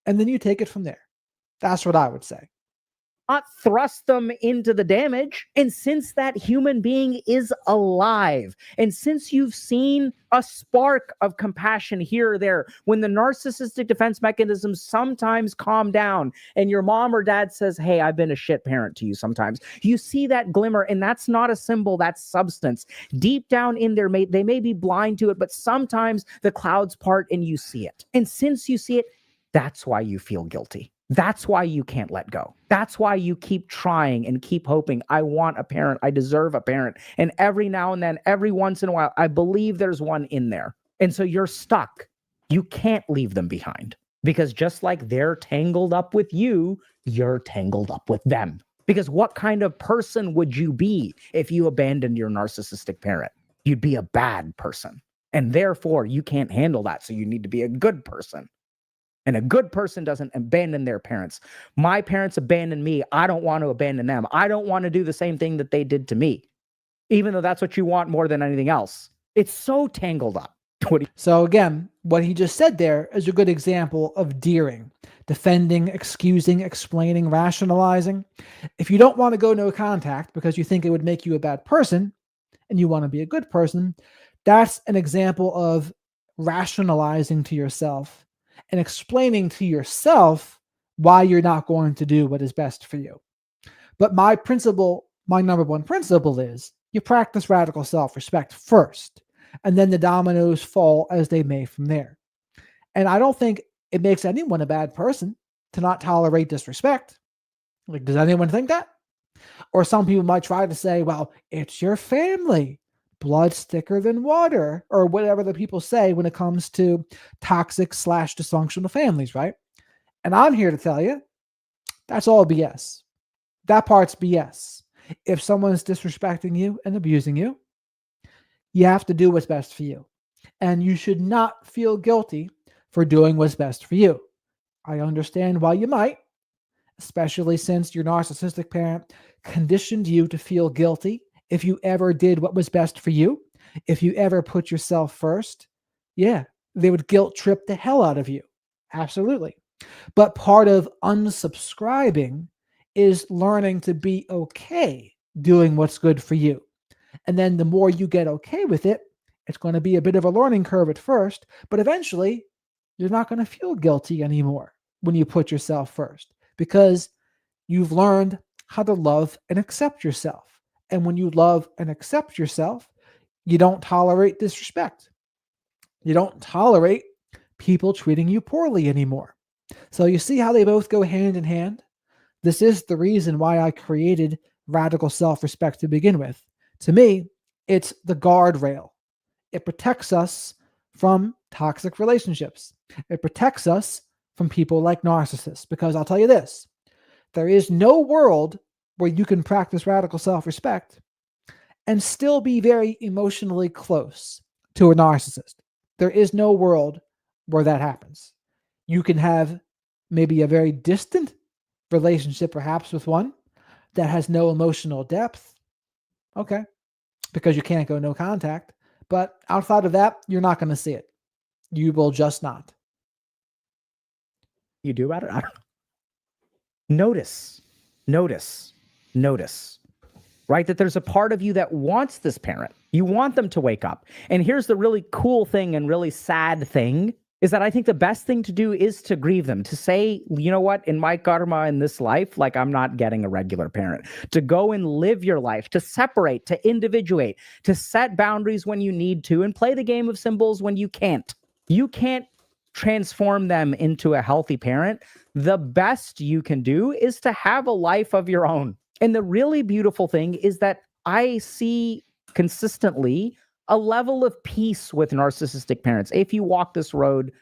[SPEAKER 1] And then you take it from there. That's what I would say.
[SPEAKER 2] Not thrust them into the damage. And since that human being is alive, and since you've seen a spark of compassion here or there, when the narcissistic defense mechanisms sometimes calm down and your mom or dad says, hey, I've been a shit parent to you sometimes, you see that glimmer, and that's not a symbol, that's substance. Deep down in there, they may be blind to it, but sometimes the clouds part and you see it. And since you see it, that's why you feel guilty. That's why you can't let go. That's why you keep trying and keep hoping. I want a parent. I deserve a parent. And every now and then, every once in a while, I believe there's one in there. And so you're stuck. You can't leave them behind, because just like they're tangled up with you, you're tangled up with them. Because what kind of person would you be if you abandoned your narcissistic parent? You'd be a bad person. And therefore, you can't handle that. So you need to be a good person. And a good person doesn't abandon their parents. My parents abandoned me. I don't want to abandon them. I don't want to do the same thing that they did to me, even though that's what you want more than anything else. It's so tangled up.
[SPEAKER 1] So again, what he just said there is a good example of deering, defending, excusing, explaining, rationalizing. If you don't want to go no contact because you think it would make you a bad person and you want to be a good person, that's an example of rationalizing to yourself and explaining to yourself why you're not going to do what is best for you. But my number one principle is you practice radical self-respect first, and then the dominoes fall as they may from there. And I don't think it makes anyone a bad person to not tolerate disrespect. Like, does anyone think that? Or some people might try to say, well, it's your family. Blood's thicker than water, or whatever the people say when it comes to toxic/dysfunctional families, right? And I'm here to tell you, that's all BS. That part's BS. If someone's disrespecting you and abusing you, you have to do what's best for you. And you should not feel guilty for doing what's best for you. I understand why you might, especially since your narcissistic parent conditioned you to feel guilty if you ever did what was best for you, if you ever put yourself first. Yeah, they would guilt trip the hell out of you. Absolutely. But part of unsubscribing is learning to be okay doing what's good for you. And then the more you get okay with it, it's going to be a bit of a learning curve at first, but eventually you're not going to feel guilty anymore when you put yourself first, because you've learned how to love and accept yourself. And when you love and accept yourself, you don't tolerate disrespect. You don't tolerate people treating you poorly anymore. So you see how they both go hand in hand? This is the reason why I created radical self-respect to begin with. To me, it's the guardrail. It protects us from toxic relationships. It protects us from people like narcissists. Because I'll tell you this, there is no world where you can practice radical self-respect and still be very emotionally close to a narcissist. There is no world where that happens. You can have maybe a very distant relationship, perhaps with one that has no emotional depth. Okay, because you can't go no contact. But outside of that, you're not going to see it. You will just not.
[SPEAKER 2] You do about it? I don't know. Notice, right? That there's a part of you that wants this parent. You want them to wake up. And here's the really cool thing and really sad thing is that I think the best thing to do is to grieve them, to say, you know what, in my karma in this life, like I'm not getting a regular parent, to go and live your life, to separate, to individuate, to set boundaries when you need to, and play the game of symbols when you can't. You can't transform them into a healthy parent. The best you can do is to have a life of your own. And the really beautiful thing is that I see consistently a level of peace with narcissistic parents. If you walk this road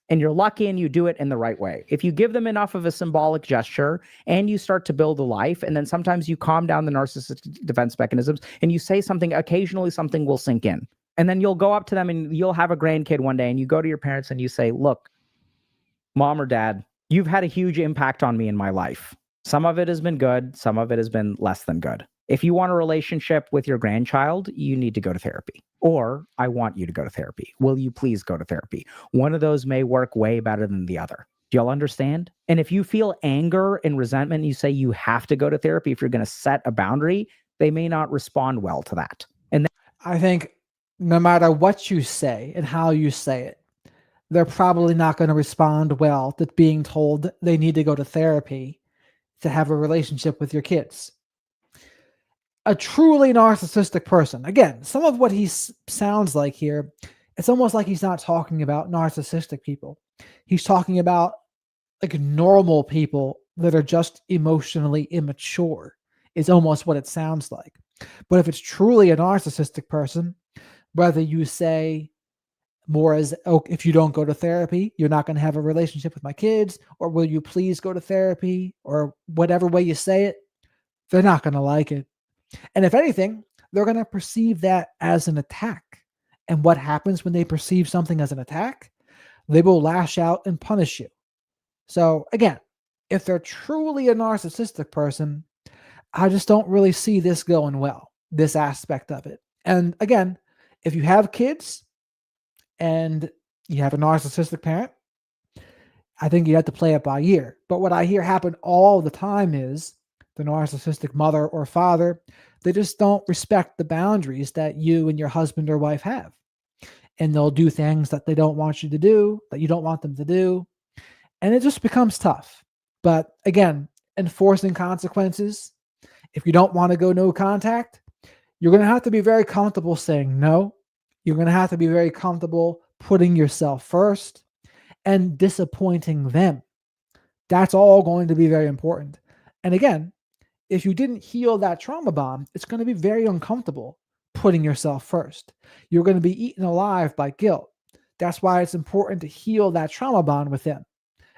[SPEAKER 2] And you're lucky and you do it in the right way. If you give them enough of a symbolic gesture and you start to build a life, and then sometimes you calm down the narcissistic defense mechanisms and you say something, occasionally something will sink in. And then you'll go up to them and you'll have a grandkid one day and you go to your parents and you say, look, mom or dad, you've had a huge impact on me in my life. Some of it has been good. Some of it has been less than good. If you want a relationship with your grandchild, you need to go to therapy. Or I want you to go to therapy. Will you please go to therapy? One of those may work way better than the other. Do y'all understand? And if you feel anger and resentment, you say you have to go to therapy if you're going to set a boundary, they may not respond well to that. And then
[SPEAKER 1] I think no matter what you say and how you say it, they're probably not going to respond well to being told they need to go to therapy to have a relationship with your kids. A truly narcissistic person, again, some of what he sounds like here, it's almost like he's not talking about narcissistic people. He's talking about like normal people that are just emotionally immature, is almost what it sounds like. But if it's truly a narcissistic person, whether you say more as, oh, if you don't go to therapy, you're not going to have a relationship with my kids, or will you please go to therapy, or whatever way you say it, they're not going to like it. And if anything, they're going to perceive that as an attack. And what happens when they perceive something as an attack? They will lash out and punish you. So again, if they're truly a narcissistic person, I just don't really see this going well, this aspect of it. And again, if you have kids and you have a narcissistic parent, I think you have to play it by ear. But what I hear happen all the time is the narcissistic mother or father, they just don't respect the boundaries that you and your husband or wife have. And they'll do things that they don't want you to do, that you don't want them to do. And it just becomes tough. But again, enforcing consequences, if you don't want to go no contact, you're going to have to be very comfortable saying no. You're going to have to be very comfortable putting yourself first and disappointing them. That's all going to be very important. And again, if you didn't heal that trauma bond, it's going to be very uncomfortable putting yourself first. You're going to be eaten alive by guilt. That's why it's important to heal that trauma bond with them.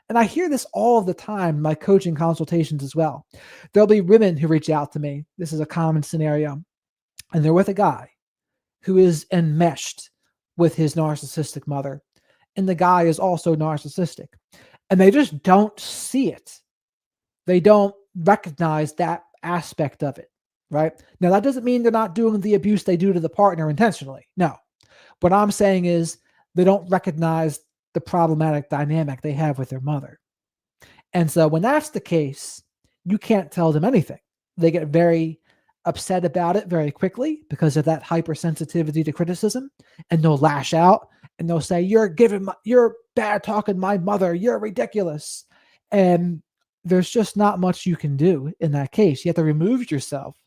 [SPEAKER 1] And I hear this all the time in my coaching consultations as well. There'll be women who reach out to me. This is a common scenario. And they're with a guy who is enmeshed with his narcissistic mother. And the guy is also narcissistic. And they just don't see it. They don't recognize that aspect of it, right? Now, that doesn't mean they're not doing the abuse they do to the partner intentionally. No. What I'm saying is they don't recognize the problematic dynamic they have with their mother. And so when that's the case, you can't tell them anything. They get very upset about it very quickly because of that hypersensitivity to criticism, and they'll lash out and they'll say, you're bad talking my mother, you're ridiculous. And there's just not much you can do in that case. You have to remove yourself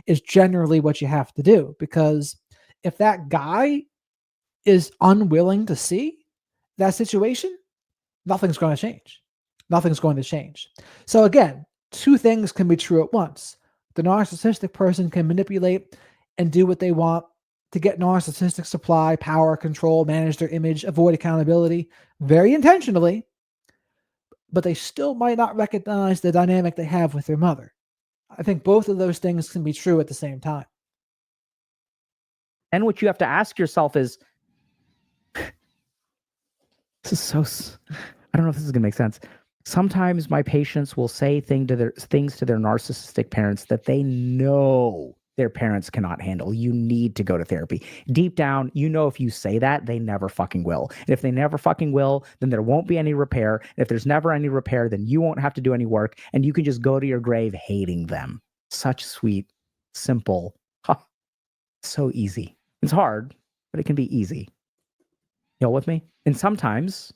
[SPEAKER 1] is generally what you have to do, because if that guy is unwilling to see that situation, nothing's going to change. Nothing's going to change. So again, two things can be true at once. The narcissistic person can manipulate and do what they want to get narcissistic supply, power, control, manage their image, avoid accountability very intentionally, but they still might not recognize the dynamic they have with their mother. I think both of those things can be true at the same time.
[SPEAKER 2] And what you have to ask yourself is, this is so, I don't know if this is going to make sense. Sometimes my patients will say things to their narcissistic parents that they know their parents cannot handle. You need to go to therapy. Deep down, you know, if you say that, they never fucking will. And if they never fucking will, then there won't be any repair. And if there's never any repair, then you won't have to do any work, and you can just go to your grave hating them. Such sweet, simple, so easy. It's hard, but it can be easy. Y'all with me? And sometimes,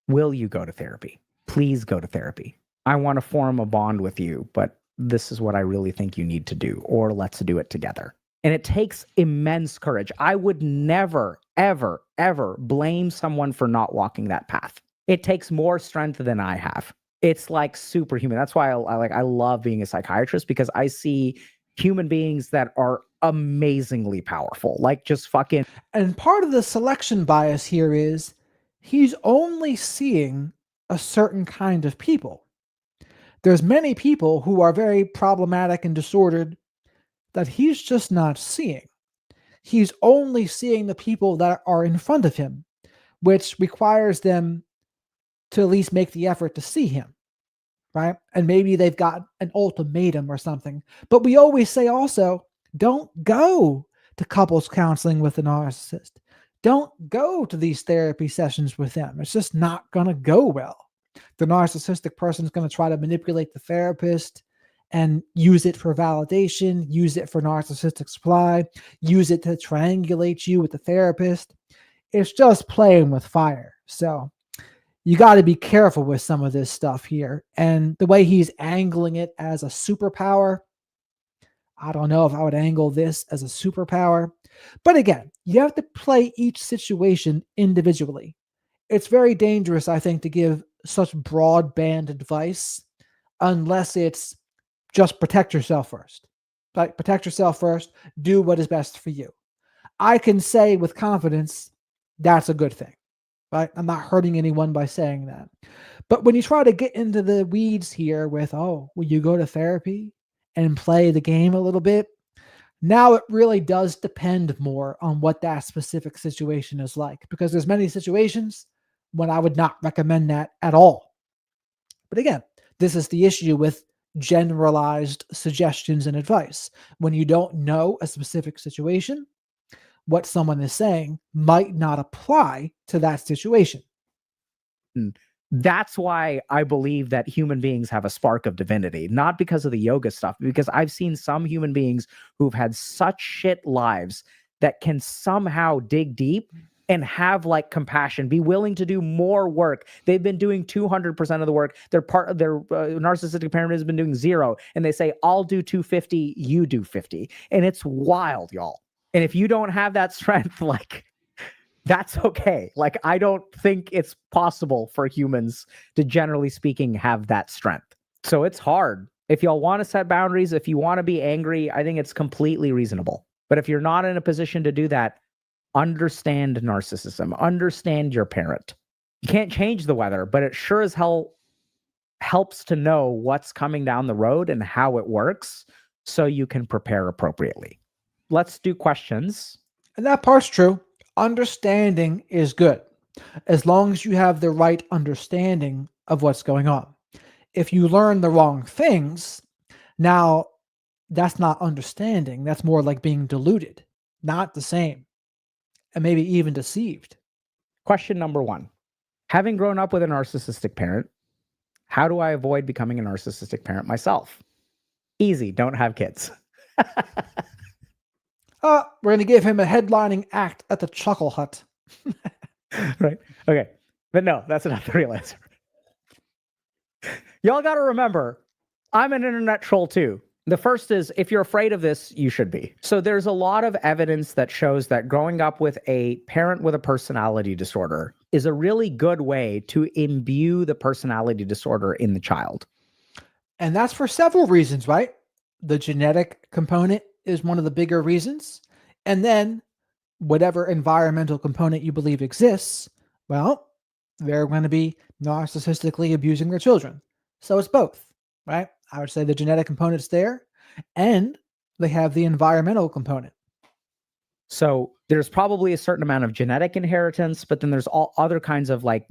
[SPEAKER 2] will you go to therapy? Please go to therapy. I want to form a bond with you, but this is what I really think you need to do, or let's do it together. And it takes immense courage. I would never, ever, ever blame someone for not walking that path. It takes more strength than I have. It's like superhuman. That's why I love being a psychiatrist, because I see human beings that are amazingly powerful, like just fucking.
[SPEAKER 1] And part of the selection bias here is he's only seeing a certain kind of people. There's many people who are very problematic and disordered that he's just not seeing. He's only seeing the people that are in front of him, which requires them to at least make the effort to see him, right? And maybe they've got an ultimatum or something. But we always say also, don't go to couples counseling with a narcissist. Don't go to these therapy sessions with them. It's just not going to go well. The narcissistic person is going to try to manipulate the therapist and use it for validation, use it for narcissistic supply, use it to triangulate you with the therapist. It's just playing with fire. So you got to be careful with some of this stuff here. And the way he's angling it as a superpower, I don't know if I would angle this as a superpower. But again, you have to play each situation individually. It's very dangerous, I think, to give such broadband advice unless it's just protect yourself first. Like, protect yourself first, do what is best for you. I can say with confidence that's a good thing, right? I'm not hurting anyone by saying that. But when you try to get into the weeds here with, oh, will you go to therapy and play the game a little bit? Now it really does depend more on what that specific situation is like, because there's many situations when I would not recommend that at all. But again, this is the issue with generalized suggestions and advice. When you don't know a specific situation, what someone is saying might not apply to that situation.
[SPEAKER 2] That's why I believe that human beings have a spark of divinity, not because of the yoga stuff, because I've seen some human beings who've had such shit lives that can somehow dig deep and have like compassion, be willing to do more work. They've been doing 200% of the work. Their narcissistic parent has been doing 0. And they say, I'll do 250, you do 50. And it's wild, y'all. And if you don't have that strength, like, that's okay. Like, I don't think it's possible for humans to, generally speaking, have that strength. So it's hard. If y'all want to set boundaries, if you want to be angry, I think it's completely reasonable. But if you're not in a position to do that, understand narcissism, understand your parent. You can't change the weather, but it sure as hell helps to know what's coming down the road and how it works so you can prepare appropriately. Let's do questions.
[SPEAKER 1] And that part's true. Understanding is good, as long as you have the right understanding of what's going on. If you learn the wrong things, now that's not understanding. That's more like being deluded, not the same, and maybe even deceived.
[SPEAKER 2] Question number 1. Having grown up with a narcissistic parent, how do I avoid becoming a narcissistic parent myself? Easy. Don't have kids.
[SPEAKER 1] We're going to give him a headlining act at the Chuckle Hut.
[SPEAKER 2] Right. Okay. But no, that's not the real answer. Y'all got to remember, I'm an internet troll too. The first is, if you're afraid of this, you should be. So there's a lot of evidence that shows that growing up with a parent with a personality disorder is a really good way to imbue the personality disorder in the child.
[SPEAKER 1] And that's for several reasons, right? The genetic component is one of the bigger reasons. And then whatever environmental component you believe exists, well, they're going to be narcissistically abusing their children. So it's both, right? I would say the genetic component's there, and they have the environmental component.
[SPEAKER 2] So there's probably a certain amount of genetic inheritance, but then there's all other kinds of like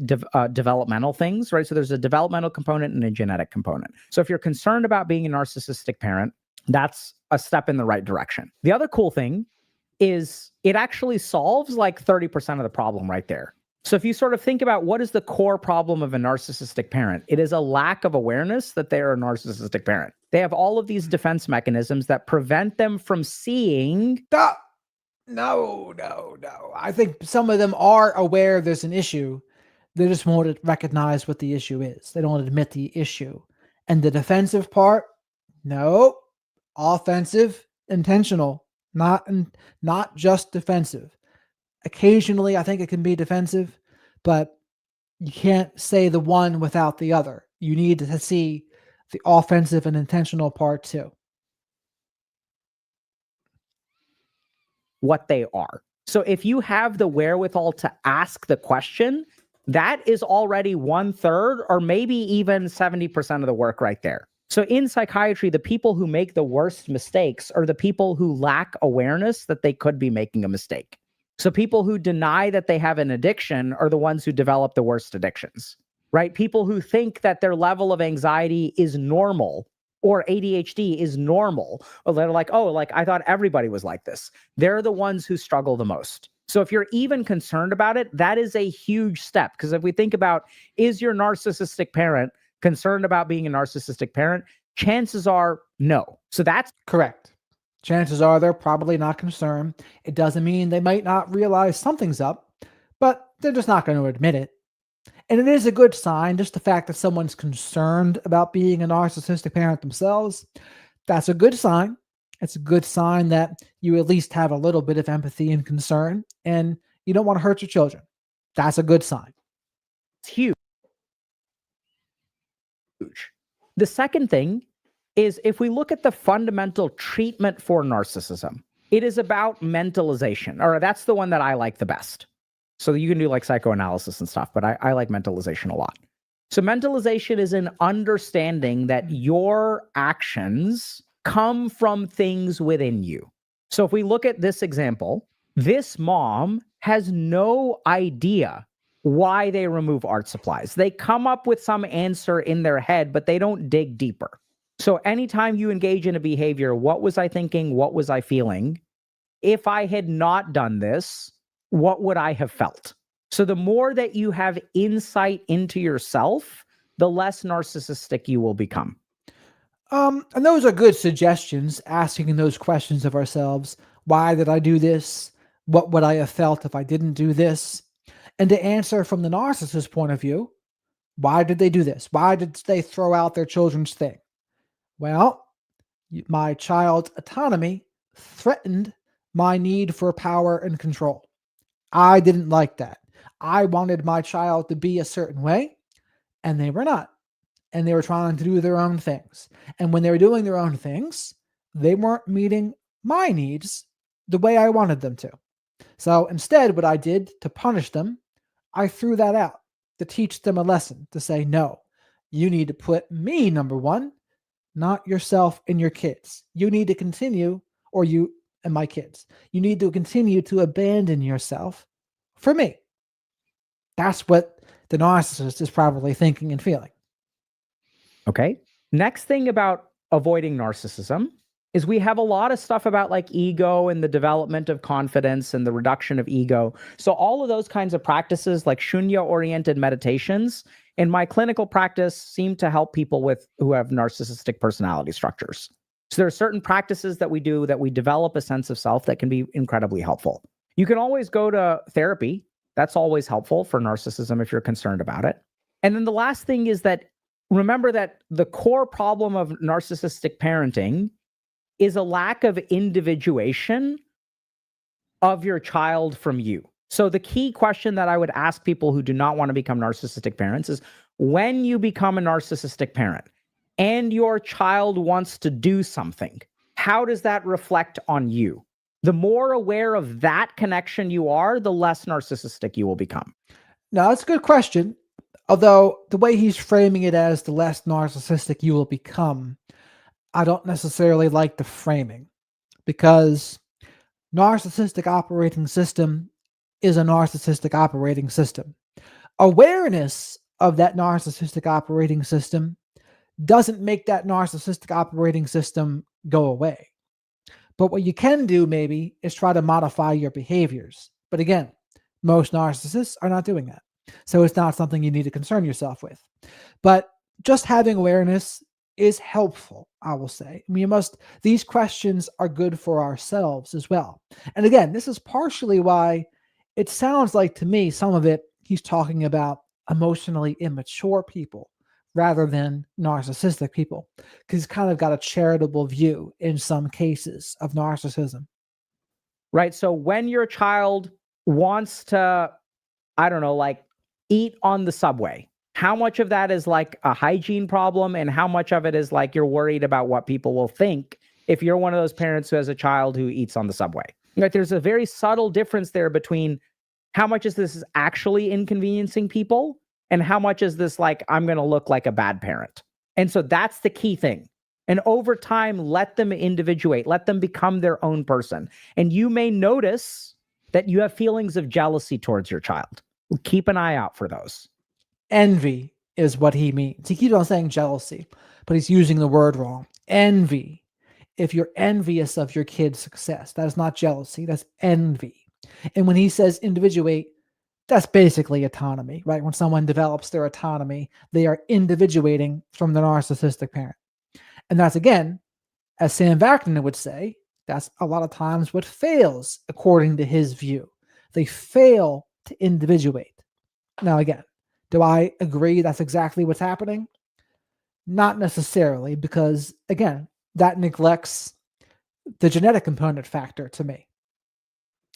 [SPEAKER 2] developmental things, right? So there's a developmental component and a genetic component. So if you're concerned about being a narcissistic parent, that's a step in the right direction. The other cool thing is it actually solves like 30% of the problem right there. So if you sort of think about what is the core problem of a narcissistic parent, it is a lack of awareness that they are a narcissistic parent. They have all of these defense mechanisms that prevent them from seeing.
[SPEAKER 1] No. I think some of them are aware there's an issue. They just won't recognize what the issue is. They don't admit the issue. And the defensive part, no. Offensive, intentional, not just defensive. Occasionally, I think it can be defensive, but you can't say the one without the other. You need to see the offensive and intentional part too.
[SPEAKER 2] What they are. So if you have the wherewithal to ask the question, that is already 1/3 or maybe even 70% of the work right there. So in psychiatry, the people who make the worst mistakes are the people who lack awareness that they could be making a mistake. So people who deny that they have an addiction are the ones who develop the worst addictions, right? People who think that their level of anxiety is normal or ADHD is normal, or they're like, oh, like I thought everybody was like this. They're the ones who struggle the most. So if you're even concerned about it, that is a huge step. Because if we think about, is your narcissistic parent concerned about being a narcissistic parent? Chances are no. So that's
[SPEAKER 1] correct. Chances are they're probably not concerned. It doesn't mean they might not realize something's up, but they're just not going to admit it. And it is a good sign, just the fact that someone's concerned about being a narcissistic parent themselves. That's a good sign. It's a good sign that you at least have a little bit of empathy and concern, and you don't want to hurt your children. That's a good sign.
[SPEAKER 2] It's huge. The second thing is, if we look at the fundamental treatment for narcissism, it is about mentalization, or that's the one that I like the best. So you can do like psychoanalysis and stuff, but I like mentalization a lot. So mentalization is an understanding that your actions come from things within you. So if we look at this example, this mom has no idea why they remove art supplies. They come up with some answer in their head, but they don't dig deeper. So anytime you engage in a behavior, what was I thinking? What was I feeling? If I had not done this, what would I have felt? So the more that you have insight into yourself, the less narcissistic you will become.
[SPEAKER 1] And those are good suggestions, asking those questions of ourselves. Why did I do this? What would I have felt if I didn't do this? And to answer from the narcissist point of view, why did they do this? Why did they throw out their children's thing? Well, my child's autonomy threatened my need for power and control. I didn't like that. I wanted my child to be a certain way, and they were not. And they were trying to do their own things. And when they were doing their own things, they weren't meeting my needs the way I wanted them to. So instead, what I did to punish them, I threw that out to teach them a lesson, to say, no, you need to put me number one, not yourself and your kids. You need to continue, or you and my kids, you need to continue to abandon yourself for me. That's what the narcissist is probably thinking and feeling.
[SPEAKER 2] Okay. Next thing about avoiding narcissism is we have a lot of stuff about like ego and the development of confidence and the reduction of ego. So all of those kinds of practices, like shunya-oriented meditations, in my clinical practice seem to help people who have narcissistic personality structures. So there are certain practices that we do that we develop a sense of self that can be incredibly helpful. You can always go to therapy. That's always helpful for narcissism if you're concerned about it. And then the last thing is that remember that the core problem of narcissistic parenting is a lack of individuation of your child from you. So the key question that I would ask people who do not want to become narcissistic parents is, when you become a narcissistic parent and your child wants to do something, how does that reflect on you? The more aware of that connection you are, the less narcissistic you will become.
[SPEAKER 1] Now, that's a good question. Although the way he's framing it as the less narcissistic you will become, I don't necessarily like the framing, because narcissistic operating system is a narcissistic operating system. Awareness of that narcissistic operating system doesn't make that narcissistic operating system go away. But what you can do maybe is try to modify your behaviors. But again, most narcissists are not doing that. So it's not something you need to concern yourself with. But just having awareness is helpful, I will say. These questions are good for ourselves as well. And again, this is partially why it sounds like to me, some of it, he's talking about emotionally immature people rather than narcissistic people, because he's kind of got a charitable view in some cases of narcissism.
[SPEAKER 2] Right. So when your child wants to, I don't know, like eat on the subway, how much of that is like a hygiene problem and how much of it is like you're worried about what people will think if you're one of those parents who has a child who eats on the subway? Like, there's a very subtle difference there between how much is this actually inconveniencing people, and how much is this like, I'm going to look like a bad parent? And so that's the key thing. And over time, let them individuate, let them become their own person. And you may notice that you have feelings of jealousy towards your child. Keep an eye out for those.
[SPEAKER 1] Envy is what he means. He keeps on saying jealousy, but he's using the word wrong. Envy. If you're envious of your kid's success, that is not jealousy, that's envy. And when he says individuate, that's basically autonomy, right? When someone develops their autonomy, they are individuating from the narcissistic parent. And that's, again, as Sam Vaknin would say, that's a lot of times what fails according to his view. They fail to individuate. Now, again, do I agree that's exactly what's happening? Not necessarily, because, again, that neglects the genetic component factor to me.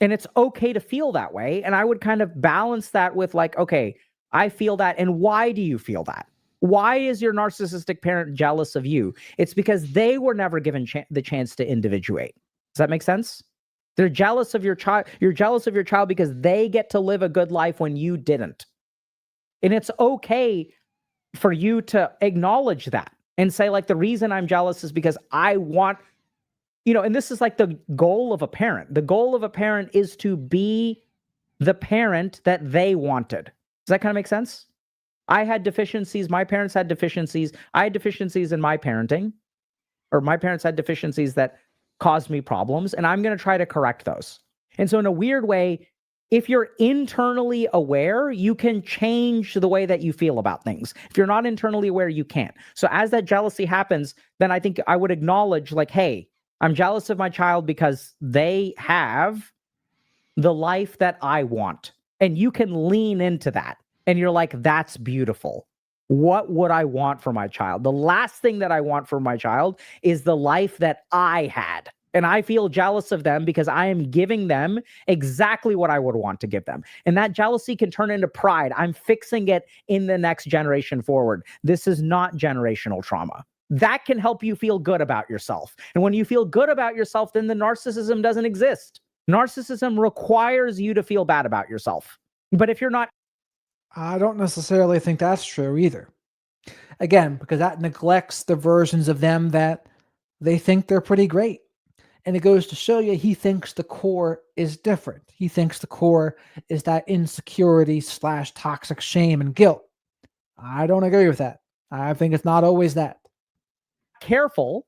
[SPEAKER 2] And it's okay to feel that way. And I would kind of balance that with like, okay, I feel that. And why do you feel that? Why is your narcissistic parent jealous of you? It's because they were never given the chance to individuate. Does that make sense? They're jealous of your child. You're jealous of your child because they get to live a good life when you didn't. And it's okay for you to acknowledge that and say, like, the reason I'm jealous is because I want, and this is like the goal of a parent. The goal of a parent is to be the parent that they wanted. Does that kind of make sense? I had deficiencies. My parents had deficiencies. I had deficiencies in my parenting, or my parents had deficiencies that caused me problems, and I'm going to try to correct those. And so in a weird way, if you're internally aware, you can change the way that you feel about things. If you're not internally aware, you can't. So as that jealousy happens, then I think I would acknowledge, like, hey, I'm jealous of my child because they have the life that I want. And you can lean into that. And you're like, that's beautiful. What would I want for my child? The last thing that I want for my child is the life that I had. And I feel jealous of them because I am giving them exactly what I would want to give them. And that jealousy can turn into pride. I'm fixing it in the next generation forward. This is not generational trauma. That can help you feel good about yourself. And when you feel good about yourself, then the narcissism doesn't exist. Narcissism requires you to feel bad about yourself. But if you're not,
[SPEAKER 1] I don't necessarily think that's true either. Again, because that neglects the versions of them that they think they're pretty great. And it goes to show you he thinks the core is different. He thinks the core is that insecurity / toxic shame and guilt. I don't agree with that. I think it's not always that.
[SPEAKER 2] Careful,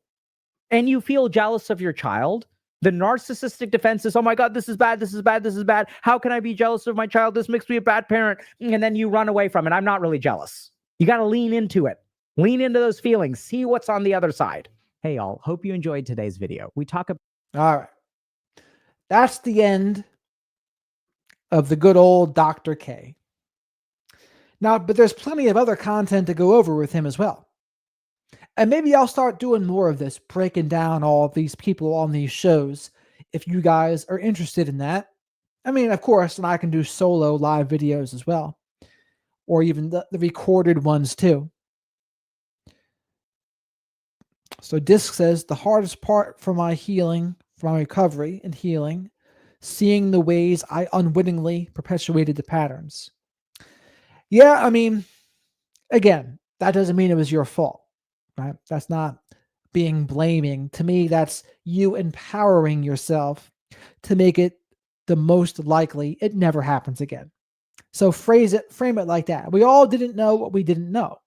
[SPEAKER 2] and you feel jealous of your child, the narcissistic defense is, oh my God, this is bad, this is bad, this is bad. How can I be jealous of my child? This makes me a bad parent. And then you run away from it. I'm not really jealous. You got to lean into it. Lean into those feelings. See what's on the other side. Hey, y'all. Hope you enjoyed today's video. We talk about...
[SPEAKER 1] All right. That's the end of the good old Dr. K. Now, but there's plenty of other content to go over with him as well. And maybe I'll start doing more of this, breaking down all of these people on these shows, if you guys are interested in that. I mean, of course, and I can do solo live videos as well, or even the recorded ones too. So Disc says, the hardest part for my healing, for my recovery and healing, seeing the ways I unwittingly perpetuated the patterns. Yeah, I mean, again, that doesn't mean it was your fault. Right? That's not being blaming. To me, that's you empowering yourself to make it the most likely it never happens again. So frame it like that. We all didn't know what we didn't know.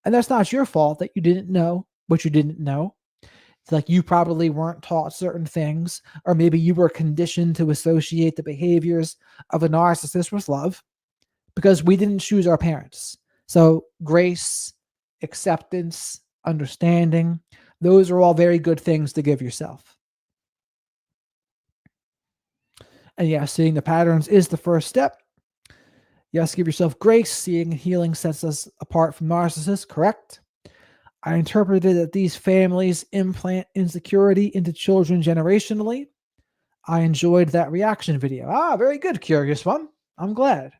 [SPEAKER 1] And that's not your fault that you didn't know what you didn't know. It's like you probably weren't taught certain things, or maybe you were conditioned to associate the behaviors of a narcissist with love because we didn't choose our parents. So grace, acceptance, understanding, those are all very good things to give yourself. And yeah, seeing the patterns is the first step. Yes, give yourself grace. Seeing and healing sets us apart from narcissists, correct? I interpreted that these families implant insecurity into children generationally. I enjoyed that reaction video. Ah, very good, curious one. I'm glad.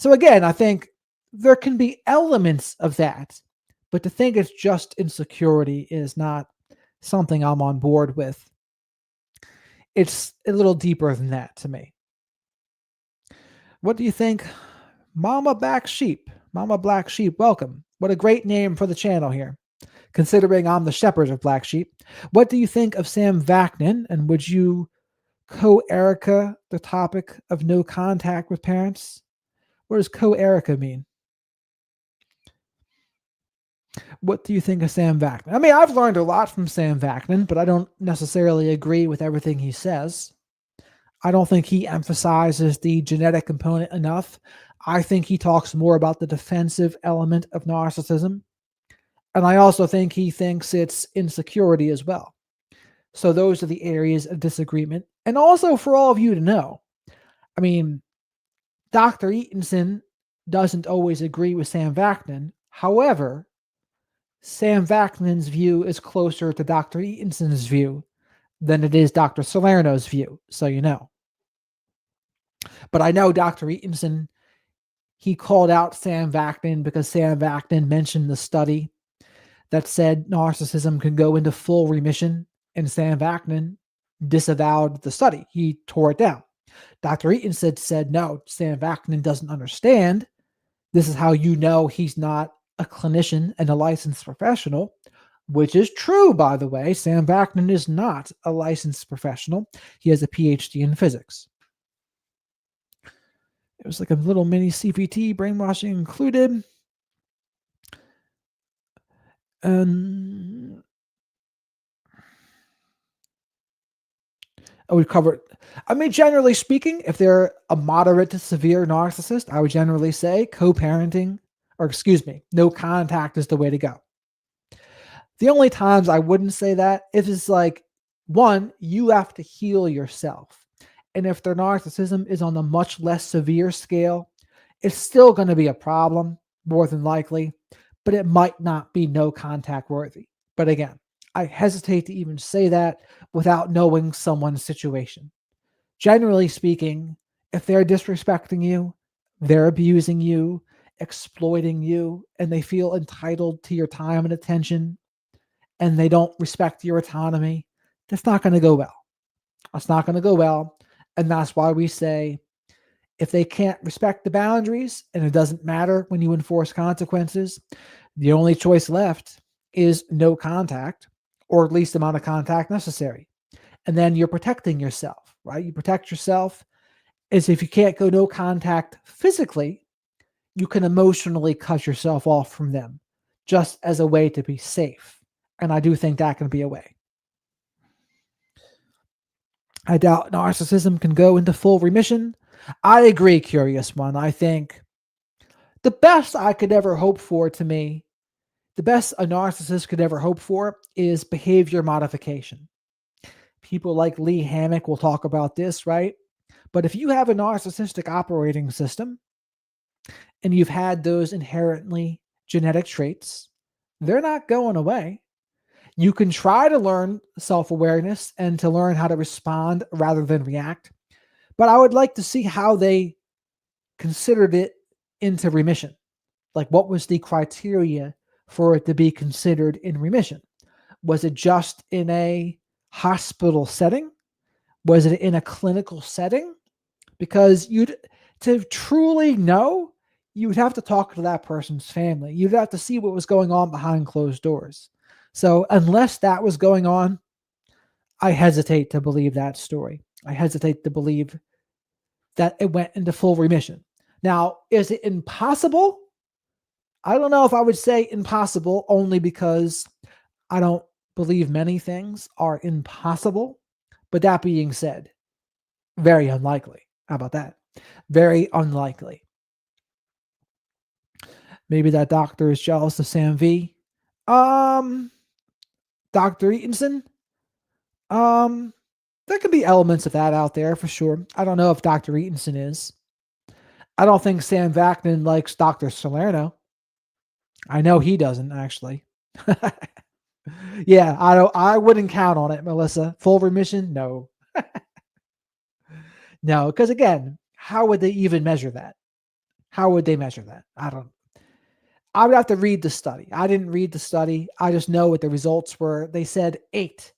[SPEAKER 1] So again, I think there can be elements of that, but to think it's just insecurity is not something I'm on board with. It's a little deeper than that to me. What do you think? Mama Black Sheep. Mama Black Sheep, welcome. What a great name for the channel here, considering I'm the shepherd of Black Sheep. What do you think of Sam Vaknin? And would you co-Erica the topic of no contact with parents? What does co-Erica mean? What do you think of Sam Vaknin? I mean, I've learned a lot from Sam Vaknin, but I don't necessarily agree with everything he says. I don't think he emphasizes the genetic component enough. I think he talks more about the defensive element of narcissism. And I also think he thinks it's insecurity as well. So those are the areas of disagreement. And also for all of you to know, I mean, Dr. Eatonson doesn't always agree with Sam Vaknin. However, Sam Vaknin's view is closer to Dr. Eatonson's view than it is Dr. Salerno's view, so you know. But I know Dr. Eatonson, he called out Sam Vaknin because Sam Vaknin mentioned the study that said narcissism can go into full remission, and Sam Vaknin disavowed the study. He tore it down. Dr. Eatonson said, no, Sam Vaknin doesn't understand. This is how you know he's not a clinician and a licensed professional, which is true, by the way. Sam Vaknin is not a licensed professional. He has a PhD in physics. It was like a little mini CPT, brainwashing included. I would cover, I mean, generally speaking, if they're a moderate to severe narcissist, I would generally say co-parenting, or excuse me, no contact is the way to go. The only times I wouldn't say that, if it's like, one, you have to heal yourself. And if their narcissism is on a much less severe scale, it's still going to be a problem, more than likely, but it might not be no contact worthy. But again, I hesitate to even say that without knowing someone's situation. Generally speaking, if they're disrespecting you, they're abusing you, exploiting you, and they feel entitled to your time and attention, and they don't respect your autonomy, that's not going to go well. That's not going to go well. And that's why we say, if they can't respect the boundaries, and it doesn't matter when you enforce consequences, the only choice left is no contact, or at least the amount of contact necessary. And then you're protecting yourself, right? You protect yourself is if you can't go no contact physically, you can emotionally cut yourself off from them just as a way to be safe. And I do think that can be a way. I doubt narcissism can go into full remission. I agree, Curious One. I think the best I could ever hope for, to me, the best a narcissist could ever hope for is behavior modification. People like Lee Hammock will talk about this, right? But if you have a narcissistic operating system and you've had those inherently genetic traits, they're not going away. You can try to learn self-awareness and to learn how to respond rather than react. But I would like to see how they considered it into remission. Like, what was the criteria for it to be considered in remission? Was it just in a hospital setting? Was it in a clinical setting? Because to truly know, you would have to talk to that person's family. You'd have to see what was going on behind closed doors. So unless that was going on, I hesitate to believe that story. I hesitate to believe that it went into full remission. Now, is it impossible? I don't know if I would say impossible, only because I don't believe many things are impossible. But that being said, very unlikely. How about that? Very unlikely. Maybe that doctor is jealous of Sam V. Dr. Eatonson. There could be elements of that out there for sure. I don't know if Dr. Eatonson is. I don't think Sam Vaknin likes Dr. Salerno. I know he doesn't, actually. Yeah, I wouldn't count on it, Melissa. Full remission? No. No, because again, how would they even measure that? How would they measure that? I would have to read the study. I didn't read the study. I just know what the results were. They said 8.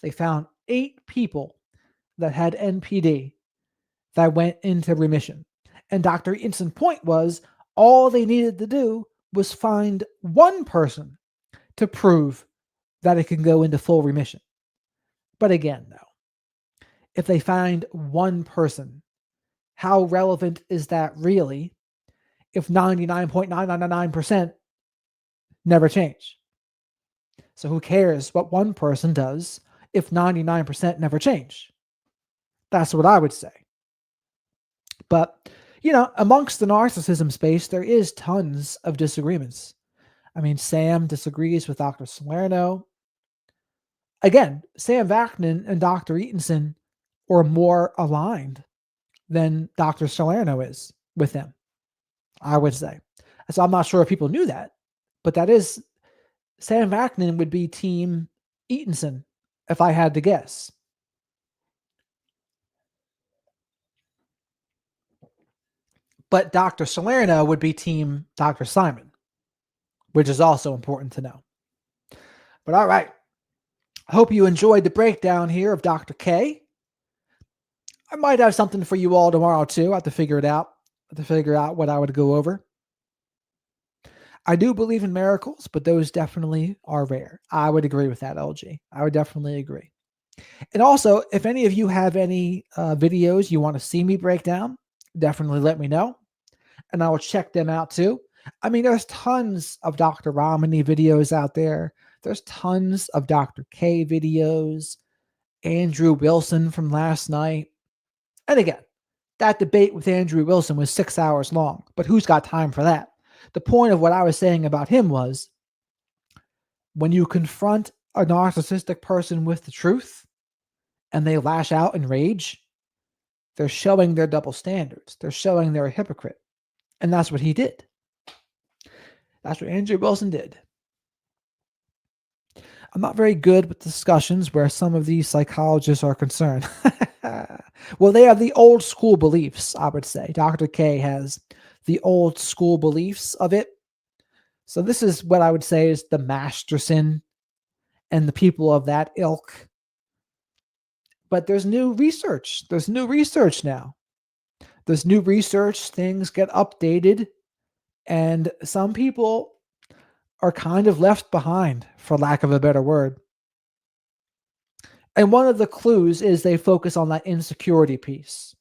[SPEAKER 1] They found 8 people that had NPD that went into remission. And Dr. Eaton's point was all they needed to do was find one person to prove that it can go into full remission. But again, though, if they find one person, how relevant is that really if 99.999% never change? So who cares what one person does if 99% never change? That's what I would say. But, amongst the narcissism space, there is tons of disagreements. I mean, Sam disagrees with Dr. Salerno. Again, Sam Vaknin and Dr. Eatonson are more aligned than Dr. Salerno is with him, I would say. So I'm not sure if people knew that, but that is, Sam Vaknin would be team Eatonson if I had to guess. But Dr. Salerno would be team Dr. Simon, which is also important to know. But all right. I hope you enjoyed the breakdown here of Dr. K. I might have something for you all tomorrow too. I have to figure it out. To figure out what I would go over. I do believe in miracles, but those definitely are rare. I would agree with that, LG. I would definitely agree. And also, if any of you have any videos you want to see me break down, definitely let me know, and I will check them out too. I mean, there's tons of Dr. Romney videos out there. There's tons of Dr. K videos, Andrew Wilson from last night. And again, that debate with Andrew Wilson was 6 hours long, but who's got time for that? The point of what I was saying about him was when you confront a narcissistic person with the truth and they lash out in rage, they're showing their double standards. They're showing they're a hypocrite. And that's what he did. That's what Andrew Wilson did. I'm not very good with discussions where some of these psychologists are concerned. Well, they have the old school beliefs, I would say. Dr. K has the old school beliefs of it. So this is what I would say is the Masterson and the people of that ilk. But there's new research. There's new research now. There's new research. Things get updated. And some people are kind of left behind, for lack of a better word. And one of the clues is they focus on that insecurity piece.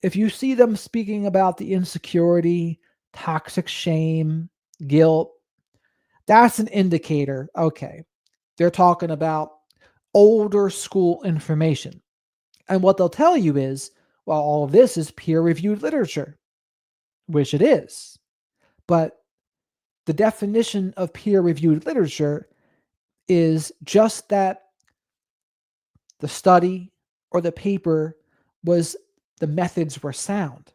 [SPEAKER 1] If you see them speaking about the insecurity, toxic shame, guilt, that's an indicator. Okay, they're talking about older school information. And what they'll tell you is, well, all of this is peer-reviewed literature, which it is. But the definition of peer-reviewed literature is just that the study or the paper the methods were sound.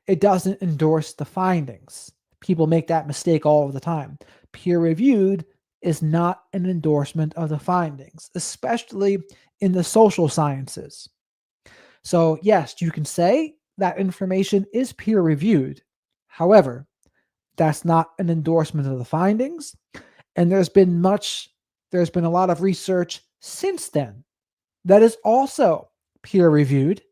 [SPEAKER 1] It doesn't endorse the findings. People make that mistake all the time. Peer-reviewed is not an endorsement of the findings, especially in the social sciences. So yes, you can say that information is peer-reviewed. However, that's not an endorsement of the findings. And there's been a lot of research since then that is also peer-reviewed,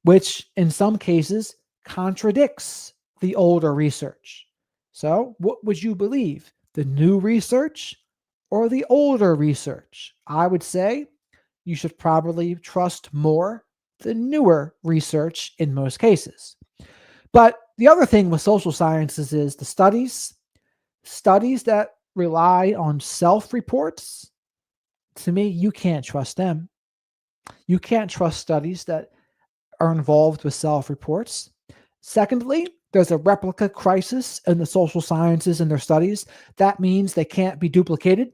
[SPEAKER 1] which in some cases contradicts the older research. So what would you believe? The new research or the older research? I would say you should probably trust more the newer research in most cases. But the other thing with social sciences is the studies that rely on self-reports. To me, you can't trust them. You can't trust studies that are involved with self-reports. Secondly, there's a replica crisis in the social sciences and their studies. That means they can't be duplicated.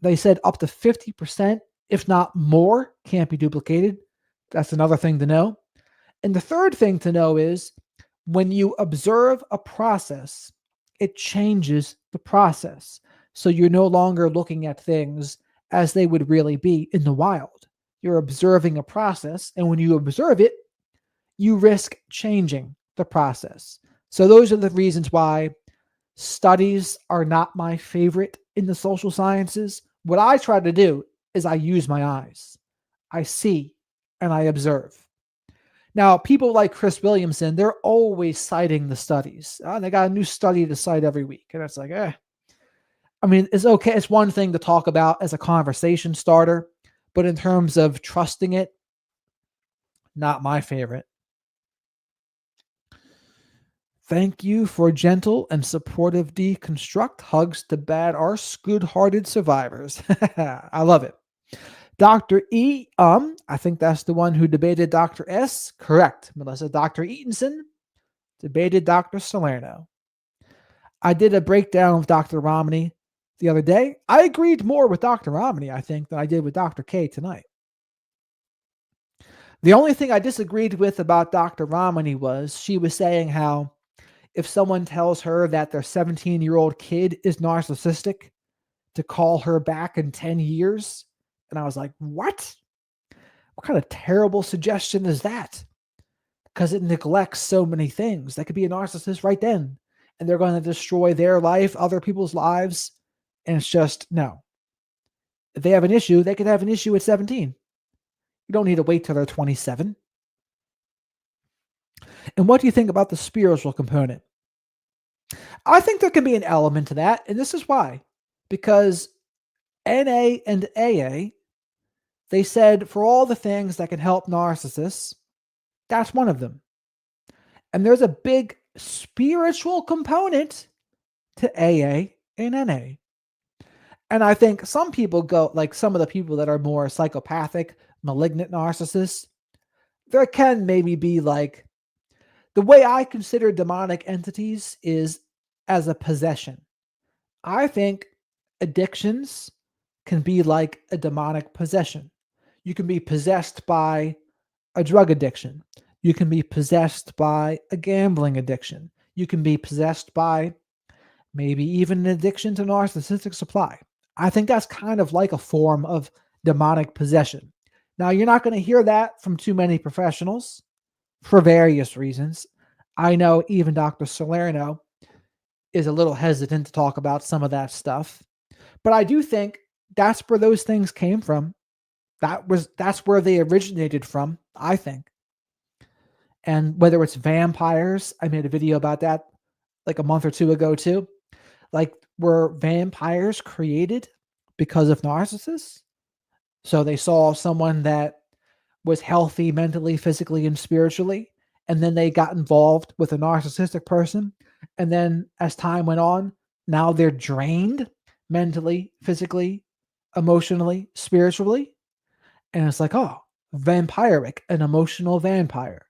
[SPEAKER 1] They said up to 50%, if not more, can't be duplicated. That's another thing to know. And the third thing to know is when you observe a process, it changes the process. So you're no longer looking at things as they would really be in the wild. You're observing a process, and when you observe it, you risk changing the process. So those are the reasons why studies are not my favorite in the social sciences. What I try to do is I use my eyes. I see and I observe. Now, people like Chris Williamson, they're always citing the studies. They got a new study to cite every week. And it's like, I mean, it's okay. It's one thing to talk about as a conversation starter, but in terms of trusting it, not my favorite. Thank you for gentle and supportive deconstruct. Hugs to bad arse, good-hearted survivors. I love it. Dr. E, I think that's the one who debated Dr. S. Correct, Melissa. Dr. Eatonson debated Dr. Salerno. I did a breakdown of Dr. Romney the other day. I agreed more with Dr. Romney, I think, than I did with Dr. K tonight. The only thing I disagreed with about Dr. Romney was she was saying how if someone tells her that their 17-year-old kid is narcissistic, to call her back in 10 years. And I was like, what? What kind of terrible suggestion is that? Because it neglects so many things. That could be a narcissist right then. And they're going to destroy their life, other people's lives. And it's just, no. If they have an issue, they could have an issue at 17. You don't need to wait till they're 27. And what do you think about the spiritual component? I think there can be an element to that, and this is why. Because NA and AA, they said for all the things that can help narcissists, that's one of them. And there's a big spiritual component to AA and NA. And I think some people go, like some of the people that are more psychopathic, malignant narcissists, there can maybe be like, the way I consider demonic entities is as a possession. I think addictions can be like a demonic possession. You can be possessed by a drug addiction. You can be possessed by a gambling addiction. You can be possessed by maybe even an addiction to narcissistic supply. I think that's kind of like a form of demonic possession. Now, you're not going to hear that from too many professionals for various reasons. I know even Dr. Salerno is a little hesitant to talk about some of that stuff. But I do think that's where those things came from. That's where they originated from, I think. And whether it's vampires, I made a video about that like a month or two ago too. Like, were vampires created because of narcissists? So they saw someone that was healthy mentally, physically, and spiritually, and then they got involved with a narcissistic person. And then as time went on, now they're drained mentally, physically, emotionally, spiritually. And it's like, oh, vampiric, an emotional vampire.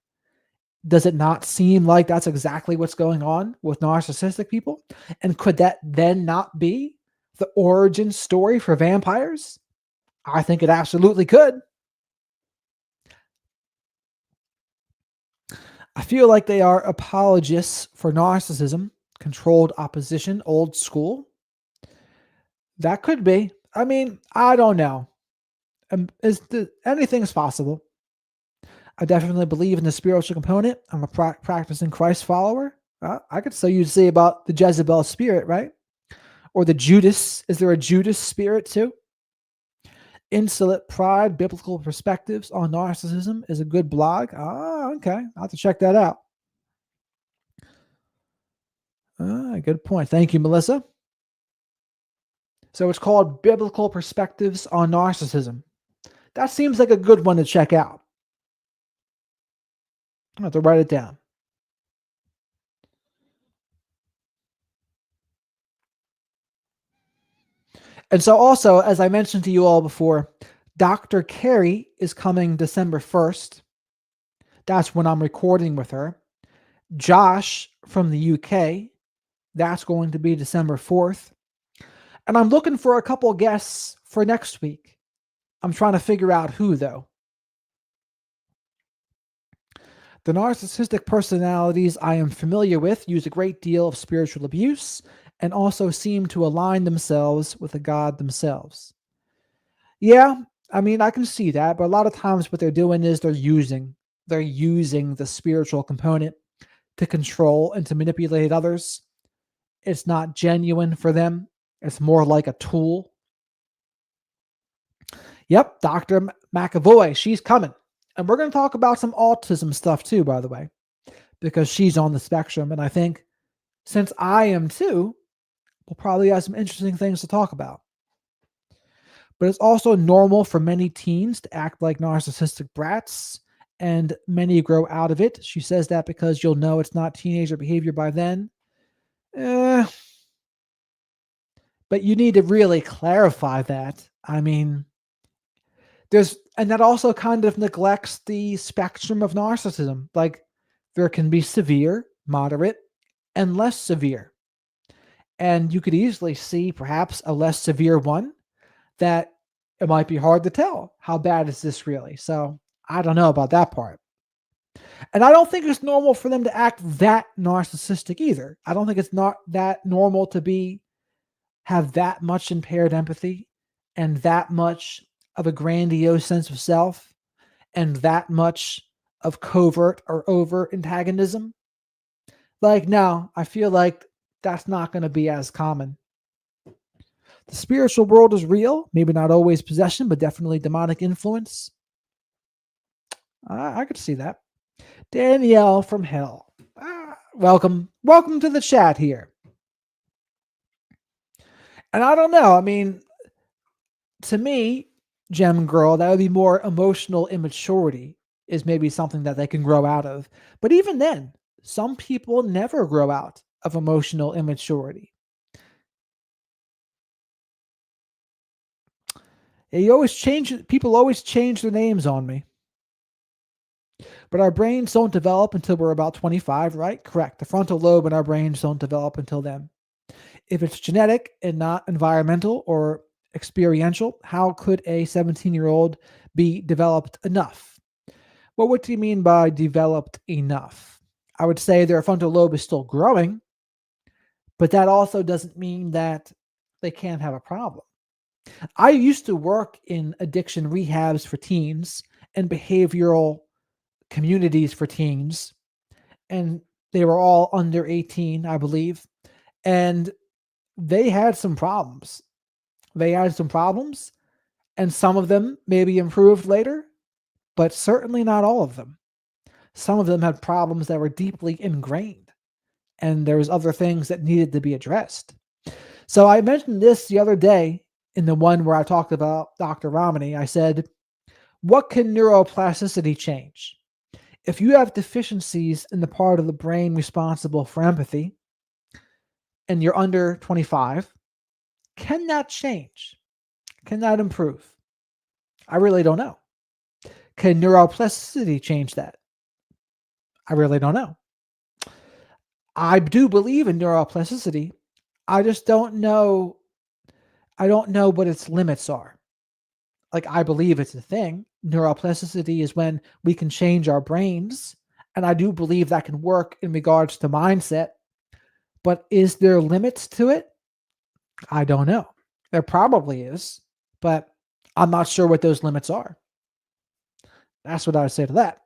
[SPEAKER 1] Does it not seem like that's exactly what's going on with narcissistic people? And could that then not be the origin story for vampires? I think it absolutely could. I feel like they are apologists for narcissism, controlled opposition, old school. That could be. I mean, I don't know. Anything's possible. I definitely believe in the spiritual component. I'm a practicing Christ follower. I could say you'd say about the Jezebel spirit, right? Or the Judas. Is there a Judas spirit too? Insolent Pride, Biblical Perspectives on Narcissism is a good blog. Okay. I'll have to check that out. Good point. Thank you, Melissa. So it's called Biblical Perspectives on Narcissism. That seems like a good one to check out. I have to write it down. And so also, as I mentioned to you all before, Dr.K is coming December 1st. That's when I'm recording with her. Josh from the UK, that's going to be December 4th. And I'm looking for a couple guests for next week. I'm trying to figure out who, though. The narcissistic personalities I am familiar with use a great deal of spiritual abuse and also seem to align themselves with the God themselves. Yeah, I mean, I can see that, but a lot of times what they're doing is they're using the spiritual component to control and to manipulate others. It's not genuine for them. It's more like a tool. Yep, Dr. McAvoy, she's coming. And we're going to talk about some autism stuff too, by the way, because she's on the spectrum. And I think since I am too, we'll probably have some interesting things to talk about. But it's also normal for many teens to act like narcissistic brats, and many grow out of it. She says that because you'll know it's not teenager behavior by then. But you need to really clarify that. I mean, and that also kind of neglects the spectrum of narcissism. Like, there can be severe, moderate, and less severe. And you could easily see perhaps a less severe one that it might be hard to tell how bad is this really. So I don't know about that part. And I don't think it's normal for them to act that narcissistic either. I don't think it's not that normal to have that much impaired empathy and that much of a grandiose sense of self and that much of covert or overt antagonism. Like, no, I feel like that's not going to be as common. The spiritual world is real, maybe not always possession, but definitely demonic influence. I could see that. Danielle from hell. Welcome to the chat here. And I don't know. I mean, to me, Gem Girl, that would be more emotional immaturity is maybe something that they can grow out of. But even then, some people never grow out of emotional immaturity. People always change their names on me. But our brains don't develop until we're about 25, right? Correct. The frontal lobe in our brains don't develop until then. If it's genetic and not environmental or experiential, how could a 17-year-old be developed enough? Well, what do you mean by developed enough? I would say their frontal lobe is still growing, but that also doesn't mean that they can't have a problem. I used to work in addiction rehabs for teens and behavioral communities for teens, and they were all under 18, I believe, and they had some problems. And some of them maybe improved later, but certainly not all of them. Some of them had problems that were deeply ingrained, and there was other things that needed to be addressed. So I mentioned this the other day in the one where I talked about Dr. Ramani. I said, what can neuroplasticity change? If you have deficiencies in the part of the brain responsible for empathy, and you're under 25, can that change? Can that improve? I really don't know. Can neuroplasticity change that? I really don't know. I do believe in neuroplasticity. I just don't know. I don't know what its limits are. Like, I believe it's a thing. Neuroplasticity is when we can change our brains. And I do believe that can work in regards to mindset. But is there limits to it? I don't know. There probably is, but I'm not sure what those limits are. That's what I would say to that.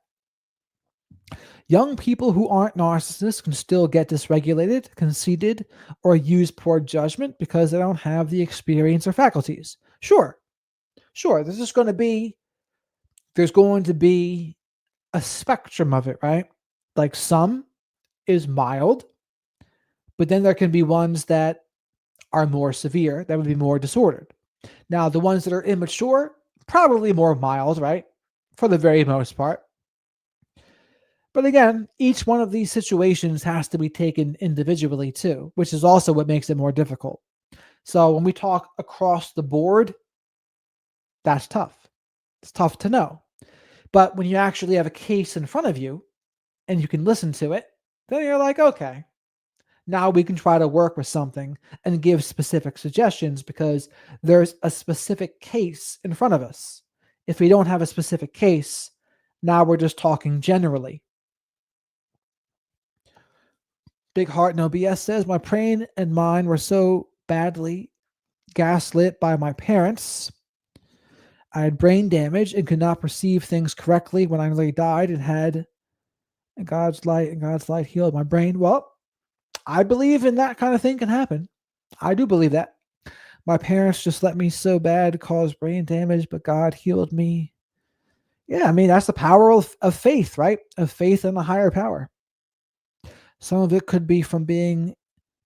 [SPEAKER 1] Young people who aren't narcissists can still get dysregulated, conceited, or use poor judgment because they don't have the experience or faculties. Sure. There's going to be a spectrum of it, right? Like, some is mild, but then there can be ones that are more severe, that would be more disordered. Now, the ones that are immature, probably more mild, right? For the very most part. But again, each one of these situations has to be taken individually too, which is also what makes it more difficult. So when we talk across the board, that's tough. It's tough to know. But when you actually have a case in front of you and you can listen to it, then you're like, okay, now we can try to work with something and give specific suggestions because there's a specific case in front of us. If we don't have a specific case, now we're just talking generally. Big Heart No BS says, my brain and mind were so badly gaslit by my parents. I had brain damage and could not perceive things correctly when I nearly died and God's light healed my brain. Well, I believe in that kind of thing can happen. I do believe that. My parents just let me so bad cause brain damage, but God healed me. Yeah, I mean, that's the power of faith, right? Of faith in a higher power. Some of it could be from being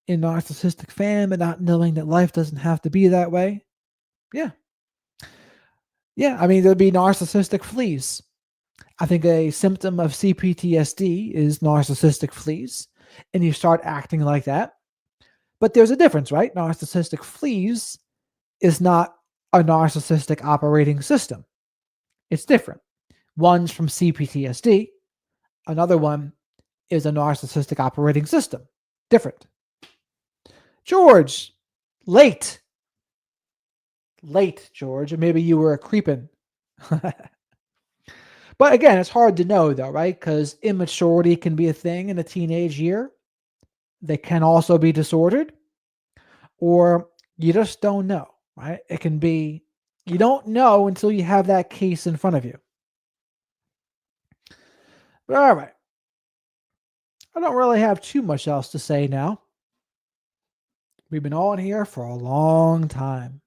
[SPEAKER 1] a narcissistic fan and not knowing that life doesn't have to be that way. Yeah. Yeah, I mean, there'd be narcissistic fleas. I think a symptom of CPTSD is narcissistic fleas, and you start acting like that. But there's a difference, right? Narcissistic fleas is not a narcissistic operating system. It's different. One's from CPTSD, another one is a narcissistic operating system. Different. George, late. Late, George. Maybe you were creeping. But again, it's hard to know though, right? Because immaturity can be a thing in a teenage year. They can also be disordered, or you just don't know, right? It can be, you don't know until you have that case in front of you. But all right. I don't really have too much else to say now. We've been on here for a long time.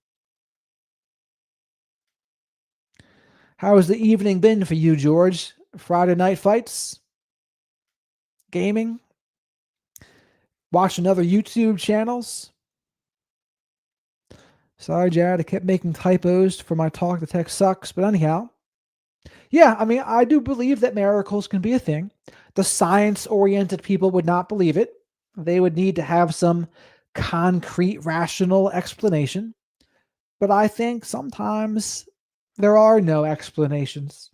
[SPEAKER 1] How has the evening been for you, George? Friday night fights? Gaming? Watching other YouTube channels? Sorry, Jared, I kept making typos for my talk. The text sucks. But anyhow, yeah, I mean, I do believe that miracles can be a thing. The science-oriented people would not believe it. They would need to have some concrete, rational explanation. But I think sometimes there are no explanations.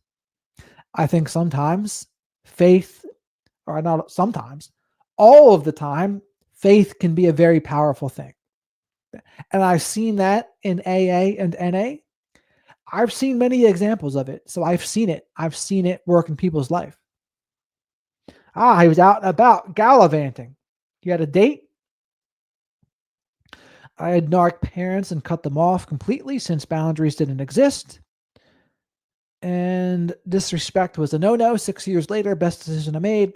[SPEAKER 1] I think sometimes faith, or not sometimes, all of the time, faith can be a very powerful thing. And I've seen that in AA and NA. I've seen many examples of it. So I've seen it. I've seen it work in people's life. He was out and about gallivanting. You had a date? I had narc parents and cut them off completely since boundaries didn't exist. And disrespect was a no-no. 6 years later, best decision I made.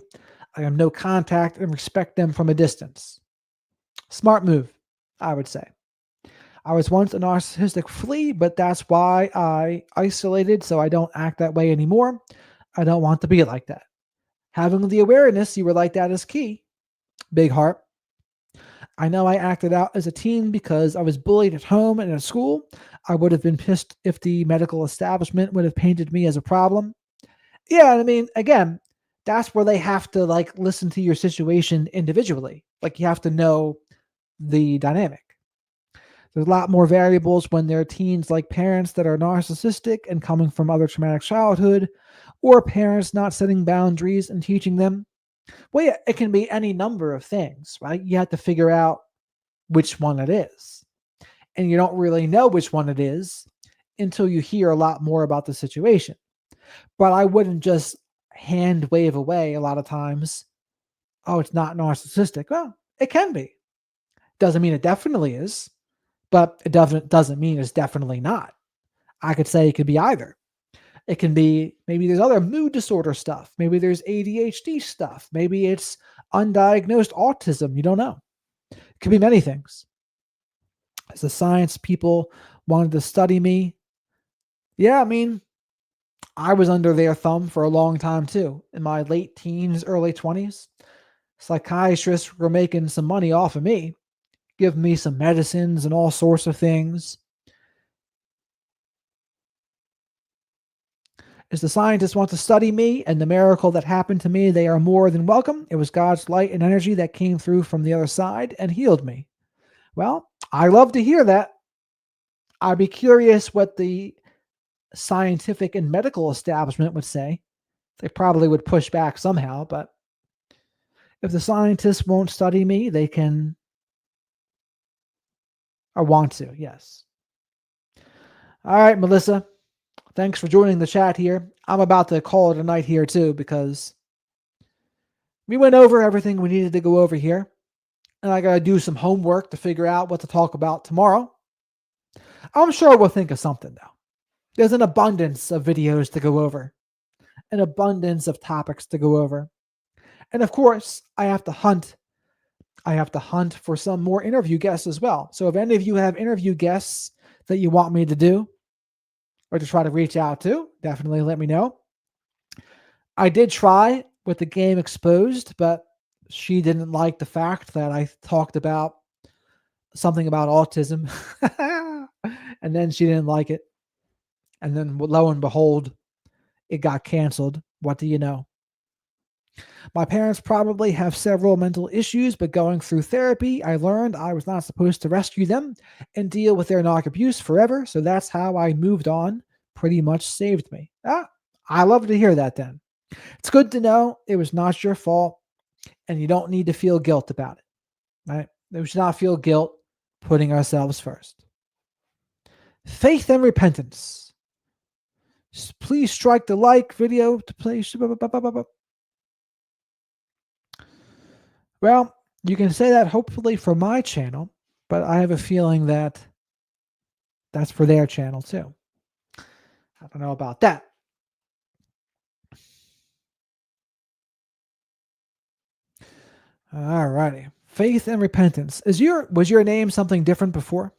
[SPEAKER 1] I have no contact and respect them from a distance. Smart move, I would say. I was once a narcissistic flea, but that's why I isolated, so I don't act that way anymore. I don't want to be like that. Having the awareness you were like that is key. Big heart. I know I acted out as a teen because I was bullied at home and at school. I would have been pissed if the medical establishment would have painted me as a problem. Yeah, I mean, again, that's where they have to like listen to your situation individually. Like you have to know the dynamic. There's a lot more variables when they're teens, like parents that are narcissistic and coming from other traumatic childhood, or parents not setting boundaries and teaching them. Well, yeah, it can be any number of things, right? You have to figure out which one it is. And you don't really know which one it is until you hear a lot more about the situation. But I wouldn't just hand wave away a lot of times, oh, it's not narcissistic. Well, it can be. Doesn't mean it definitely is, but it doesn't mean it's definitely not. I could say it could be either. It can be, maybe there's other mood disorder stuff. Maybe there's ADHD stuff. Maybe it's undiagnosed autism. You don't know. It could be many things. As the science people wanted to study me, yeah, I mean, I was under their thumb for a long time too. In my late teens, early 20s, psychiatrists were making some money off of me, giving me some medicines and all sorts of things. As the scientists want to study me and the miracle that happened to me, they are more than welcome. It was God's light and energy that came through from the other side and healed me. Well, I love to hear that. I'd be curious what the scientific and medical establishment would say. They probably would push back somehow, but if the scientists won't study me, they can, or want to, yes. All right, Melissa. Thanks for joining the chat here. I'm about to call it a night here too because we went over everything we needed to go over here. And I got to do some homework to figure out what to talk about tomorrow. I'm sure we'll think of something though. There's an abundance of videos to go over, an abundance of topics to go over. And of course, I have to hunt for some more interview guests as well. So if any of you have interview guests that you want me to do, or to try to reach out to, definitely let me know. I did try with the game exposed, but she didn't like the fact that I talked about something about autism. And then she didn't like it. And then lo and behold, it got canceled. What do you know? My parents probably have several mental issues, but going through therapy, I learned I was not supposed to rescue them and deal with their narc abuse forever. So that's how I moved on. Pretty much saved me. I love to hear that then. It's good to know it was not your fault and you don't need to feel guilt about it, right? We should not feel guilt putting ourselves first. Faith and repentance. Please strike the like video to play. Well, you can say that hopefully for my channel, but I have a feeling that that's for their channel too. I don't know about that. All righty. Faith and repentance. Was your name something different before?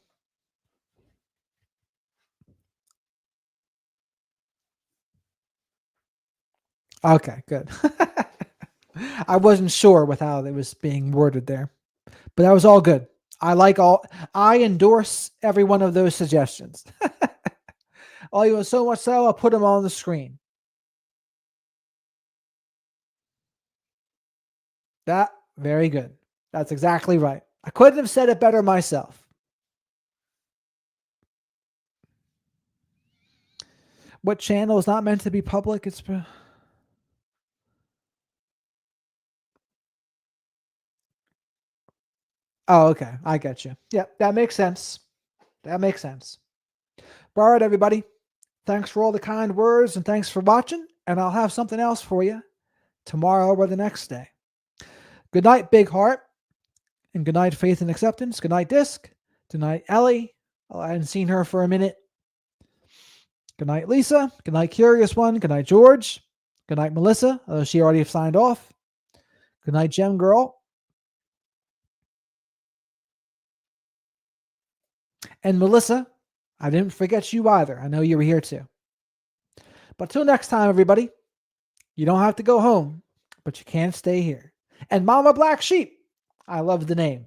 [SPEAKER 1] Okay, good. I wasn't sure with how it was being worded there, but that was all good. I endorse every one of those suggestions. Even so much so, I'll put them on the screen. Very good. That's exactly right. I couldn't have said it better myself. What channel is not meant to be public? It's oh, okay. I get you. Yeah, that makes sense. That makes sense. All right, everybody. Thanks for all the kind words and thanks for watching. And I'll have something else for you tomorrow or the next day. Good night, Big Heart. And good night, Faith and Acceptance. Good night, Disc. Good night, Ellie. Oh, I hadn't seen her for a minute. Good night, Lisa. Good night, Curious One. Good night, George. Good night, Melissa. She already signed off. Good night, Gem Girl. And Melissa, I didn't forget you either. I know you were here too. But till next time, everybody, you don't have to go home, but you can't stay here. And Mama Black Sheep, I love the name.